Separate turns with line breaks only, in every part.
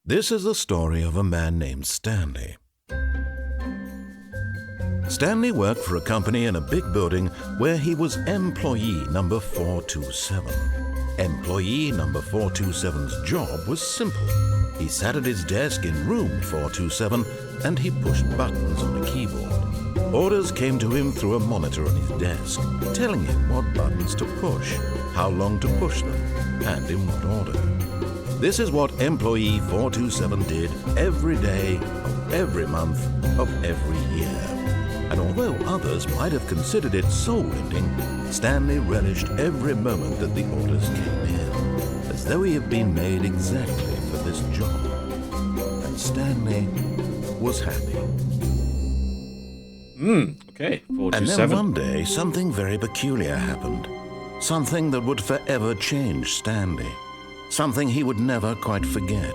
This is the story of a man named Stanley. Stanley worked for a company in a big building where he was employee number 427. Employee number 427's job was simple. He sat at his desk in room 427 and he pushed buttons on a keyboard. Orders came to him through a monitor on his desk, telling him what buttons to push, how long to push them, and in what order. This is what employee 427 did every day of every month of every year. And although others might have considered it soul-ending, Stanley relished every moment that the orders came in, as though he had been made exactly for this job. And Stanley was happy.
Okay, 427.
And then one day, something very peculiar happened. Something that would forever change Stanley. Something he would never quite forget.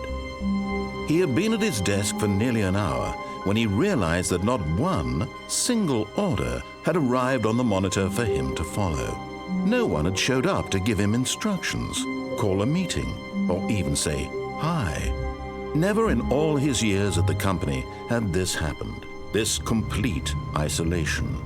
He had been at his desk for nearly an hour when he realized that not one single order had arrived on the monitor for him to follow. No one had showed up to give him instructions, call a meeting, or even say hi. Never in all his years at the company had this happened, this complete isolation.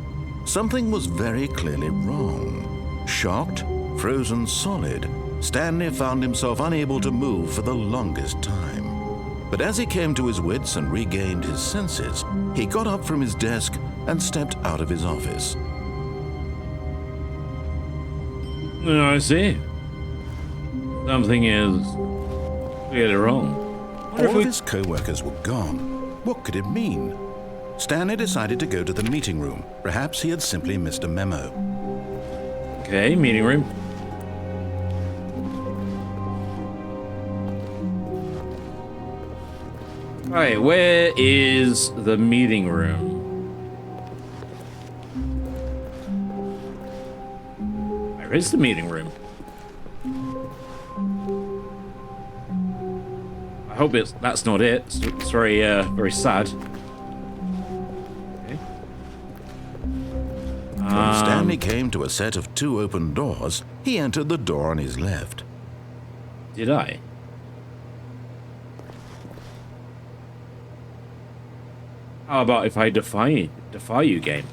Something was very clearly wrong. Shocked, frozen solid, Stanley found himself unable to move for the longest time. But as he came to his wits and regained his senses, he got up from his desk and stepped out of his office.
I see. Something is clearly wrong.
All of his co-workers were gone. What could it mean? Stanley decided to go to the meeting room. Perhaps he had simply missed a memo.
Okay, meeting room. Alright, where is the meeting room? Where is the meeting room? I hope that's not it. It's very, very sad. Okay.
When Stanley came to a set of 2 open doors, he entered the door on his left.
Did I? How about if I defy you, game?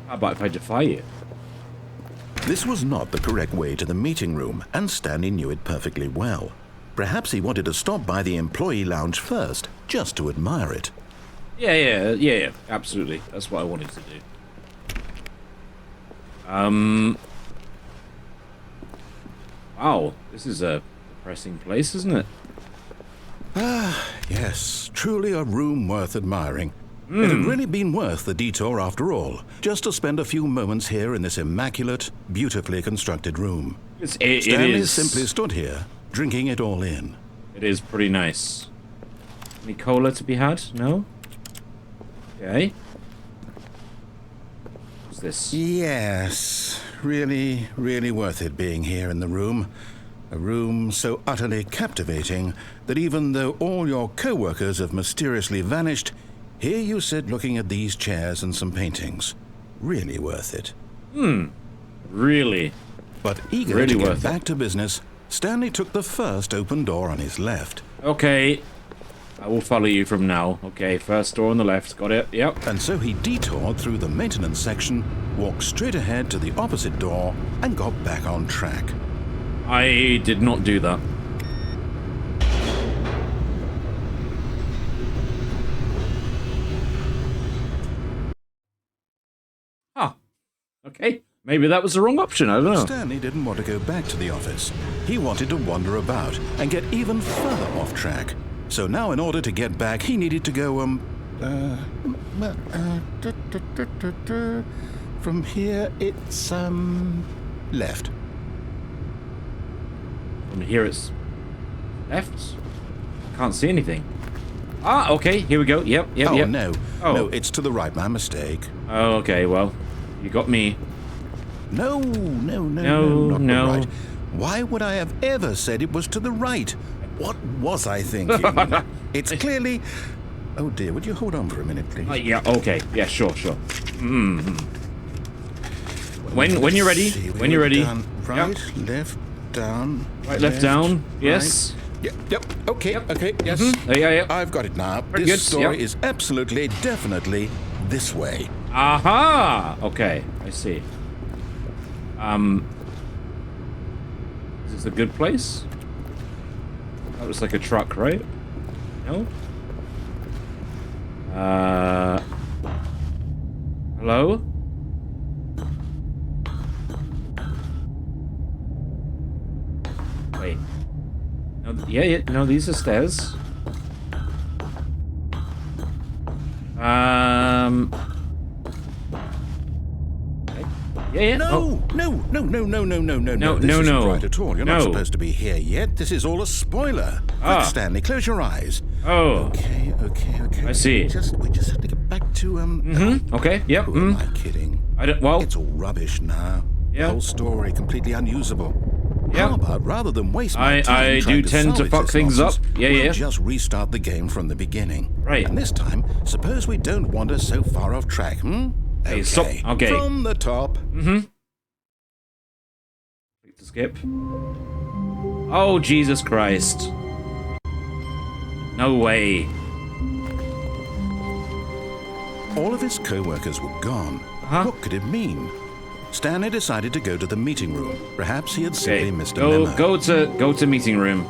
How about if I defy you?
This was not the correct way to the meeting room, and Stanley knew it perfectly well. Perhaps he wanted to stop by the employee lounge first, just to admire it.
Yeah, absolutely. That's what I wanted to do. Wow, this is a depressing place, isn't it?
Yes, truly a room worth admiring. It had really been worth the detour after all, just to spend a few moments here in this immaculate, beautifully constructed room. Stanley simply stood here, drinking it all in.
It is pretty nice. Any cola to be had? No? Okay. What's this?
Yes, really, really worth it being here in the room. A room so utterly captivating that even though all your co-workers have mysteriously vanished, here you sit looking at these chairs and some paintings. Really worth it.
Really?
But eager
Really
to get
worth
back to business, Stanley took the first open door on his left.
Okay. I will follow you from now. Okay, first door on the left. Got it. Yep.
And so he detoured through the maintenance section, walked straight ahead to the opposite door, and got back on track.
I did not do that. Huh. Okay. Maybe that was the wrong option. I don't know.
Stanley didn't want to go back to the office. He wanted to wander about and get even further off track. So now in order to get back, he needed to go, from here it's, left.
From here it's left. Can't see anything. Ah, okay. Here we go. Yep.
No, it's to the right. My mistake.
Oh, okay. Well, you got me.
No, not the right. Why would I have ever said it was to the right? What was I thinking? It's clearly... Oh dear, would you hold on for a minute, please?
Yeah, okay. Yeah, sure. When you're ready. When you're ready.
Right, left, down.
Right, left, down. Yes.
Yep. Okay.
Yep.
Okay. Yes.
Yeah.
I've got it now.
Very
This
good,
story
yep.
is absolutely, definitely this way.
Aha! Okay, I see. Is this a good place? That was like a truck, right? No? Hello? Wait. No, no, these are stairs. Okay. Yeah.
No. This isn't right at all. You're not supposed to be here yet. This is all a spoiler. Quick, Stanley, close your eyes.
Oh.
Okay.
I see.
We just have to get back to
Okay. Yep.
Who am I kidding?
I don't. Well.
It's all rubbish now.
Yeah.
The whole story completely unusable.
Yeah.
How about rather than waste my time
I do tend to fuck things up.
We'll just restart the game from the beginning.
Right.
And this time, suppose we don't wander so far off track,
Hey, stop. Okay.
From the top.
Click to skip. Oh, Jesus Christ. No way.
All of his co-workers were gone.
Uh-huh.
What could it mean? Stanley decided to go to the meeting room. Perhaps he had simply missed a memo.
Go to meeting room.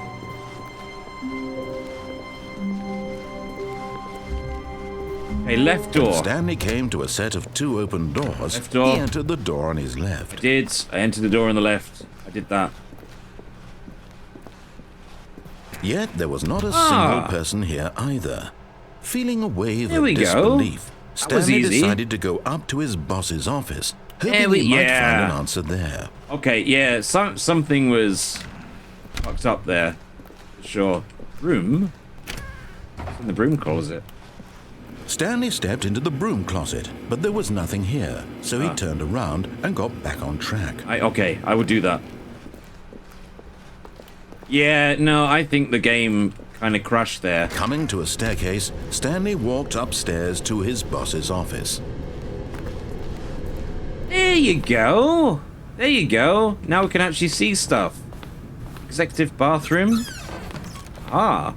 Okay, left door.
When Stanley came to a set of 2 open doors.
Left door.
He entered the door on his left.
I entered the door on the left. I did that.
Yet there was not a single person here either. Feeling a wave
There
of
we go.
disbelief,
That was
Stanley
easy.
decided to go up to his boss's office, hoping
There we-
he might
yeah.
find an answer there.
Okay, yeah, something was fucked up there. For sure. Broom? What's in the broom closet?
Stanley stepped into the broom closet, but there was nothing here, so he turned around and got back on track.
Okay, I would do that. Yeah, no, I think the game kind of crashed there.
Coming to a staircase, Stanley walked upstairs to his boss's office.
There you go. There you go. Now we can actually see stuff. Executive bathroom. Ah.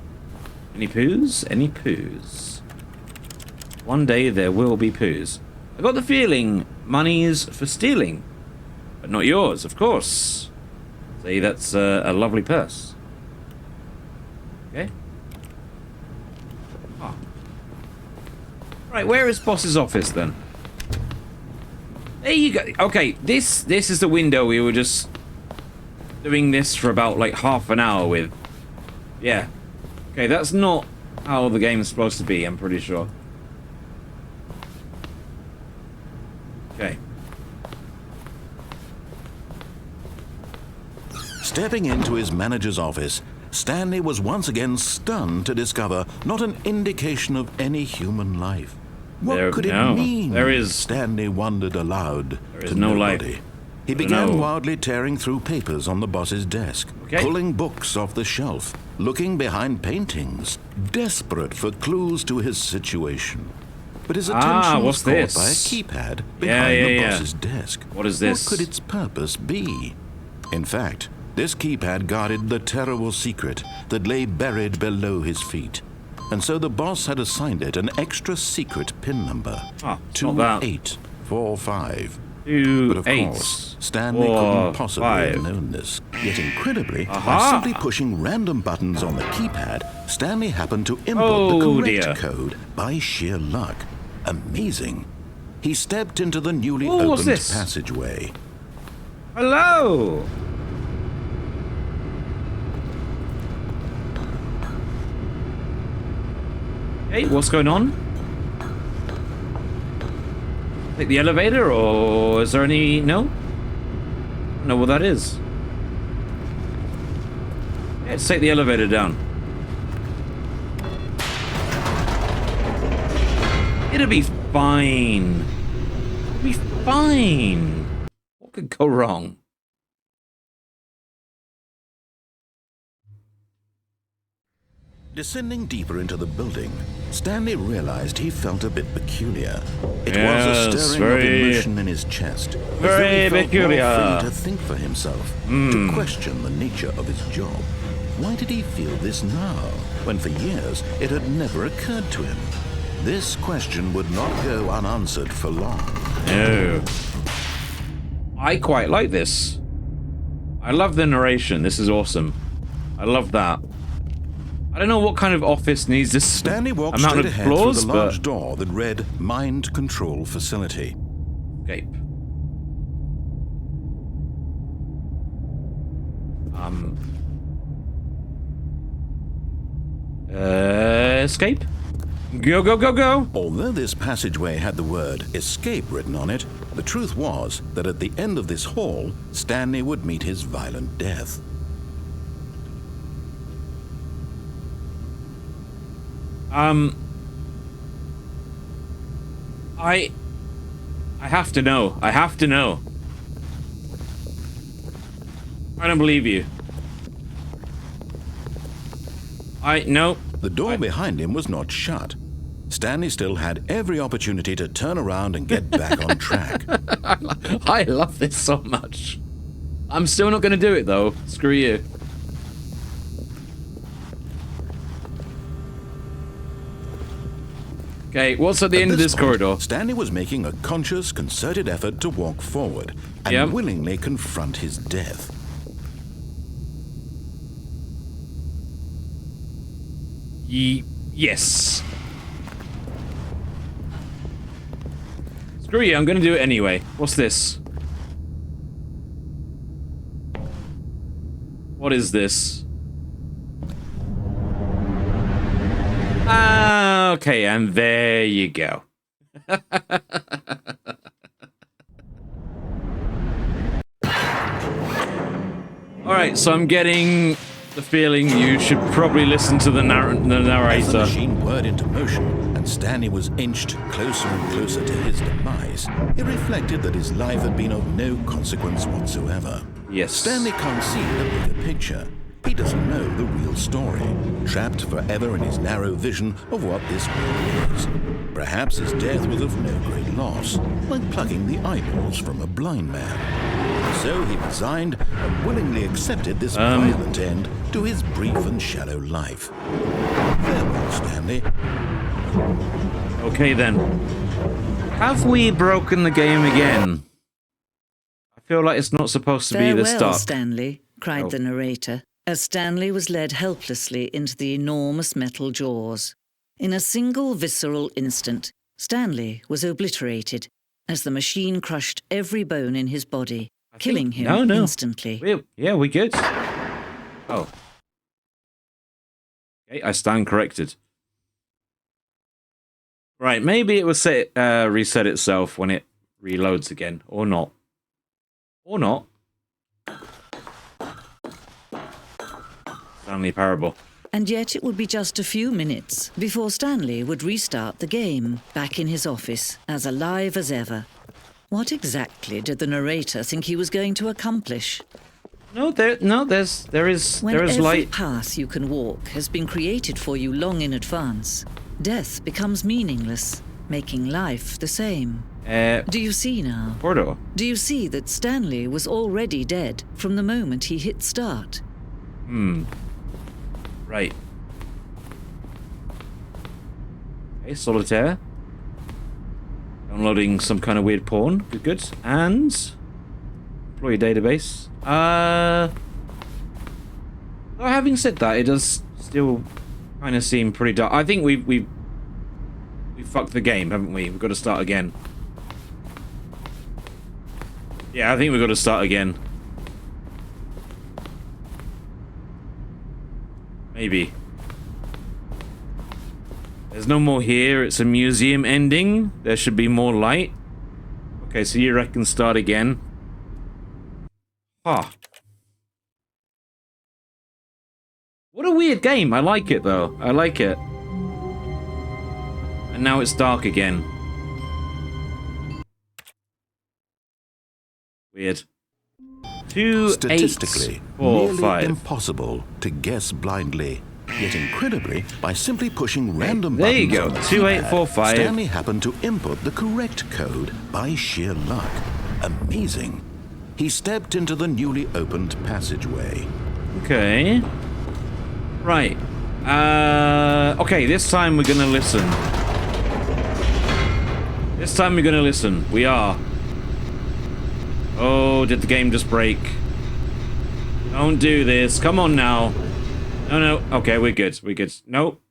Any poos? Any poos? One day there will be poos. I got the feeling money is for stealing. But not yours, of course. See, that's a lovely purse. Okay. Ah. Right, where is boss's office then? There you go. Okay, this is the window we were just doing this for about like half an hour with. Yeah. Okay, that's not how the game's supposed to be, I'm pretty sure. Okay.
Stepping into his manager's office, Stanley was once again stunned to discover not an indication of any human life. What could it mean?
There is.
Stanley wondered aloud.
There is
to
no
nobody.
life.
He began wildly tearing through papers on the boss's desk, pulling books off the shelf, looking behind paintings, desperate for clues to his situation. But his attention was caught by a keypad behind the boss's desk.
What is this?
What could its purpose be? In fact, this keypad guarded the terrible secret that lay buried below his feet. And so the boss had assigned it an extra secret PIN number. 2845. But of course, Stanley couldn't possibly have known this. Yet incredibly, by simply pushing random buttons on the keypad, Stanley happened to input the correct code by sheer luck. Amazing. He stepped into the newly opened passageway.
Hello! Hey, what's going on? Take the elevator, or is there any... No? I don't know what that is. Yeah, let's take the elevator down. It'll be fine. It'll be fine. What could go wrong?
Descending deeper into the building, Stanley realized he felt a bit peculiar. It was a stirring of emotion in his chest.
Very peculiar.
More free to think for himself, to question the nature of his job. why did he feel this now, when for years it had never occurred to him? This question would not go unanswered for long.
No. I quite like this. I love the narration. This is awesome. I love that. I don't know what kind of office needs this
Stanley walked
amount
straight
of
ahead
floors,
through the
but...
large door that read Mind Control Facility.
Escape. Escape? Go, go, go, go!
Although this passageway had the word escape written on it, the truth was that at the end of this hall, Stanley would meet his violent death.
I have to know. I have to know. I don't believe you. No.
The door behind him was not shut. Stanley still had every opportunity to turn around and get back on track.
I love this so much. I'm still not going to do it, though. Screw you. Okay, what's at the end of this corridor?
Stanley was making a conscious, concerted effort to walk forward and willingly confront his death.
Yes. Screw you, I'm gonna do it anyway. What's this? What is this? Okay, and there you go. Alright, so I'm getting the feeling you should probably listen to the narrator.
As the machine whirred into motion and Stanley was inched closer and closer to his demise, it reflected that his life had been of no consequence whatsoever.
Yes.
Stanley can't see the bigger picture. He doesn't know the real story, trapped forever in his narrow vision of what this world is. Perhaps his death was of no great loss, like plucking the eyeballs from a blind man. So he resigned and willingly accepted this violent end to his brief and shallow life. Farewell, Stanley.
Okay then. Have we broken the game again? I feel like it's not supposed to be the start.
Farewell, Stanley, cried the narrator, as Stanley was led helplessly into the enormous metal jaws. In a single visceral instant, Stanley was obliterated as the machine crushed every bone in his body, killing him instantly.
We good. Oh. Okay, I stand corrected. Right, maybe it will reset itself when it reloads again, or not. Or not. Stanley Parable.
And yet it would be just a few minutes before Stanley would restart the game, back in his office, as alive as ever. What exactly did the narrator think he was going to accomplish?
There is
When every
light.
path you can walk has been created for you long in advance, death becomes meaningless, making life the same. Do you see now?
Corridor.
Do you see that Stanley was already dead from the moment he hit start?
Right. Okay, solitaire. Downloading some kind of weird porn. Good. And employee database. Though having said that, it does still kind of seem pretty dark. I think we fucked the game, haven't we? We've got to start again. Yeah, I think we've got to start again. Maybe. There's no more here. It's a museum ending. There should be more light. Okay, so you reckon start again? Huh. What a weird game. I like it, though. I like it. And now it's dark again. Weird. 2, 8,
Statistically,
4,
nearly
5.
impossible to guess blindly, yet incredibly, by simply pushing random
There you
buttons
go.
on the
2, 8,
keypad,
4, 5.
Stanley happened to input the correct code by sheer luck. Amazing. He stepped into the newly opened passageway.
Okay. Right. Okay, this time we're gonna listen. This time we're gonna listen. We are. Oh, did the game just break? Don't do this. Come on now. No, no. Okay, we're good. We're good. Nope.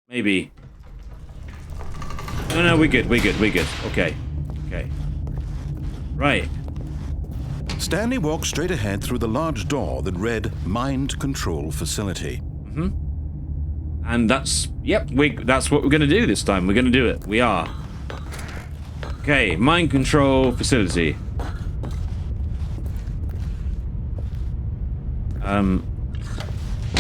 Maybe. No, no, we're good. We're good. We're good. Okay. Okay. Right.
Stanley walked straight ahead through the large door that read Mind Control Facility.
Mm-hmm. And that's, yep, that's what we're going to do this time. We're going to do it. We are. Okay, Mind Control Facility.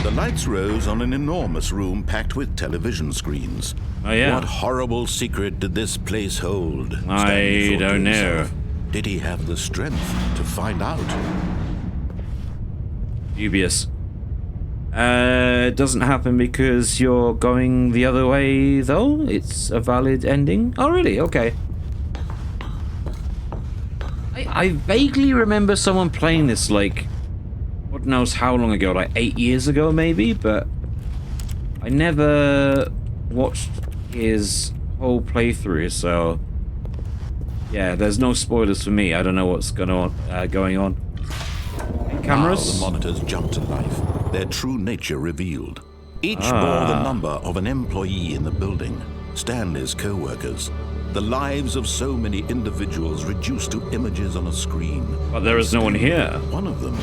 The lights rose on an enormous room packed with television screens.
Oh, yeah.
What horrible secret did this place hold?
I don't know.
Did he have the strength to find out?
Dubious. It doesn't happen because you're going the other way, though? It's a valid ending? Oh, really? Okay. I vaguely remember someone playing this, like, God knows how long ago, like 8 years ago, maybe? But I never watched his whole playthrough, so... Yeah, there's no spoilers for me. I don't know what's going on. Cameras?
Now the monitors jumped to life, their true nature revealed. Each bore the number of an employee in the building, Stanley's co-workers. The lives of so many individuals reduced to images on a screen.
But there is no one here.
One of them,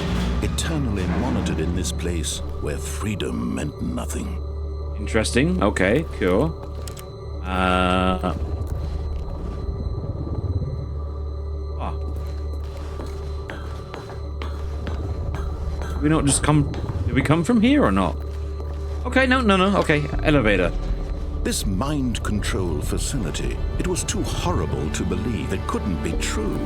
eternally monitored in this place where freedom meant nothing.
Interesting. Okay, cool. Did we not just come... Did we come from here or not? Okay, no. Okay, elevator.
This mind control facility, it was too horrible to believe. It couldn't be true.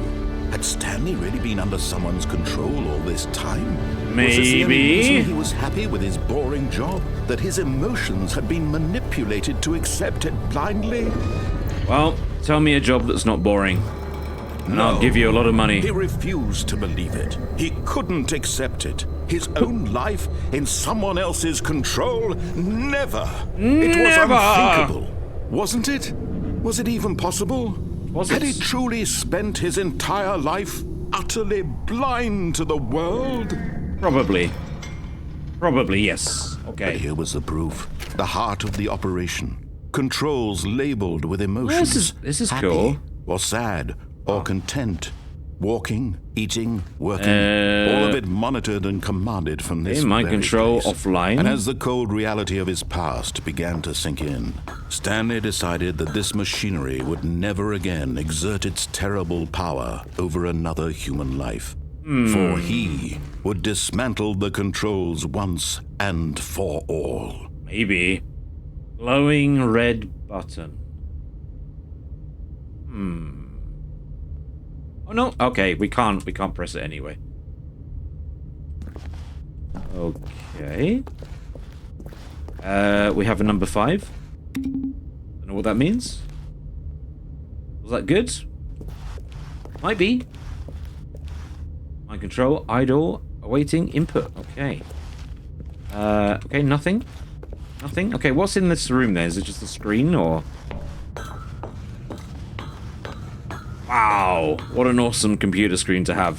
Had Stanley really been under someone's control all this time? Was this the only reason he was happy with his boring job? That his emotions had been manipulated to accept it blindly?
Well, tell me a job that's not boring. And I'll give you a lot of money.
He refused to believe it. He couldn't accept it. His own life in someone else's control? Never. It was unthinkable. Wasn't it? Was it even possible? Had he truly spent his entire life utterly blind to the world?
Probably. Probably, yes. Okay.
But here was the proof. The heart of the operation. Controls labeled with emotions.
This is
happy,
cool.
Or sad, or content. Walking, eating, working, all of it monitored and commanded from this
mind
very
control
place.
offline.
And as the cold reality of his past began to sink in, Stanley decided that this machinery would never again exert its terrible power over another human life. For he would dismantle the controls once and for all.
Maybe. Glowing red button. Oh no, okay, we can't press it anyway. Okay. We have a number 5. Don't know what that means. Was that good? Might be. Mind control, idle, awaiting input. Okay. Okay, nothing. Nothing? Okay, what's in this room then? Is it just a screen or... Wow, what an awesome computer screen to have.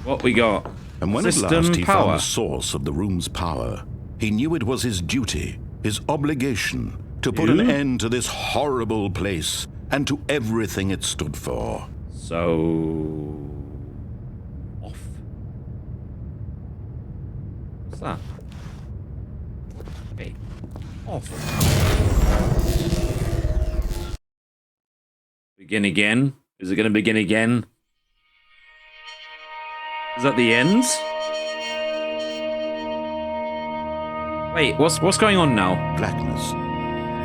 What we got?
And when at last he found the source of the room's power, he knew it was his duty, his obligation, to put an end to this horrible place and to everything it stood for.
So... off. What's that? Okay. Off. Begin again? Is it going to begin again? Is that the end? Wait, what's going on now?
Blackness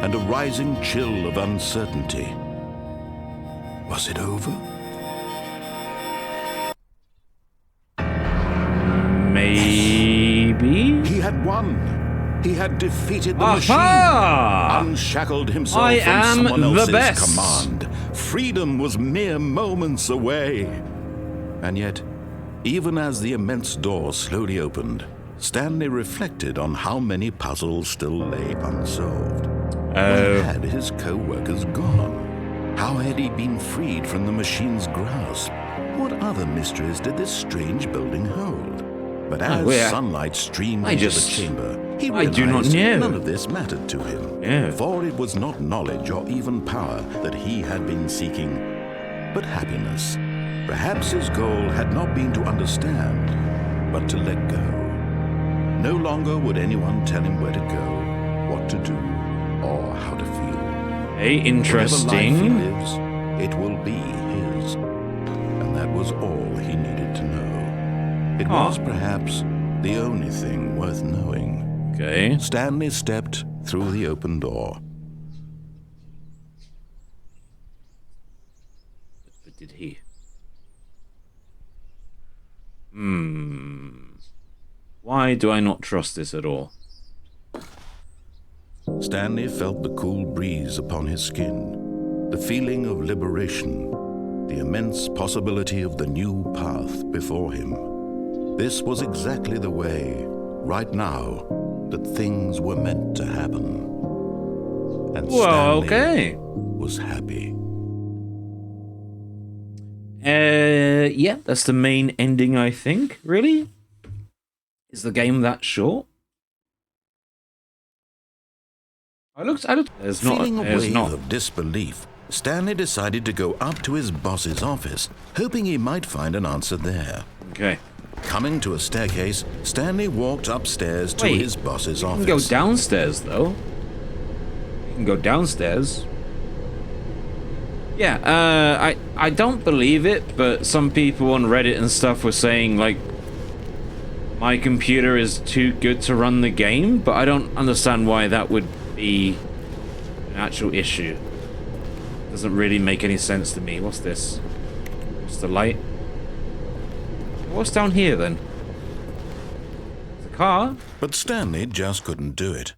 and a rising chill of uncertainty. Was it over?
Maybe?
He had won. He had defeated the machine, unshackled himself from someone else's command. Freedom was mere moments away. And yet, even as the immense door slowly opened, Stanley reflected on how many puzzles still lay unsolved. Where had his co-workers gone? How had he been freed from the machine's grasp? What other mysteries did this strange building hold? But as sunlight streamed into the chamber, he realized none of this mattered to him. For it was not knowledge or even power that he had been seeking, but happiness. Perhaps his goal had not been to understand, but to let go. No longer would anyone tell him where to go, what to do, or how to feel.
Hey, interesting.
Whatever life he lives, it will be his. And that was all he needed to know. It was perhaps the only thing worth knowing.
Okay.
Stanley stepped through the open door.
But did he? Why do I not trust this at all?
Stanley felt the cool breeze upon his skin, the feeling of liberation, the immense possibility of the new path before him. This was exactly the way, right now, that things were meant to happen. And Stanley was happy.
Yeah, that's the main ending, I think. Really? Is the game that short?
Feeling a wave of disbelief, Stanley decided to go up to his boss's office, hoping he might find an answer there.
Okay.
Coming to a staircase, Stanley walked upstairs to his boss's office.
You can go downstairs, though. You can go downstairs. Yeah, I don't believe it, but some people on Reddit and stuff were saying, like, my computer is too good to run the game, but I don't understand why that would be an actual issue. Doesn't really make any sense to me. What's this? What's the light? What's down here, then? The car?
But Stanley just couldn't do it.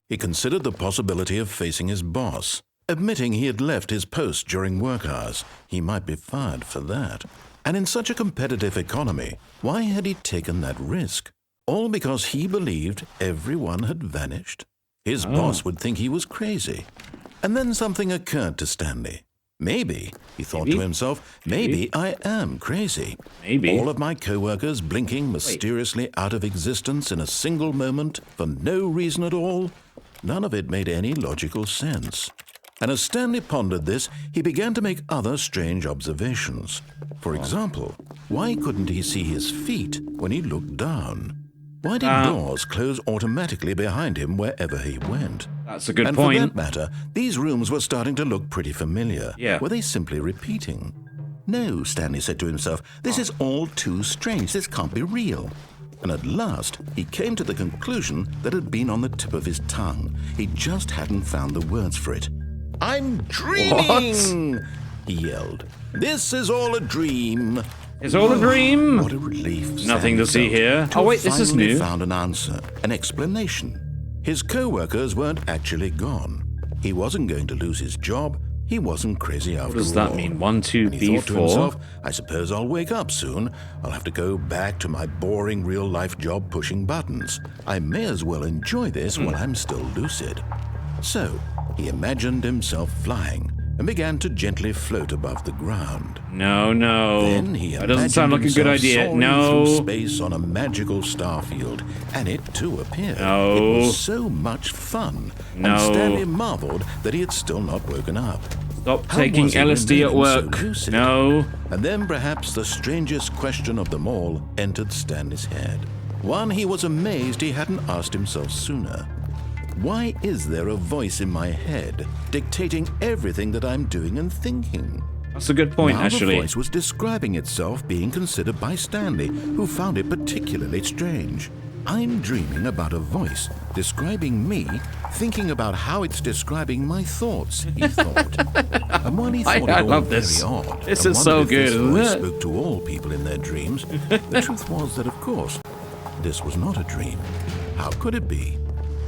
He considered the possibility of facing his boss. Admitting he had left his post during work hours, he might be fired for that. And in such a competitive economy, why had he taken that risk? All because he believed everyone had vanished? His boss would think he was crazy. And then something occurred to Stanley. Maybe, he thought to himself, maybe I am crazy.
Maybe.
All of my co-workers blinking mysteriously out of existence in a single moment for no reason at all? None of it made any logical sense. And as Stanley pondered this, he began to make other strange observations. For example, why couldn't he see his feet when he looked down? Why did doors close automatically behind him wherever he went?
That's a good point.
And for that matter, these rooms were starting to look pretty familiar.
Yeah.
Were they simply repeating? No, Stanley said to himself, this is all too strange. This can't be real. And at last, he came to the conclusion that had been on the tip of his tongue. He just hadn't found the words for it. I'm dreaming!
What?
He yelled. This is all a dream.
It's all a dream.
What a relief.
Nothing to see here. Oh wait, this is new.
Found an answer, an explanation. His co-workers weren't actually gone. He wasn't going to lose his job. He wasn't crazy after all.
What does that mean? 1, 2,
and he
B,
thought to
4.
himself, I suppose I'll wake up soon. I'll have to go back to my boring real-life job pushing buttons. I may as well enjoy this while I'm still lucid. So, he imagined himself flying and began to gently float above the ground.
No.
Then he
that doesn't sound like a good idea. No.
Through space on a magical star field, and it too appeared.
No.
It was so much fun.
No.
And Stanley marveled that he had still not woken up.
Stop taking LSD at work.
So
No.
And then perhaps the strangest question of them all entered Stanley's head. One he was amazed he hadn't asked himself sooner. Why is there a voice in my head dictating everything that I'm doing and thinking?
That's a good point,
now
actually.
The voice was describing itself being considered by Stanley, who found it particularly strange. I'm dreaming about a voice describing me, thinking about how it's describing my thoughts, he thought. And while he thought
I
it all
love
very
this.
odd,
This
and
is so
wondered if
good,
this
isn't
voice
it?
spoke to all people in their dreams, the truth was that, of course, this was not a dream. How could it be?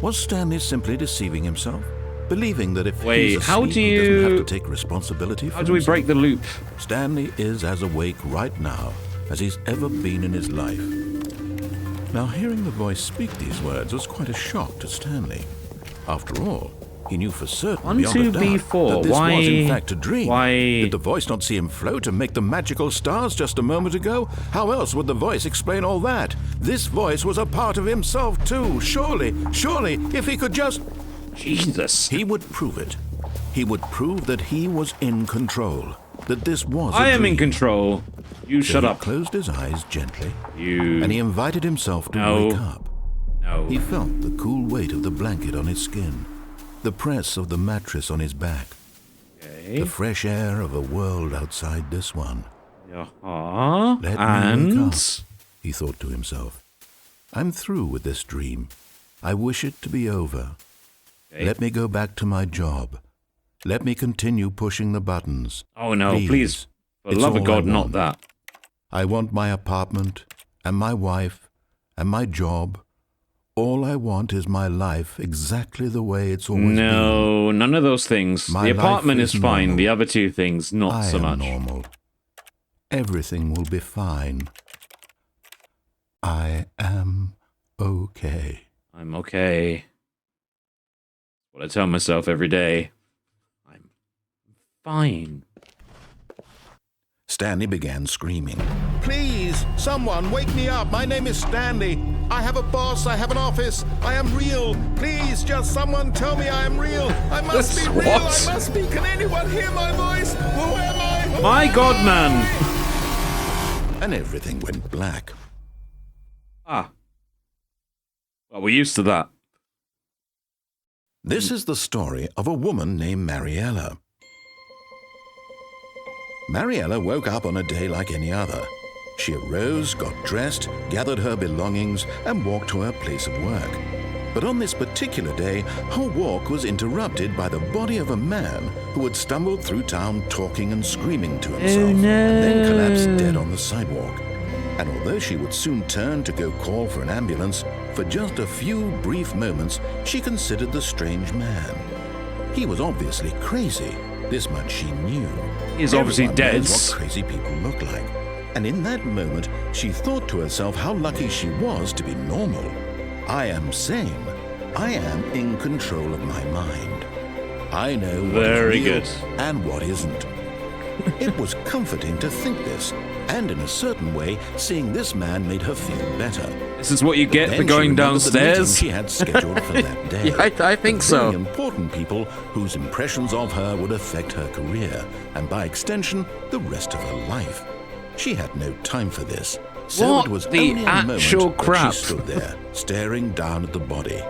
Was Stanley simply deceiving himself? Believing that if he's asleep, he doesn't have to take responsibility for
How do we
himself?
break the loop?
Stanley is as awake right now as he's ever been in his life. Now, hearing the voice speak these words was quite a shock to Stanley. After all, he knew for certain beyond a doubt that this was in fact a dream. Did the voice not see him float and make the magical stars just a moment ago? How else would the voice explain all that? This voice was a part of himself too. Surely, if he could just...
Jesus.
He would prove it. He would prove that he was in control. That this was a
I am
dream.
in control. You
So
shut
he
up.
closed his eyes gently.
You...
And he invited himself to
No.
wake up.
No.
He felt the cool weight of the blanket on his skin, the press of the mattress on his back,
Okay.
the fresh air of a world outside this one.
Uh-huh.
Let me wake
And...
up, he thought to himself. I'm through with this dream. I wish it to be over.
Okay.
Let me go back to my job. Let me continue pushing the buttons.
Oh no, please. For the
It's
love of
all
God,
I
not
want.
that.
I want my apartment, and my wife, and my job. All I want is my life exactly the way it's always been.
No, none of those things.
My
The apartment
life
is
is
fine.
normal.
The other two things, not
I
so
am
much.
normal. Everything will be fine. I am okay.
I'm okay. What I tell myself every day. I'm fine.
Stanley began screaming. Please, someone, wake me up. My name is Stanley. I have a boss. I have an office. I am real. Please, just someone tell me I am real. I must be real.
What?
I must be. Can anyone hear my voice? Who am I? Who
My
am
God,
I?
man!
And everything went black.
Ah. Well, we're used to that.
This is the story of a woman named Mariella. Mariella woke up on a day like any other. She arose, got dressed, gathered her belongings, and walked to her place of work. But on this particular day, her walk was interrupted by the body of a man who had stumbled through town talking and screaming to himself, and then collapsed dead on the sidewalk. And although she would soon turn to go call for an ambulance, for just a few brief moments, she considered the strange man. He was obviously crazy. This much she knew.
He's obviously
Everyone
dead.
knows what crazy people look like. And in that moment, she thought to herself how lucky she was to be normal. I am sane. I am in control of my mind. I know what
Very
is real
good.
and what isn't. It was comforting to think this, and in a certain way, seeing this man made her feel better.
This is what you get
Then
for
she
going
remembered the meeting
downstairs.
she had scheduled for that day.
Yeah, I think
The
so.
very important people whose impressions of her would affect her career, and by extension, the rest of her life. She had no time for this. So
What
it was
the
only a
actual
moment
crap?
that she stood there, staring down at the body.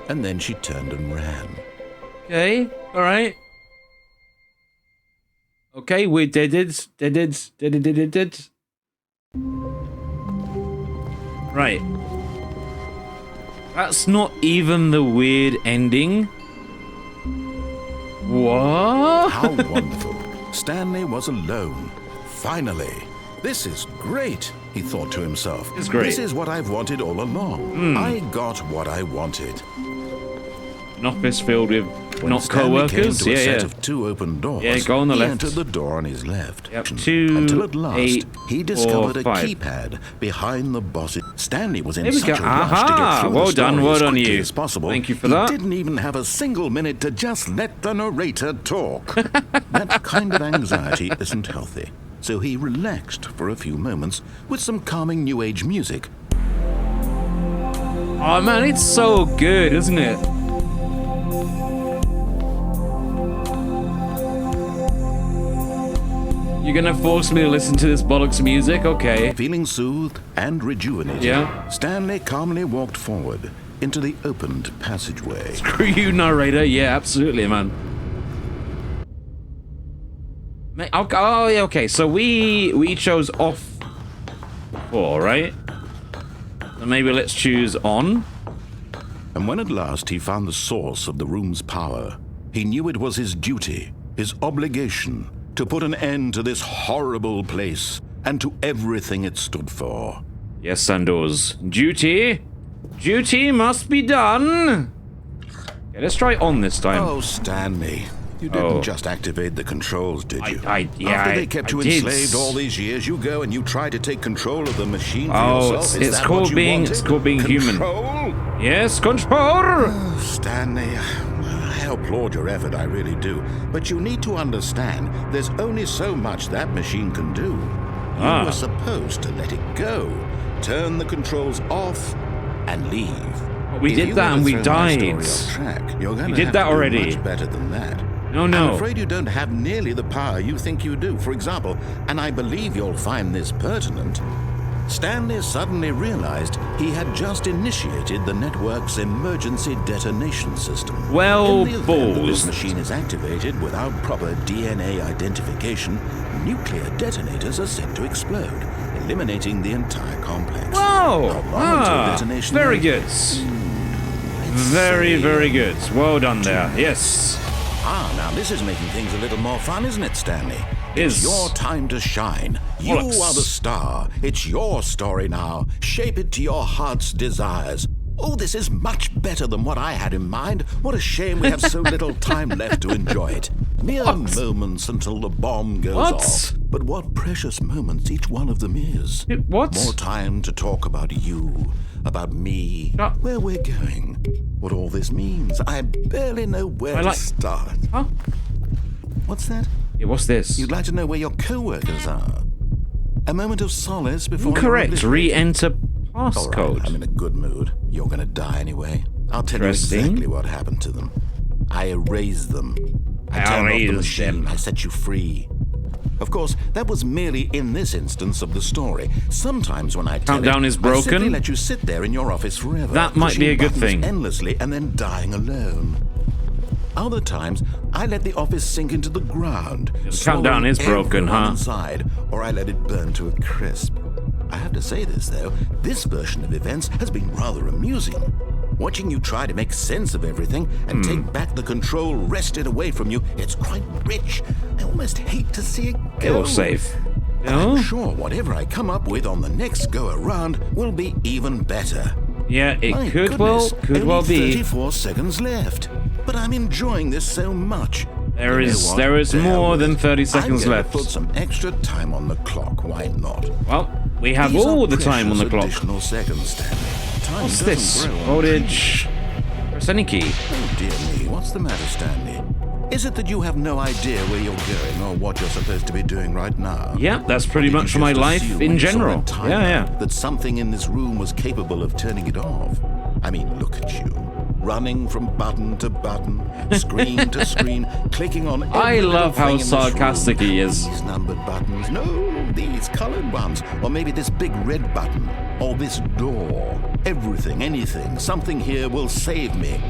And then she turned and ran.
Okay, alright. Okay, we did it. Right. That's not even the weird ending. What?
How wonderful. Stanley was alone. Finally. This is great, he thought to himself.
It's great.
This is what I've wanted all along. I got what I wanted.
An office filled with
When
not
Stanley came
co-workers.
to a
Yeah,
set
yeah.
of two open doors,
Yeah, go on the
he
left.
entered the door on his left.
Yep, 2,
Until at last,
8,
he discovered
4,
a
5.
keypad behind the boss's. Stanley was in
There we
such
go.
a rush to get
Aha!
through
Well
the story
done, well
as
done
quickly
you.
as possible.
Thank you for
he
that.
didn't even have a single minute to just let the narrator talk. That kind of anxiety isn't healthy. So he relaxed for a few moments with some calming new age music.
Oh man, it's so good, isn't it? You're gonna force me to listen to this bollocks music? Okay.
Feeling soothed and rejuvenated,
Yeah.
Stanley calmly walked forward into the opened passageway.
Screw you, narrator. Yeah, absolutely, man. Oh, yeah, okay. So we chose off before, right? So maybe let's choose on.
And when at last he found the source of the room's power, he knew it was his duty, his obligation, to put an end to this horrible place and to everything it stood for.
Yes, Sandoz. Duty. Duty must be done. Okay, let's try on this time.
Oh, Stanley, You didn't just activate the controls, did you?
Yeah,
After they kept you
did.
enslaved all these years, you go and you try to take control of the machine for yourself.
It's called being human.
Control?
Yes, control.
Oh, Stanley, I applaud your effort, I really do. But you need to understand, there's only so much that machine can do. You were supposed to let it go, turn the controls off, and leave.
We did that and we died.
We
did that already.
Much better than that.
No.
I'm afraid you don't have nearly the power you think you do. For example, and I believe you'll find this pertinent, Stanley suddenly realized he had just initiated the network's emergency detonation system.
Well,
in the event that this
balls.
machine is activated without proper DNA identification, nuclear detonators are set to explode, eliminating the entire complex.
Whoa!
Detonation
Very
rate?
good. Very good. Well done there. Yes.
Now this is making things a little more fun, isn't it, Stanley?
Is.
It's your time to shine. You
Bollocks.
are the star. It's your story now. Shape it to your heart's desires. Oh, this is much better than what I had in mind. What a shame we have so little time left to enjoy it. Mere moments until the bomb goes off. But what precious moments each one of them is.
What?
More time to talk about you, about me, where we're going, what all this means. I barely know where to start.
Huh?
What's that?
Yeah, what's this?
You'd like to know where your co-workers are. A moment of solace before...
Correct. Re-enter
All
passcode.
right, I'm in a good mood. You're going to die anyway. I'll tell you
Interesting.
exactly what happened to them. I erased them. I turned off the machine. I set you free. Of course, that was merely in this instance of the story. Sometimes when I tell
Countdown
it,
is broken.
I simply let you sit there in your office forever.
That might be a good
pushing
thing.
buttons endlessly and then dying alone. Other times, I let the office sink into the ground.
Countdown is broken,
everyone
huh?
Inside, or I let it burn to a crisp. I have to say this, though. This version of events has been rather amusing. Watching you try to make sense of everything and take back the control wrested away from you, it's quite rich. I almost hate to see it go.
It was safe.
And I'm sure whatever I come up with on the next go-around will be even better.
Yeah, it
My
could
goodness,
well
only
be.
34 seconds left. But I'm enjoying this so much.
There
You know
is
what?
there is
Bear
more
with
than
it.
30 seconds
I'm going
left.
to put some extra time on the clock. Why not?
Well, we have
These
all
are
the time on the
precious
clock.
Additional seconds, Stanley. Time
What's
doesn't
this?
grow on
Voltage. Press any key.
trees. Oh dear me, what's the matter, Stanley? Is it that you have no idea where you're going or what you're supposed to be doing right now?
Yeah, that's pretty
Or did
much
you
my
just
life
assume
in
when you saw
general.
that timer
Yeah.
That something in this room was capable of turning it off. I mean, look at you. Running from button to button, screen to screen, clicking on every
I
little
love how
thing in this
sarcastic
room.
he is.
These numbered buttons. No, these colored ones. Or maybe this big red button. Or this door. Everything, anything, something here will save me.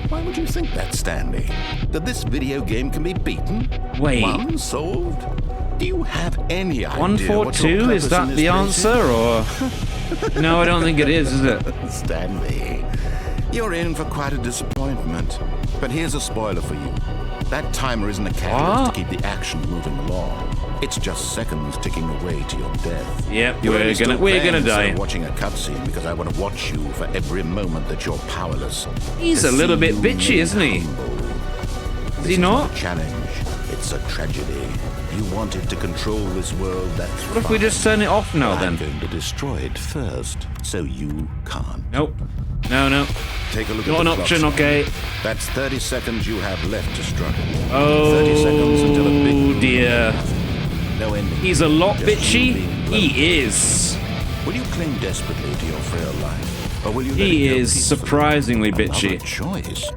Why would you think that, Stanley? That this video game can be beaten?
Wait.
Won? Solved? Do you have any idea
142?
what your
Is
purpose in
that
this
the
place
answer, or...? No, I don't think it is it?
Stanley, you're in for quite a disappointment. But here's a spoiler for you. That timer isn't a catalyst
What?
to keep the action moving along. It's just seconds ticking away to your death.
Yep,
You're
we're
only still
gonna
playing
die.
instead of watching a cutscene because I want to watch you for every moment that you're powerless.
He's
To
a little
see
bit
you
bitchy,
made
isn't he?
humble.
Is
This
he not?
a challenge. It's a tragedy. You wanted to control this world, that's
What if we just turn it off now
I'm
then?
going to destroy it first, so you can't.
Nope. No.
Take a look
Not
at
an
the clock,
option,
Sam.
okay.
That's 30 seconds you have left to struggle. 30 seconds until a big
Oh
move.
dear.
No ending.
He's a lot
Just
bitchy.
moving
He is.
Will you cling desperately to your frail life? Or will you let
He
it go
is
peacefully?
surprisingly
Another
bitchy.
choice.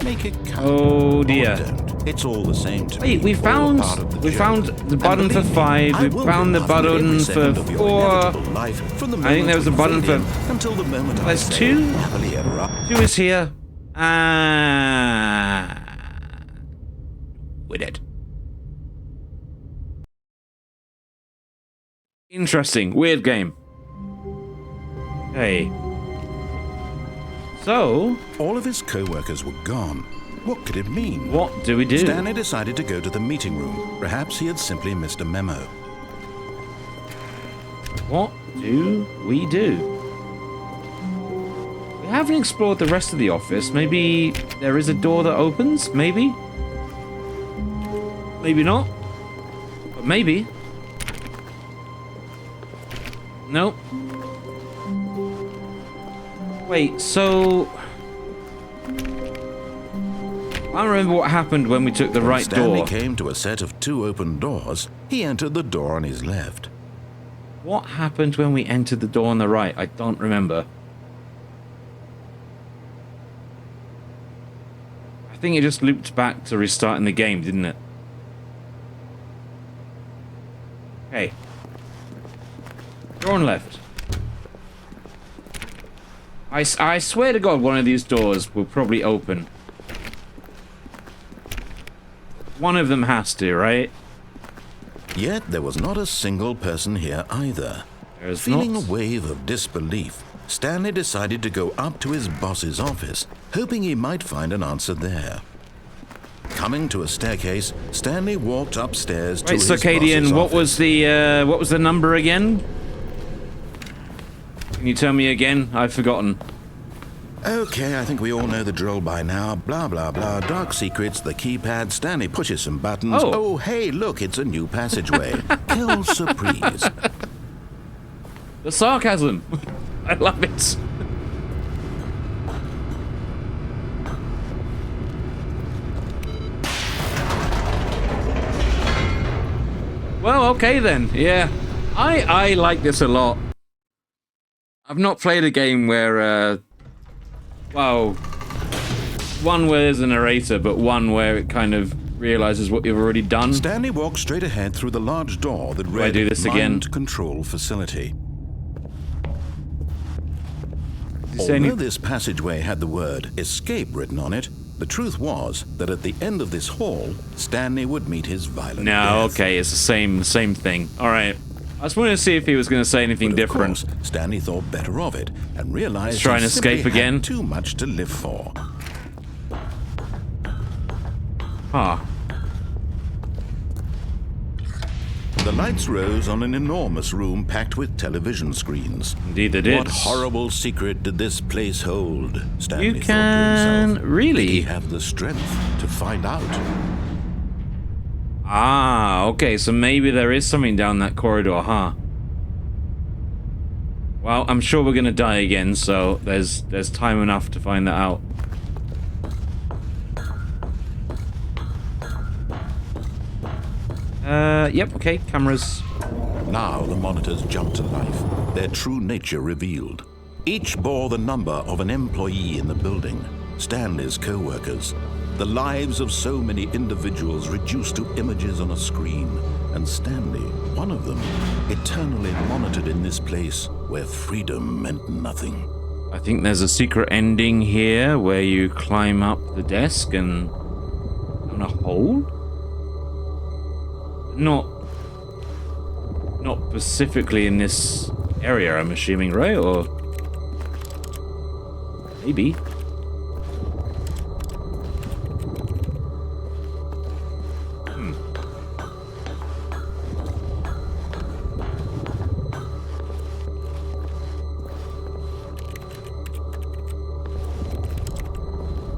Make it count.
Oh dear.
Or don't. It's all the same to me.
Wait, we
All
found
part of the
we
joke.
found the
And
button for
believe me,
5.
I
We
will
found the
be laughing at every
button
second
for
of your
4.
inevitable life from the
I think there was a
moment
button
we fade
for-
in until the moment I
There's
say,
2?
happily ever after.
2 is here. We're dead. Interesting. Weird game. Hey. So,
All of his co-workers were gone. What could it mean?
what do we do?
Stanley decided to go to the meeting room. Perhaps he had simply missed a memo.
What do we do? We haven't explored the rest of the office. Maybe there is a door that opens? Maybe? Maybe not. But maybe. Nope. Wait, so... I don't remember what happened when we took the right
Stanley
door.
came to a set of 2 open doors. He entered the door on his left.
What happened when we entered the door on the right? I don't remember. I think it just looped back to restarting the game, didn't it? Okay. Door on left. I swear to God, one of these doors will probably open. One of them has to, right?
Yet there was not a single person here either.
There's
Feeling
not.
a wave of disbelief, Stanley decided to go up to his boss's office, hoping he might find an answer there. Coming to a staircase, Stanley walked upstairs to
Wait,
his
Circadian,
boss's
what
office.
was the number again? Can you tell me again? I've forgotten.
Okay, I think we all know the drill by now. Blah, blah, blah. Dark secrets, the keypad. Stanley pushes some buttons.
Oh.
Hey, look, it's a new passageway. Quelle surprise.
The sarcasm. I love it. Well, okay then. Yeah. I like this a lot. I've not played a game where, well, one where there's a narrator, but one where it kind of realizes what you've already done.
Stanley walked straight ahead through the large door that read
do this again?
Mind Control Facility.
Is there any-
Although this passageway had the word escape written on it, the truth was that at the end of this hall, Stanley would meet his violent
No,
death.
okay, it's the same thing. All right. I just wanted to see if he was going to say anything
But of
different.
course, Stanley thought better of it and realized
Let's try
he
and
simply
escape
had
again.
too much to live for.
Huh.
The lights rose on an enormous room packed with television screens.
Indeed they did.
What horrible secret did this place hold? Stanley
You
thought to
can
himself.
really-
Did he have the strength to find out?
Ah, okay, so maybe there is something down that corridor, huh? Well, I'm sure we're gonna die again, so there's time enough to find that out. Yep, okay, cameras.
Now the monitors jumped to life, their true nature revealed. Each bore the number of an employee in the building, Stanley's co-workers. The lives of so many individuals reduced to images on a screen, and Stanley, one of them, eternally monitored in this place where freedom meant nothing.
I think there's a secret ending here where you climb up the desk and on a hold? Not specifically in this area, I'm assuming, right? Or maybe.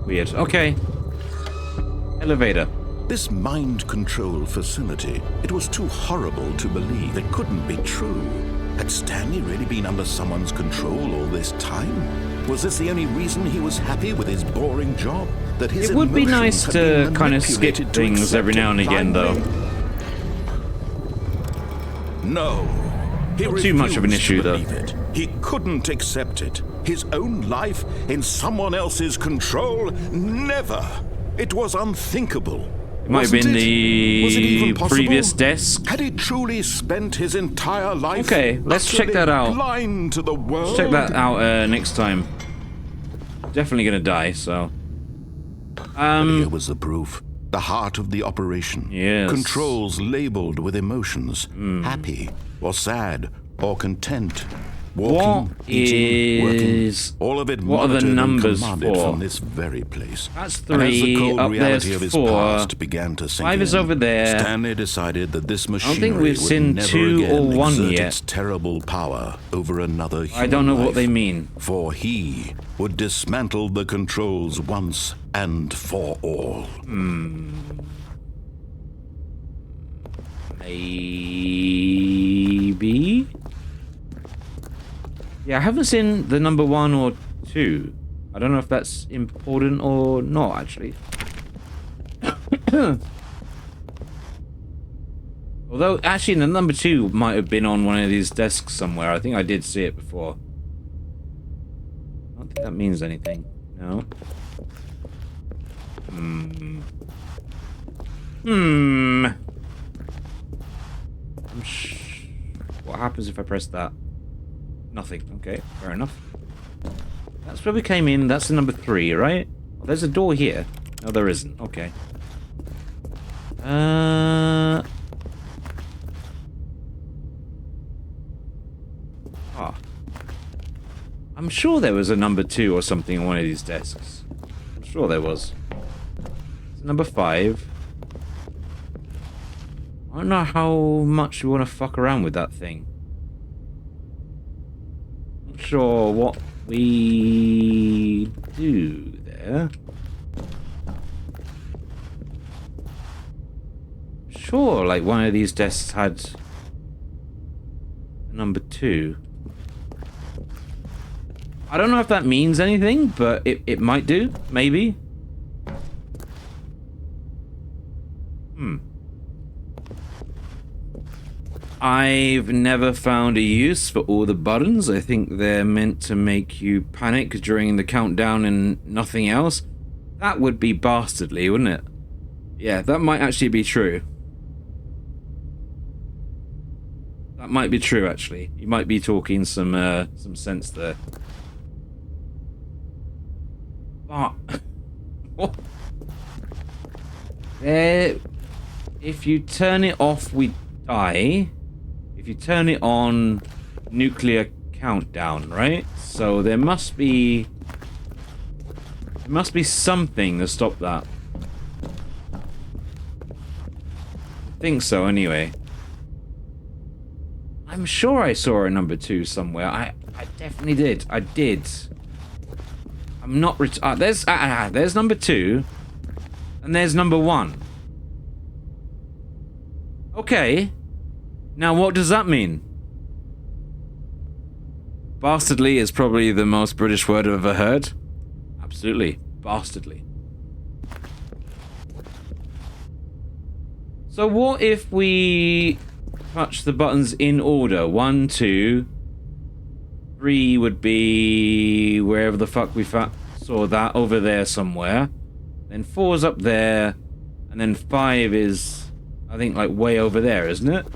Weird. Okay. Elevator.
This mind control facility, it was too horrible to believe. It couldn't be true. Had Stanley really been under someone's control all this time? Was this the only reason he was happy with his boring job? That his
It would be nice
emotions had
to
been
kind of skip
manipulated to
things every
accept
now and
it
again, though.
blindly? No. He
Not too much of an
refused to
issue, though.
believe it. He couldn't accept it. His own life in someone else's control? Never. It was unthinkable.
It might have been
Was it even
the
possible?
previous desk.
Had he truly spent his entire life
Okay, let's check
utterly
that out.
blind to the world?
Check that out next time. Definitely gonna die, so.
Here was the proof. The heart of the operation.
Yes.
Controls labeled with emotions. Happy or sad or content. Walking,
What
eating,
is-
working. All of it
what are the
monitored and
numbers
commanded
for?
from this very place.
That's
And as the
3,
cold
up
reality
there's
of his
4.
past began to sink
5 is
in,
over there.
Stanley decided that this machinery
think we've
would
seen
never
2
again
or 1
exert
yet.
its terrible power over another human
I don't know what
life.
they mean.
For he would dismantle the controls once and for all.
Maybe? Yeah, I haven't seen the number 1 or 2. I don't know if that's important or not, actually. Although, actually, the number 2 might have been on one of these desks somewhere. I think I did see it before. I don't think that means anything. No. What happens if I press that? Nothing. Okay, fair enough. That's where we came in. That's the number 3, right? Oh, there's a door here. No, there isn't. Okay. I'm sure there was a number 2 or something on one of these desks. I'm sure there was. It's number 5. I don't know how much we want to fuck around with that thing. Not sure what we do there. Sure, like one of these desks had a number 2. I don't know if that means anything, but it might do, maybe. I've never found a use for all the buttons. I think they're meant to make you panic during the countdown and nothing else. That would be bastardly, wouldn't it? Yeah, that might actually be true. That might be true, actually. You might be talking some sense there. But what? If you turn it off, we die. If you turn it on, nuclear countdown, right? So there must be something to stop that. I think so, anyway. I'm sure I saw a number 2 somewhere. I definitely did. I did. I'm not there's number 2 and there's number 1. Okay. Now what does that mean? Bastardly is probably the most British word I've ever heard. Absolutely. Bastardly. So what if we touch the buttons in order? 1, 2, 3 would be wherever the fuck we saw that, over there somewhere. Then 4's up there, and then 5 is, I think, like way over there, isn't it?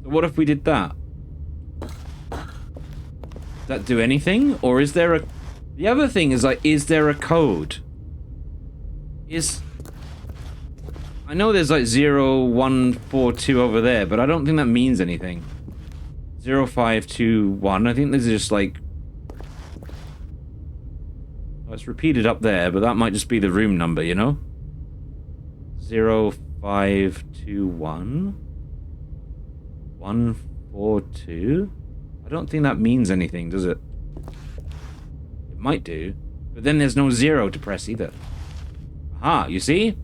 So what if we did that? Does that do anything? Or is there a... The other thing is, like, is there a code? I know there's like 0, 1, 4, 2 over there, but I don't think that means anything. 0, 5, 2, 1. I think this is just like... Well, it's repeated up there, but that might just be the room number, you know? 0, 5, 2, 1. 1, 4, 2. I don't think that means anything, does it? It might do. But then there's no 0 to press either. Aha, you see?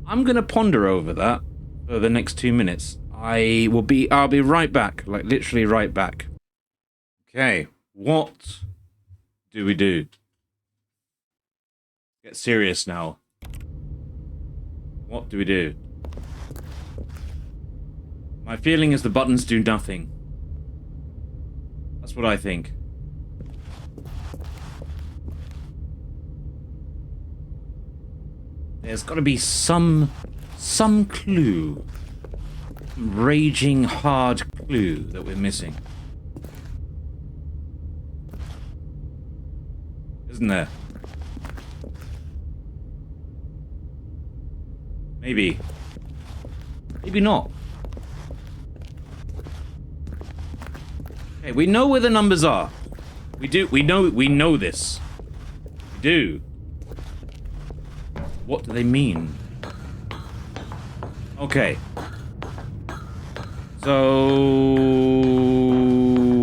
I'm gonna ponder over that for the next 2 minutes. I'll be right back. Like, literally right back. Okay, what do we do? Get serious now. What do we do? My feeling is the buttons do nothing. That's what I think. There's got to be some clue. Raging hard clue that we're missing. Isn't there? Maybe. Maybe not. Okay, we know where the numbers are. We know this. We do. What do they mean? Okay. So...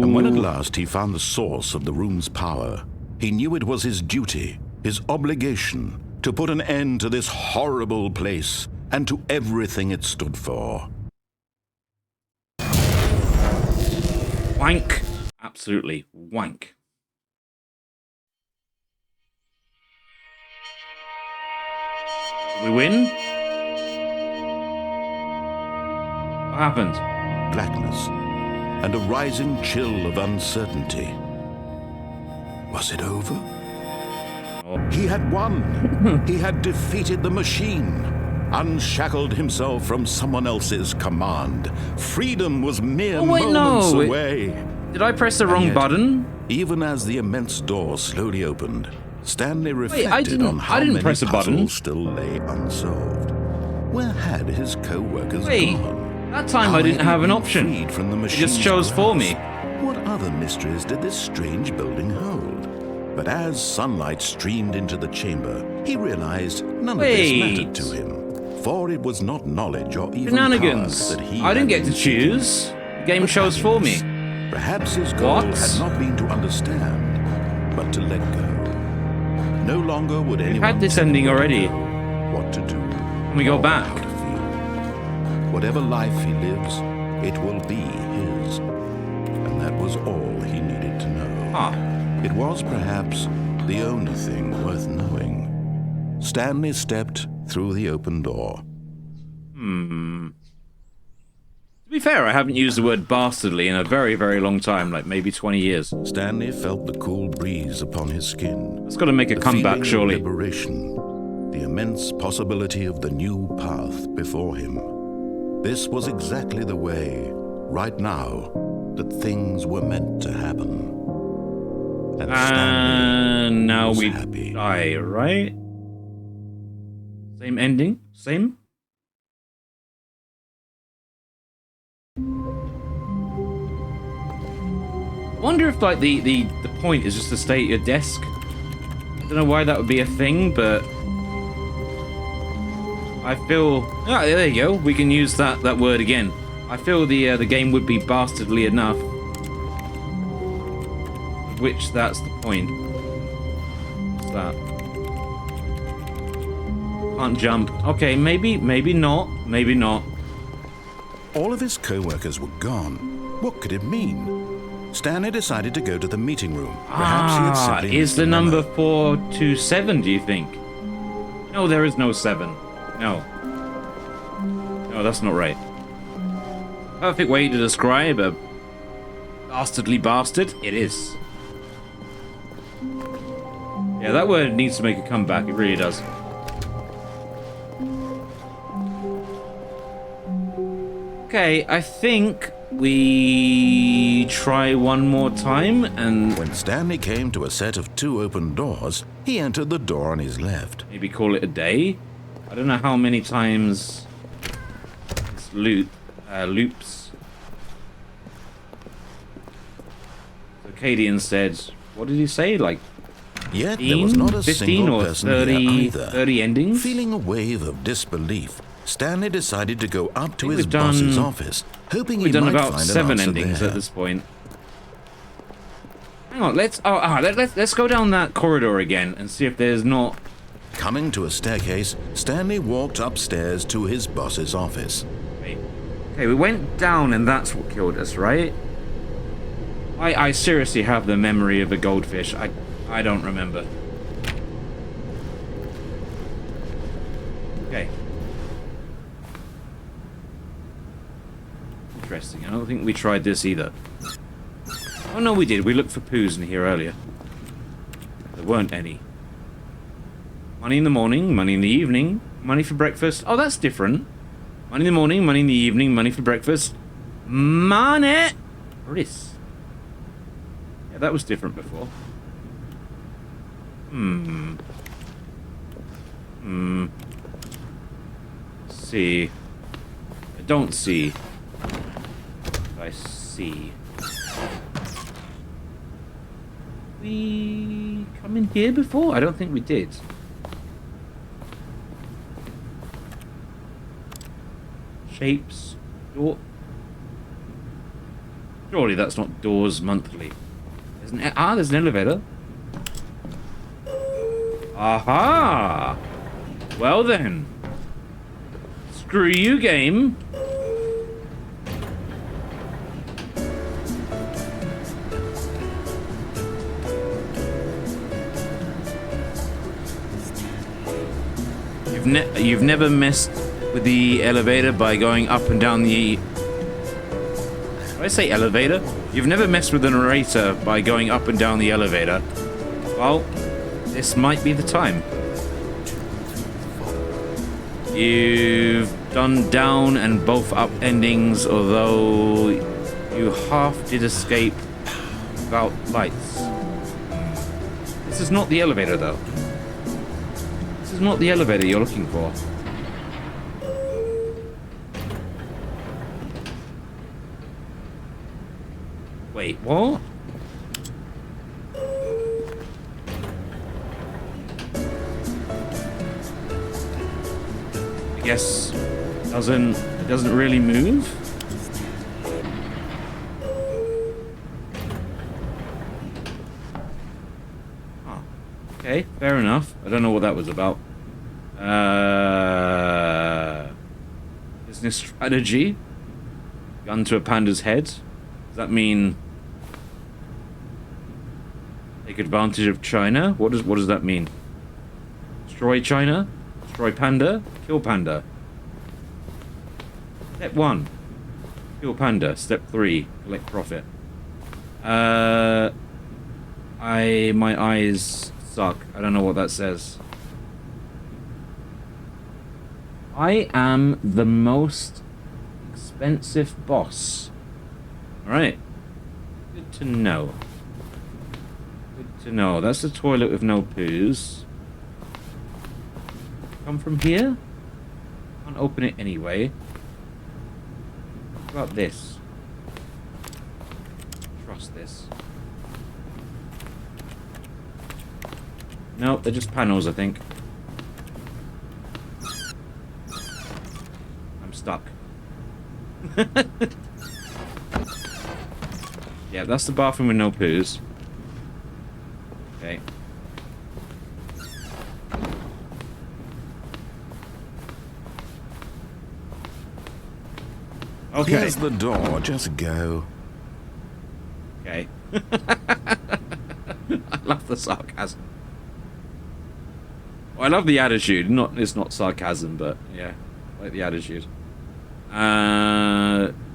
And when at last he found the source of the room's power, he knew it was his duty, his obligation, to put an end to this horrible place and to everything it stood for.
Wank. Absolutely wank. We win? What happened?
Blackness and a rising chill of uncertainty. Was it over?
Oh.
He had won. He had defeated the machine, unshackled himself from someone else's command. Freedom was mere moments away.
Did I press the wrong button?
Even as the immense door slowly opened, Stanley reflected on how many
press a button.
puzzles still lay unsolved. Where had his co-workers gone?
That time
How
I didn't
had he
have an
been
option.
freed from the
It just
machine's
chose for me.
grasp? What other mysteries did this strange building hold? But as sunlight streamed into the chamber, he realized none of this mattered to him. For it was not knowledge or even
Shenanigans.
powers that he
I didn't
had
get to
been seeking,
choose. The game
but
chose for me.
happiness. Perhaps his goal
What?
had not been to understand, but to let go. No longer would anyone
had this
tell
ending
him
already.
what to do.
Can we go
or
back?
how to feel. Whatever life he lives, it will be his. And that was all he needed to know.
Ah.
It was perhaps the only thing worth knowing. Stanley stepped through the open door.
To be fair, I haven't used the word bastardly in a very, very long time, like maybe 20 years.
Stanley felt the cool breeze upon his skin.
It's got to make a
The
comeback,
feeling
surely.
of liberation, the immense possibility of the new path before him. This was exactly the way, right now, that things were meant to happen. And Stanley
And now
was
we
happy.
die, right? Same ending? Same? I wonder if, like, the point is just to stay at your desk. I don't know why that would be a thing, but I feel... Ah, there you go. We can use that word again. I feel the game would be bastardly enough. Which that's the point. What's that? Can't jump. Okay, maybe not. Maybe not.
All of his co-workers were gone. What could it mean? Stanley decided to go to the meeting room. Perhaps he had simply
is
missed
the
a memo.
number 427, do you think? No, there is no 7. No. No, that's not right. Perfect way to describe a dastardly bastard. It is. Yeah, that word needs to make a comeback. It really does. Okay, I think we try one more time and
When Stanley came to a set of 2 open doors, he entered the door on his left.
maybe call it a day. I don't know how many times this loops. So Cadian said, what did he say? Like
Yet there was not a
15
single
or
person
30,
here either.
30 endings?
Feeling a wave of disbelief, Stanley decided to go up to
think
his
we've done-
boss's office, hoping he
We've done
might
about
find
7
an answer
endings
there.
at this point. Hang on, let's go down that corridor again and see if there's not...
Coming to a staircase, Stanley walked upstairs to his boss's office.
Wait. Okay, we went down and that's what killed us, right? I seriously have the memory of a goldfish. I don't remember. Okay. Interesting. I don't think we tried this either. Oh no, we did. We looked for poos in here earlier. There weren't any. Money in the morning, money in the evening, money for breakfast. Oh, that's different. Money in the morning, money in the evening, money for breakfast. Money! Riss. Yeah, that was different before. See. I don't see. I see. We come in here before? I don't think we did. Shapes. Door. Surely that's not doors monthly. There's an elevator. Aha! Well then. Screw you, game. You've never messed with the elevator by going up and down the... Did I say elevator? You've never messed with the narrator by going up and down the elevator. Well, this might be the time. You've done down and both up endings, although you half did escape without lights. This is not the elevator, though. This is not the elevator you're looking for. Wait, what? I guess it doesn't really move. Oh, okay, fair enough. I don't know what that was about. Business strategy. Gun to a panda's head. Does that mean take advantage of China? What does that mean? Destroy China? Destroy panda? Kill panda. Step 1. Kill panda. Step 3. Collect profit. My eyes suck. I don't know what that says. I am the most expensive boss. Alright. Good to know. Good to know. That's the toilet with no poos. Come from here? Can't open it anyway. What about this? Trust this. Nope, they're just panels, I think. I'm stuck. Yeah, that's the bathroom with no poos. Okay. Okay.
Here's the door. Just go.
Okay. I love the sarcasm. Well, I love the attitude. It's not sarcasm, but yeah, I like the attitude.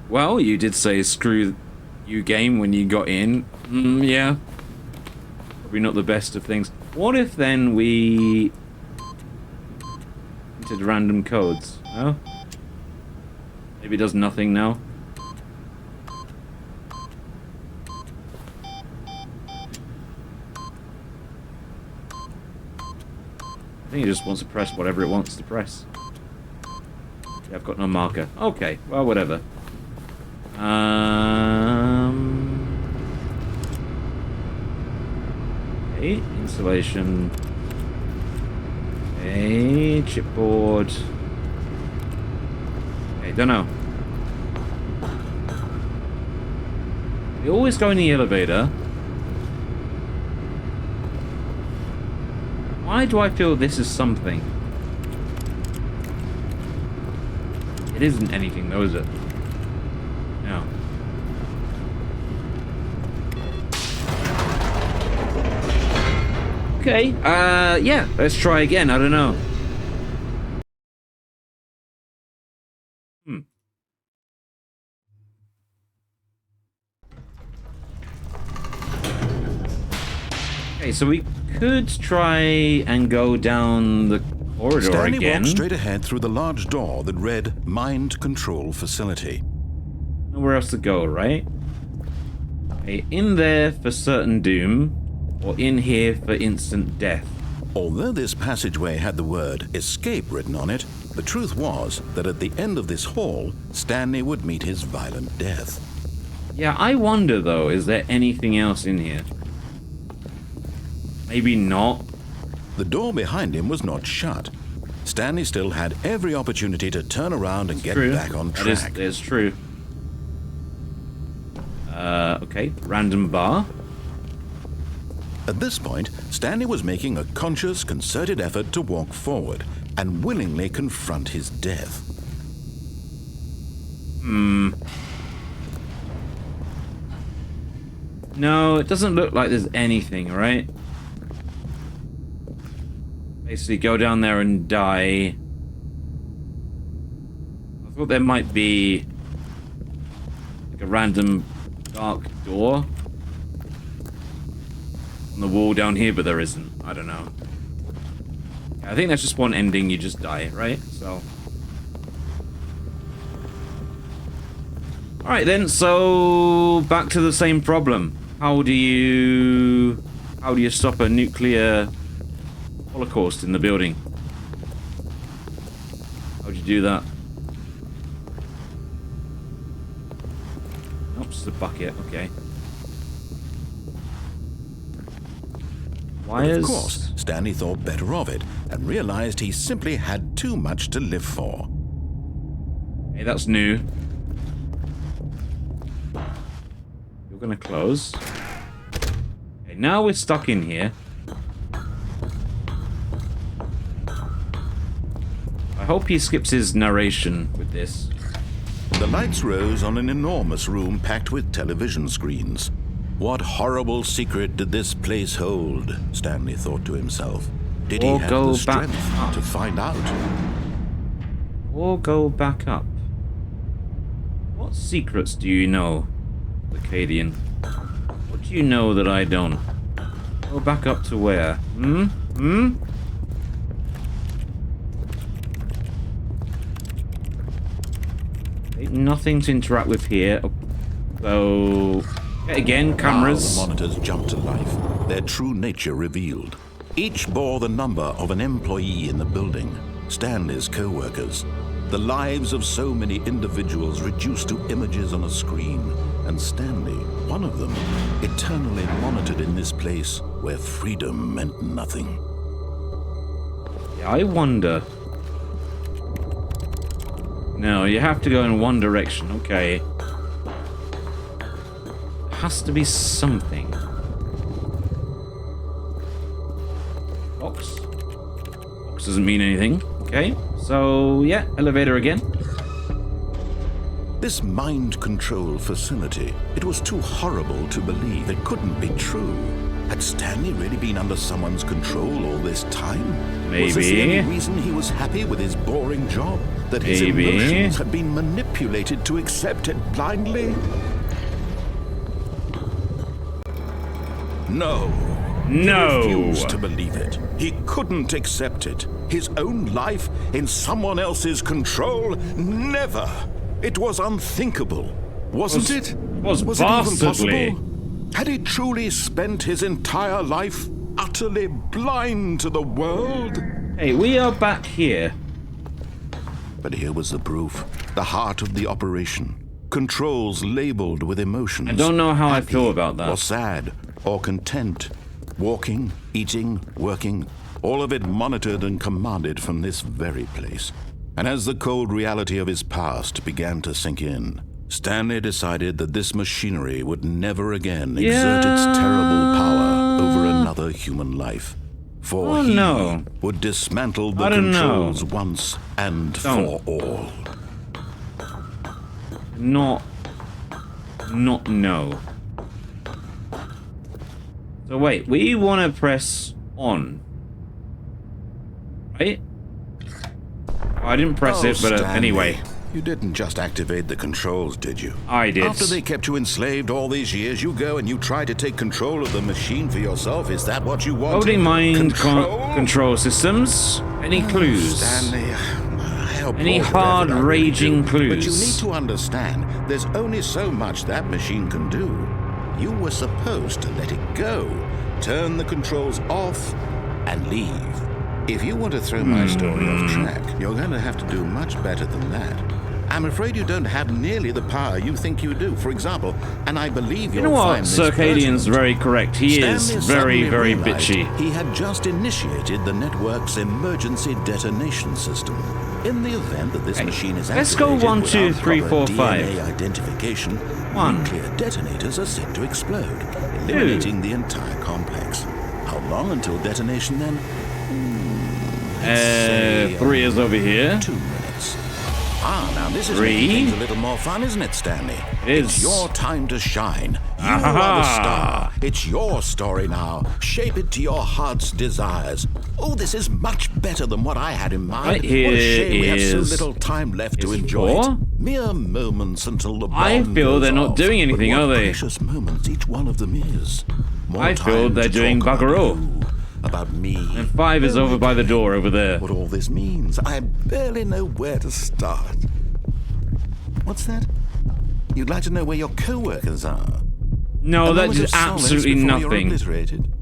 Well, you did say screw you game when you got in. Yeah. Probably not the best of things. What if then we entered random codes? Oh? Maybe it does nothing now. I think it just wants to press whatever it wants to press. Yeah, I've got no marker. Okay, well, whatever. Okay, insulation. Okay, chipboard. Okay, don't know. We always go in the elevator. Why do I feel this is something? It isn't anything though, is it? No. Okay, yeah, let's try again, I don't know. Okay, so we could try and go down the corridor
Stanley
again.
walked straight ahead through the large door that read Mind Control Facility.
Nowhere else to go, right? Okay, in there for certain doom, or in here for instant death.
Although this passageway had the word escape written on it, the truth was that at the end of this hall, Stanley would meet his violent death.
Yeah, I wonder though, is there anything else in here? Maybe not.
The door behind him was not shut. Stanley still had every opportunity to turn around and get back on track.
That is true. Okay, random bar.
At this point, Stanley was making a conscious, concerted effort to walk forward and willingly confront his death.
No, it doesn't look like there's anything, right? Basically, go down there and die. I thought there might be like a random dark door on the wall down here, but there isn't. I don't know. I think that's just one ending, you just die, right? So. Alright then, so back to the same problem. How do you stop a nuclear holocaust in the building? How'd you do that? Oh, just a bucket, okay.
Of course, Stanley thought better of it and realized he simply had too much to live for.
Hey, that's new. You're gonna close. Okay, now we're stuck in here. I hope he skips his narration with this.
The lights rose on an enormous room packed with television screens. What horrible secret did this place hold? Stanley thought to himself. Did he have the strength to find out?
Or go back up. What secrets do you know, Acadian? What do you know that I don't? Go back up to where? Ain't nothing to interact with here. So... again, cameras.
Now the monitors jumped to life, their true nature revealed. Each bore the number of an employee in the building, Stanley's co-workers. The lives of so many individuals reduced to images on a screen, and Stanley, one of them, eternally monitored in this place where freedom meant nothing.
Yeah, I wonder. No, you have to go in one direction, okay. Has to be something. Box. Box doesn't mean anything. Okay, so yeah, elevator again.
This mind control facility, it was too horrible to believe. It couldn't be true. Had Stanley really been under someone's control all this time?
Maybe.
Was this the only reason he was happy with his boring job? That his emotions had been manipulated to accept it blindly? No.
No.
He refused to believe it. He couldn't accept it. His own life in someone else's control? Never. It was unthinkable. Wasn't it?
Was
it even
possible?
Had he truly spent his entire life utterly blind to the world?
Hey, we are back here.
But here was the proof. The heart of the operation. Controls labeled with emotions.
I don't know how I
Happy
feel about that.
Or sad, or content. Walking, eating, working, all of it monitored and commanded from this very place. And as the cold reality of his past began to sink in, Stanley decided that this machinery would never again exert its terrible power over another human life. For he would dismantle the controls once and for all.
Not no. So wait, we want to press on, right? I didn't press it, but anyway.
You didn't just activate the controls, did you?
I did.
After they kept you enslaved all these years, you go and you try to take control of the machine for yourself. Is that what you want?
Loading mind control systems. Any clues?
Stanley,
any hard raging clues?
But you need to understand, there's only so much that machine can do. You were supposed to let it go, turn the controls off, and leave. If you want to throw my story off track, you're going to have to do much better than that. I'm afraid you don't have nearly the power you think you do. For example, and I believe you'll find this
Circadian's very correct. He is very, very bitchy.
He had just initiated the network's emergency detonation system. In the event that this machine is
Let's go
activated
1, 2,
without
3, 4,
proper
5.
DNA identification,
1.
nuclear detonators are set to explode, eliminating the entire complex. How long until detonation then? Let's say,
3 is over here.
2 minutes. Ah, now this is
3.
making things a little more fun, isn't it, Stanley?
It is.
It's your time to shine. You
Aha.
are the star. It's your story now. Shape it to your heart's desires. Oh, this is much better than what I had in mind.
Right here
what a shame we have so
is-
little time left to
is
enjoy
4.
it. Mere moments until the
I
bomb
feel
goes
they're not
off.
doing anything,
But what
are they?
precious moments each one of them is. More
I feel
time
they're
to
doing
talk
bugger
about
all.
you, about me.
And 5 is over by the door over there.
What all this means, I barely know where to start. What's that? You'd like to know where your co-workers are?
No,
A
that
moment
is
of solace
absolutely
before you're
nothing.
obliterated.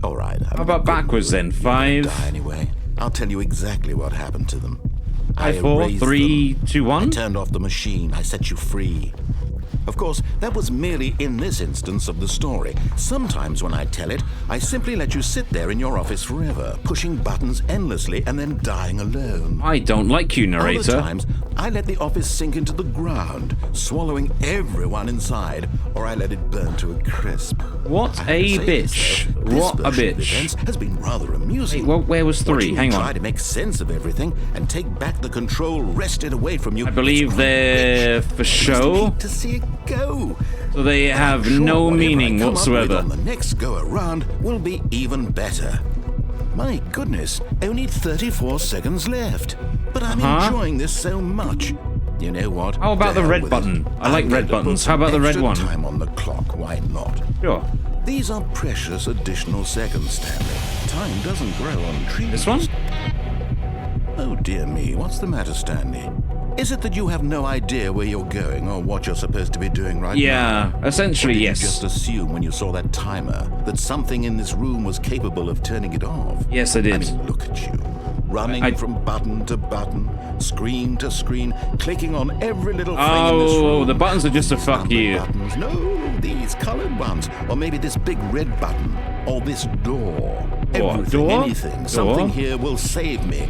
All right.
How about backwards then? 5,
Die anyway. I'll tell you exactly what happened to them.
5, 4,
erased
3,
them.
2,
I
1.
turned off the machine. I set you free. Of course, that was merely in this instance of the story. Sometimes when I tell it, I simply let you sit there in your office forever, pushing buttons endlessly and then dying alone.
I don't like you,
Other
narrator.
times, I let the office sink into the ground, swallowing everyone inside, or I let it burn to a crisp.
What
I have
a
to say this,
bitch.
though, this
What a
version of
bitch.
events has been rather amusing.
Wait, well, where was 3?
Watching you
Hang
try
on.
to make sense of everything and take back the control wrested away from you.
I believe
It's quite
they're
rich.
for
I just
show.
hate to see it go.
So they have
Sure,
no
whatever
meaning
I come up with
whatsoever.
on the next go around will be even better. My goodness, only 34 seconds left. But I'm enjoying this so much. You know what?
How about
To
the
hell
red
with
button?
it.
I like
I'm
red
going to
buttons.
put
How about the red
extra
one?
Time on the clock. Why not?
Sure.
These are precious additional seconds, Stanley. Time doesn't grow on trees.
This one?
Oh dear me, what's the matter, Stanley? Is it that you have no idea where you're going or what you're supposed to be doing right now?
Yeah, essentially,
Or did
yes.
You just assume when you saw that timer that something in this room was capable of turning it off?
Yes, I did.
I mean, look at you. Running
I-
from button to button, screen to screen, clicking on every little thing in this room.
Oh, the buttons are just to
These
fuck
numbered
you.
Buttons. No, these colored ones. Or maybe this big red button. Or this door.
What,
Everything,
door?
anything.
Door?
Something here will save me.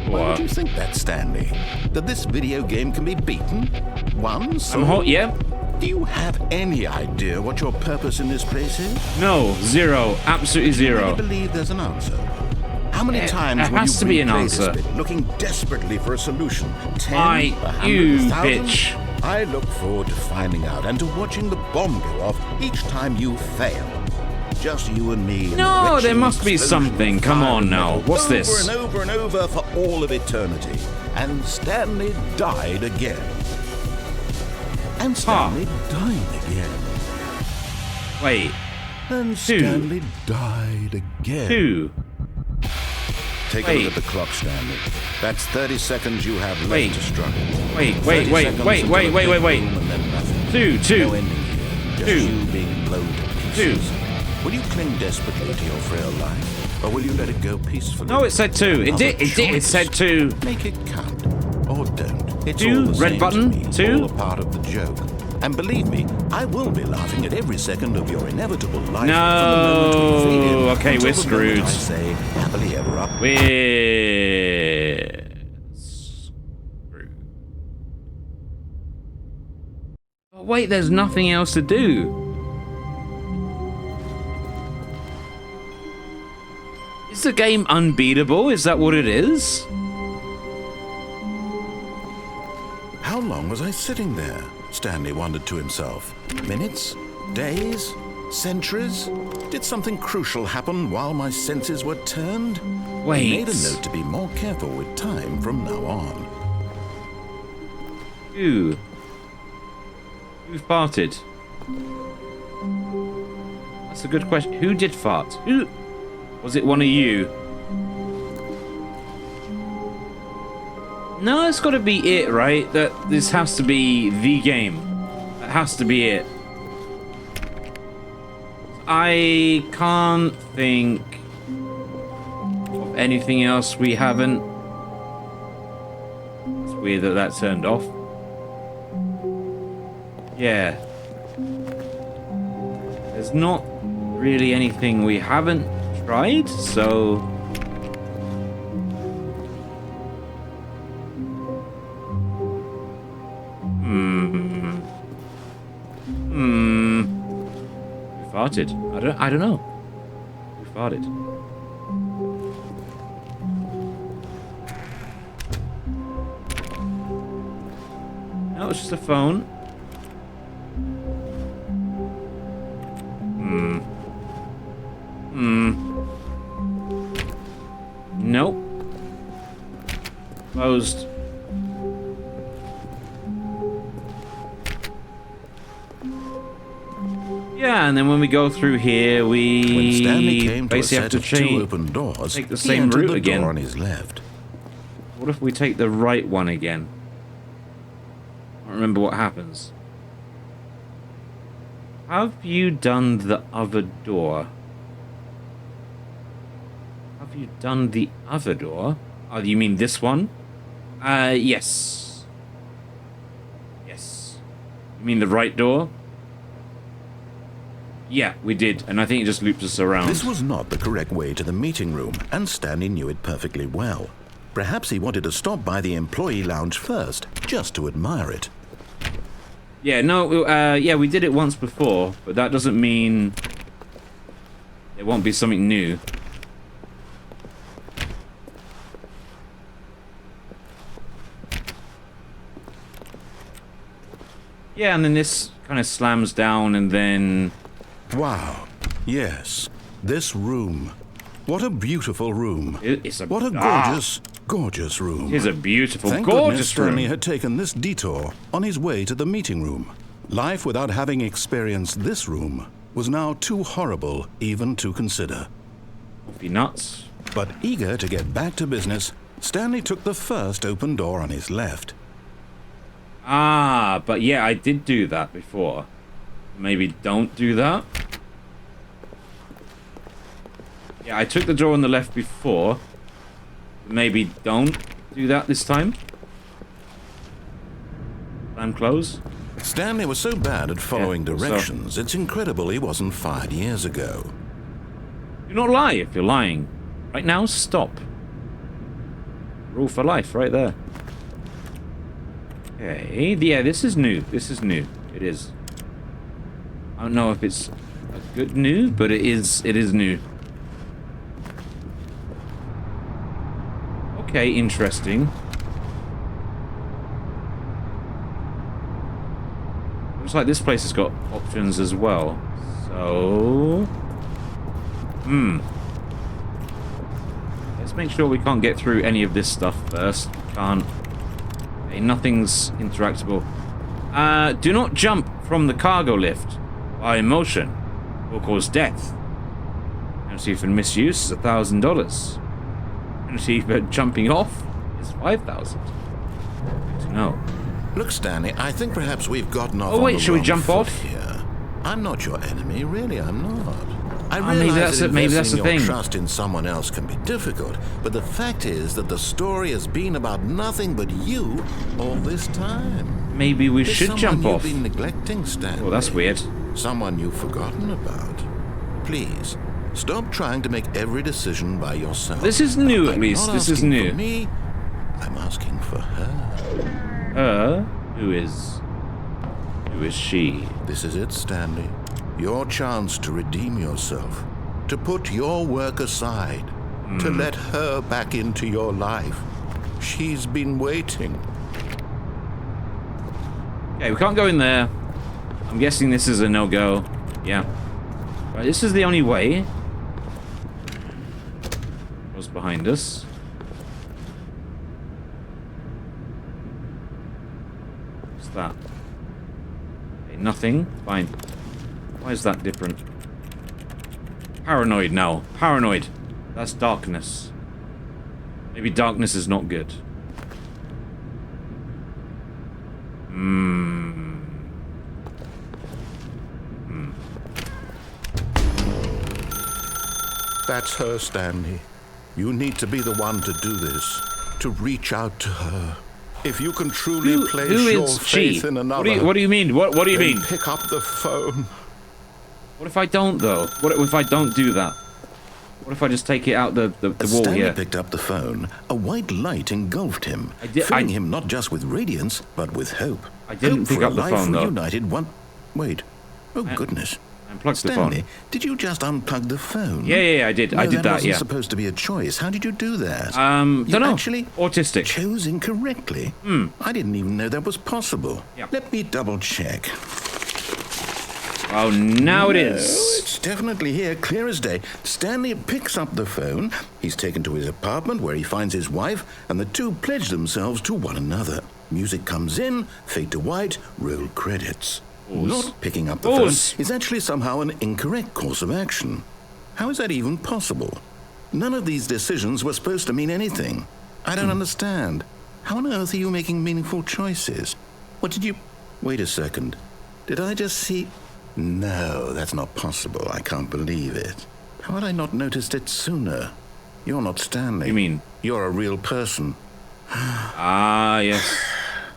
Why
What?
would you think that, Stanley? That this video game can be beaten? Once?
I'm hot, yeah?
Do you have any idea what your purpose in this place is?
No, 0. Absolutely
Do you
0.
believe there's an answer? How many
It
times will
has
you
to be an
replay this
answer.
bit, looking desperately for a solution? 10?
I-
100?
you
1,000?
bitch.
I look forward to finding out and to watching the bomb go off each time you fail. Just you and me. in the
No, there
wretched
must be
explosion of
something. Come
fire
on
and
now.
metal,
What's this?
Over and over and over for all of eternity. And Stanley died again. And Stanley died again.
Wait,
And
2.
Stanley died again.
2.
Take a
Wait.
look at the clock, Stanley. That's 30 seconds you have left
Wait.
to struggle.
Wait,
30 seconds until a big boom and then nothing.
2, 2.
No ending here. Just
2.
you being blown to
2.
pieces. Will you cling desperately to your frail life, or will you let it go peacefully?
No, it said 2. It
Another
did. It did. It
choice.
said 2.
Make it count, or don't. It's
2,
all the
red
same
button,
to me.
2.
All a part of the joke. And believe me, I will be laughing at every second of your inevitable life.
No.
from the moment we fade in
Okay,
until
we're
the moment
screwed.
I say happily ever after.
We're screwed. But wait, there's nothing else to do. Is the game unbeatable? Is that what it is?
How long was I sitting there? Stanley wondered to himself. Minutes? Days? Centuries? Did something crucial happen while my senses were turned?
Wait.
He made a note to be more careful with time from now on.
Who farted? That's a good question. Who did fart? Who? Was it one of you? No, it's got to be it, right? That this has to be the game. That has to be it. I can't think of anything else we haven't. It's weird that that turned off. Yeah. There's not really anything we haven't tried, so... Who farted? I don't know. Who farted? No, it's just a phone. Nope. Closed. Yeah, and then when we go through here,
When Stanley
we
came to a
basically have
set
to
of two
change.
open doors,
Take the
he
same
entered
route
the
again.
door on his left.
What if we take the right one again? I don't remember what happens. Have you done the other door? Have you done the other door? Oh, you mean this one? Yes. Yes. You mean the right door? Yeah, we did, and I think it just loops us around.
This was not the correct way to the meeting room, and Stanley knew it perfectly well. Perhaps he wanted to stop by the employee lounge first, just to admire it.
Yeah, no, yeah, we did it once before, but that doesn't mean it won't be something new. Yeah, and then this kind of slams down, and then...
Wow. Yes. This room. What a beautiful room.
It's a...
What a gorgeous, gorgeous room.
It is a beautiful,
Thank goodness
gorgeous room.
Stanley had taken this detour on his way to the meeting room. Life without having experienced this room was now too horrible even to consider.
Be nuts.
But eager to get back to business, Stanley took the first open door on his left.
Ah, but yeah, I did do that before. Maybe don't do that. Yeah, I took the door on the left before. Maybe don't do that this time. Slam close.
Stanley was so bad at following
Yeah, so-
directions, it's incredible he wasn't fired years ago.
Do not lie if you're lying. Right now, stop. Rule for life, right there. Okay, yeah, this is new. This is new. It is. I don't know if it's a good new, but it is new. Okay, interesting. Looks like this place has got options as well. So... Let's make sure we can't get through any of this stuff first. Can't. Okay, nothing's interactable. Do not jump from the cargo lift by motion. Will cause death. Penalty for misuse is $1,000. Penalty for jumping off is $5,000. Good to know.
Look, Stanley, I think perhaps we've gotten off
Oh,
on
wait,
the
should we
wrong
jump
foot
off?
here. I'm not your enemy, really, I'm not. I
maybe
realize
that's
that
it, maybe that's
investing
the
your
thing.
trust in someone else can be difficult, but the fact is that the story has been about nothing but you all this time.
Maybe we
There's
should
someone
jump
you've
off.
been neglecting, Stanley.
Oh, that's weird.
Someone you've forgotten about. Please, stop trying to make every decision by yourself.
This is new, at
I'm
least.
not
This is
asking
new.
For me, I'm asking for her.
Her? Who is she?
This is it, Stanley. Your chance to redeem yourself. To put your work aside. To let her back into your life. She's been waiting.
Okay, we can't go in there. I'm guessing this is a no-go. Yeah. Right, this is the only way. What's behind us? What's that? Okay, nothing. Fine. Why is that different? Paranoid now. Paranoid. That's darkness. Maybe darkness is not good.
That's her, Stanley. You need to be the one to do this. To reach out to her. If you can truly place
who
your
is she?
faith in another.
What do you mean? What do you
then
mean?
pick up the phone.
What if I don't, though? What if I don't do that? What if I just take it out the
As
wall
Stanley
here?
picked up the phone, a white light engulfed him,
I
filling him not just with radiance, but with hope.
I didn't
Hope
pick
for
up
a
the
life
phone, though.
reunited one. Wait. Oh, goodness.
Unplugged the
Stanley,
phone.
did you just unplug the phone?
Yeah, I did.
No,
I did that,
wasn't
yeah.
supposed to be a choice. How did you do that?
Don't
you
know.
actually
Autistic.
chose incorrectly. I didn't even know that was possible.
Yep.
Let me double check.
Oh, now it
No,
is.
it's definitely here, clear as day. Stanley picks up the phone. He's taken to his apartment where he finds his wife, and the two pledge themselves to one another. Music comes in, fade to white, roll credits. Not picking up the phone is actually somehow an incorrect course of action. How is that even possible? None of these decisions were supposed to mean anything. I don't understand. How on earth are you making meaningful choices? What did you... Wait a second. Did I just see... No, that's not possible. I can't believe it. How had I not noticed it sooner? You're not Stanley.
You mean?
You're a real person.
Ah, yes.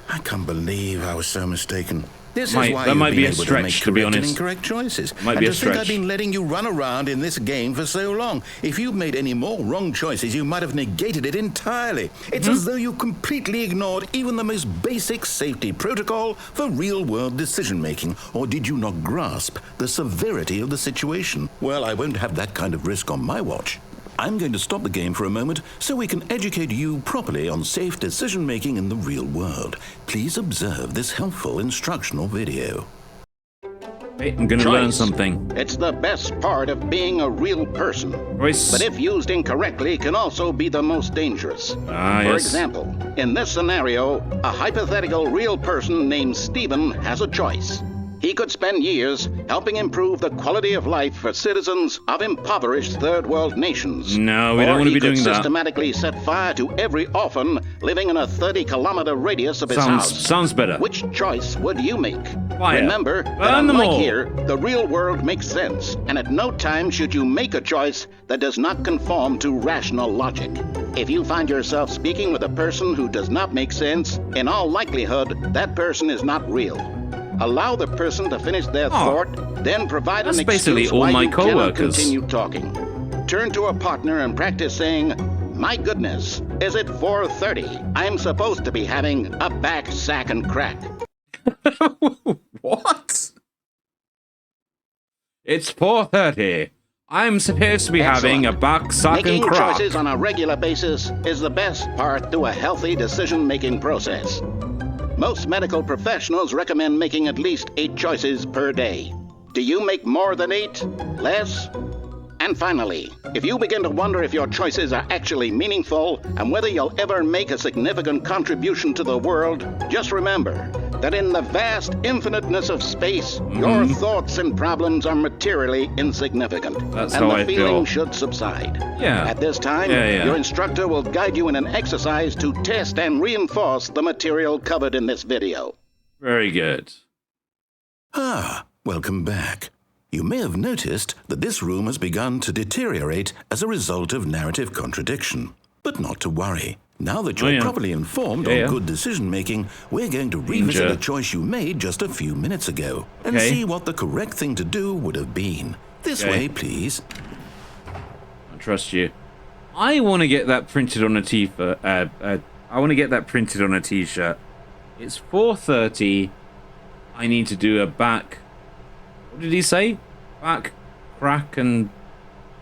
I can't believe I was so mistaken. This
Might-
is why
that
you've
might
been
be a
able to
stretch,
make
to be
correct and
honest.
incorrect choices.
Might
and
be
to
a
think I've
stretch.
been letting you run around in this game for so long. If you've made any more wrong choices, you might have negated it entirely. It's as though you completely ignored even the most basic safety protocol for real-world decision-making. Or did you not grasp the severity of the situation? Well, I won't have that kind of risk on my watch. I'm going to stop the game for a moment so we can educate you properly on safe decision-making in the real world. Please observe this helpful instructional video.
Hey, I'm gonna learn something.
It's the best part of being a real person.
Choice.
But if used incorrectly, can also be the most dangerous.
Ah,
For
yes.
example, in this scenario, a hypothetical real person named Stephen has a choice. He could spend years helping improve the quality of life for citizens of impoverished third world nations.
No, we don't
Or
want to
he
be
could
doing that.
systematically set fire to every orphan living in a 30-kilometer radius of his house.
Sounds better.
Which choice would you make?
Fire.
Remember that
Burn them
unlike
all.
here, the real world makes sense, and at no time should you make a choice that does not conform to rational logic. If you find yourself speaking with a person who does not make sense, in all likelihood, that person is not real. Allow the person to finish their thought, then provide
That's
an
basically
excuse
all
why
my
you cannot
coworkers.
continue talking. Turn to a partner and practice saying, "My goodness, is it 4:30? I'm supposed to be having a back, sack, and crack."
What? It's 4:30. I'm supposed to be having a back suck and
Making
crack.
choices on a regular basis is the best part to a healthy decision-making process. Most medical professionals recommend making at least 8 choices per day. Do you make more than 8? Less? And finally, if you begin to wonder if your choices are actually meaningful and whether you'll ever make a significant contribution to the world, just remember that in the vast infiniteness of space, your thoughts and problems are materially insignificant.
That's
and
how
the
I
feeling
feel.
should subside.
Yeah.
At this time,
Yeah.
your instructor will guide you in an exercise to test and reinforce the material covered in this video.
Very good.
Ah, welcome back. You may have noticed that this room has begun to deteriorate as a result of narrative contradiction. But not to worry. Now that you're
yeah.
properly informed on good decision-making, we're going to revisit
Danger.
a choice you made just a few minutes ago and see what the correct thing to do would have been. This way, please.
I trust you. I want to get that printed on a t-shirt. I want to get that printed on a t-shirt. It's 4:30. I need to do a back. What did he say? Back, crack, and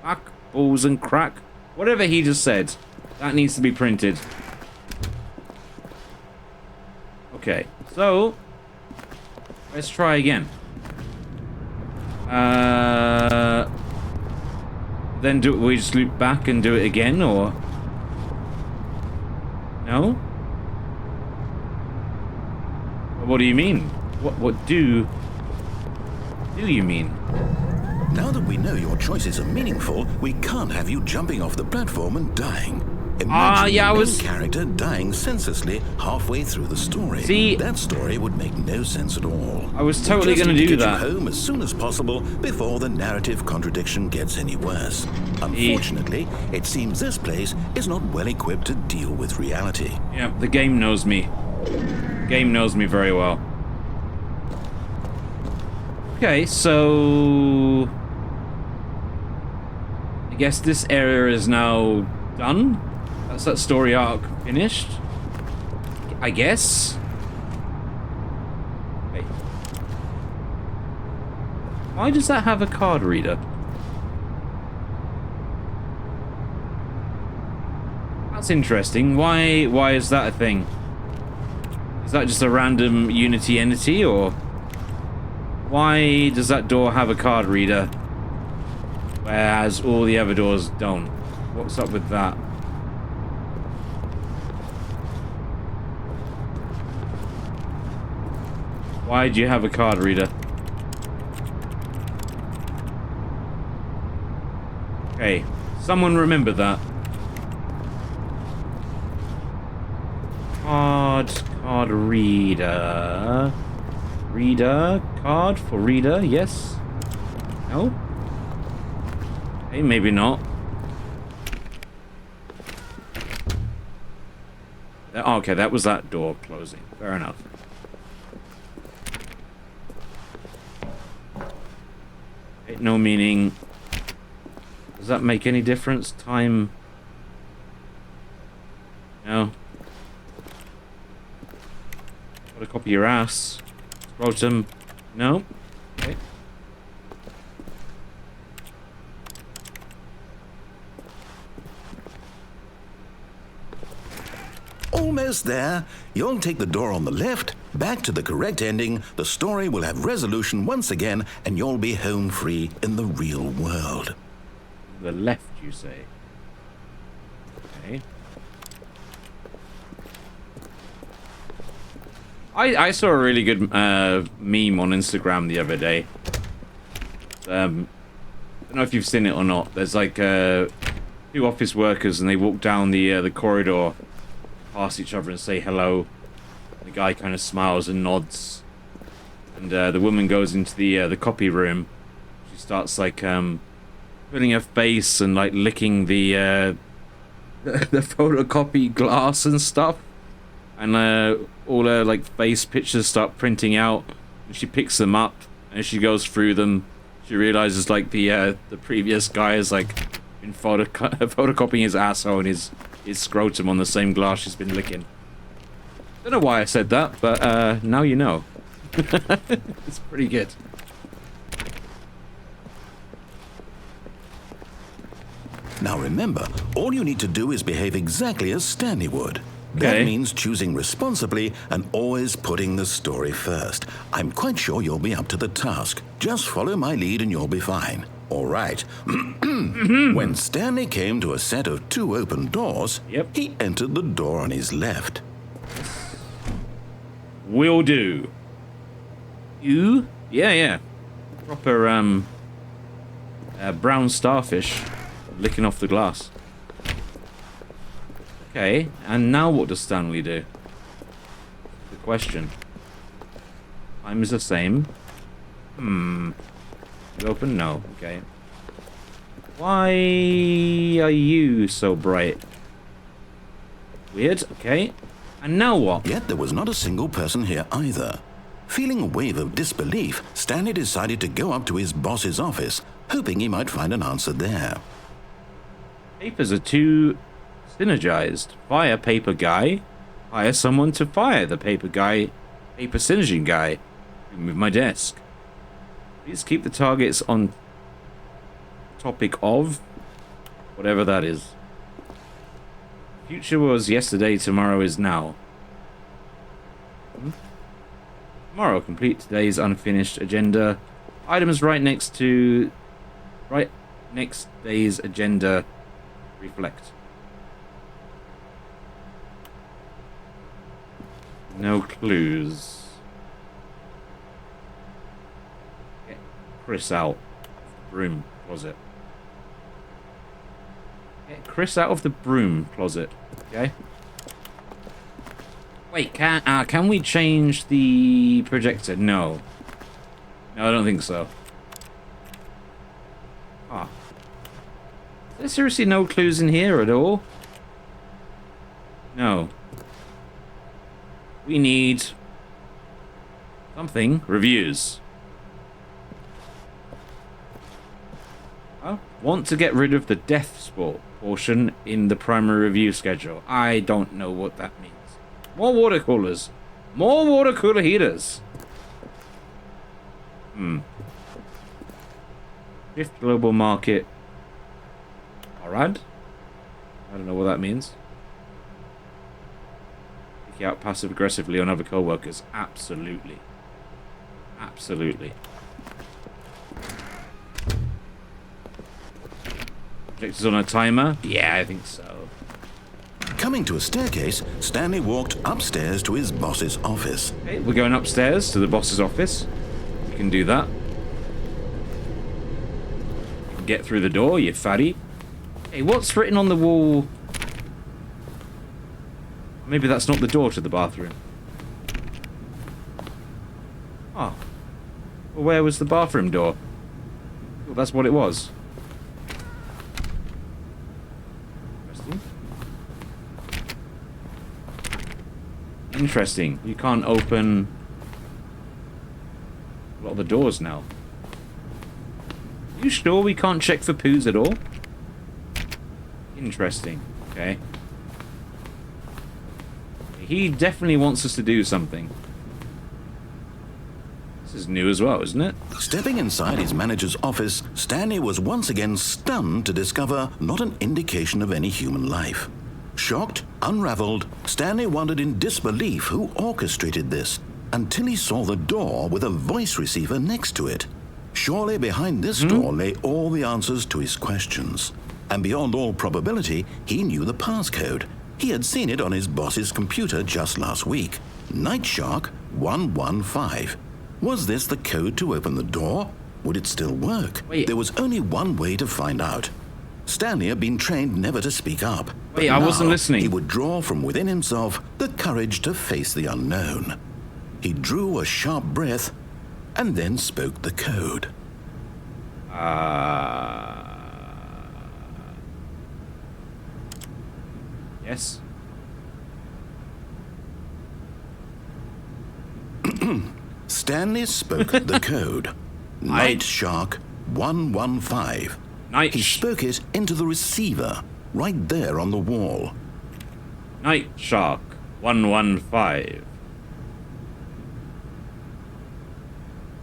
back, balls and crack. Whatever he just said. That needs to be printed. Okay, so let's try again. Then we just loop back and do it again, or no? What do you mean? What do you mean?
Now that we know your choices are meaningful, we can't have you jumping off the platform and dying. Imagine
yeah, I
the main
was-
character dying senselessly halfway through the story.
See-
that story would make no sense at all.
I was totally
We just
gonna
need to
do
get
that.
you home as soon as possible before the narrative contradiction gets any worse. Unfortunately, it seems this place is not well equipped to deal with reality.
Yeah, the game knows me. The game knows me very well. Okay, so I guess this area is now done. That's that story arc finished. I guess. Wait. Why does that have a card reader? That's interesting. Why is that a thing? Is that just a random Unity entity, or why does that door have a card reader whereas all the other doors don't? What's up with that? Why do you have a card reader? Okay, someone remember that. Card reader. Reader, card for reader, yes? No? Okay, maybe not. Okay, that was that door closing. Fair enough. Okay, no meaning. Does that make any difference? Time? No. Gotta copy your ass. Scrotum. No. Okay.
Almost there. You'll take the door on the left, back to the correct ending, the story will have resolution once again, and you'll be home free in the real world.
The left, you say? Okay. I saw a really good meme on Instagram the other day. I don't know if you've seen it or not. There's like two office workers, and they walk down the corridor past each other and say hello. The guy kind of smiles and nods, and the woman goes into the copy room. She starts like putting her face and like licking the photocopy glass and stuff, and all her like face pictures start printing out, and she picks them up, and as she goes through them, she realizes like the previous guy is like been photocopying his asshole and his scrotum on the same glass she's been licking. Don't know why I said that, but now you know. It's pretty good.
Now remember, all you need to do is behave exactly as Stanley would.
Okay.
That means choosing responsibly and always putting the story first. I'm quite sure you'll be up to the task. Just follow my lead and you'll be fine. All right. When Stanley came to a set of 2 open doors,
Yep.
he entered the door on his left.
Will do. You? Yeah. Proper brown starfish licking off the glass. Okay, and now what does Stanley do? The question. Time is the same. You open? No. Okay. Why are you so bright? Weird. Okay. And now what?
Yet there was not a single person here either. Feeling a wave of disbelief, Stanley decided to go up to his boss's office, hoping he might find an answer there.
Papers are too synergized. Fire paper guy. Hire someone to fire the paper guy. Paper synerging guy. Remove my desk. Please keep the targets on topic of whatever that is. Future was yesterday, tomorrow is now. Tomorrow, complete today's unfinished agenda. Items right next day's agenda. Reflect. No clues. Get Chris out of the broom closet. Get Chris out of the broom closet. Okay. Wait, can we change the projector? No. No, I don't think so. Ah. Is there seriously no clues in here at all? No. We need something. Reviews. Oh, Want to get rid of the death sport portion in the primary review schedule. I don't know what that means. More water coolers. More water cooler heaters. Fifth global market. Alright. I don't know what that means. Pick out passive aggressively on other co-workers. Absolutely. Absolutely. Projectors on a timer? Yeah, I think so.
Coming to a staircase, Stanley walked upstairs to his boss's office.
Okay, we're going upstairs to the boss's office. We can do that. You can get through the door, you fatty. Hey, what's written on the wall? Maybe that's not the door to the bathroom. Oh. Well, where was the bathroom door? Well, that's what it was. Interesting. You can't open a lot of the doors now. You sure we can't check for poos at all? Interesting. Okay. He definitely wants us to do something. This is new as well, isn't it?
Stepping inside his manager's office, Stanley was once again stunned to discover not an indication of any human life. Shocked, unraveled, Stanley wondered in disbelief who orchestrated this, until he saw the door with a voice receiver next to it. Surely behind this door lay all the answers to his questions. And beyond all probability, he knew the passcode. He had seen it on his boss's computer just last week. Night Shark 115. Was this the code to open the door? Would it still work?
Wait.
There was only one way to find out. Stanley had been trained never to speak up.
Wait, I wasn't listening.
He would draw from within himself the courage to face the unknown. He drew a sharp breath and then spoke the code.
Yes.
Stanley spoke the code. Night Shark 115. He spoke it into the receiver, right there on the wall.
Night Shark 115.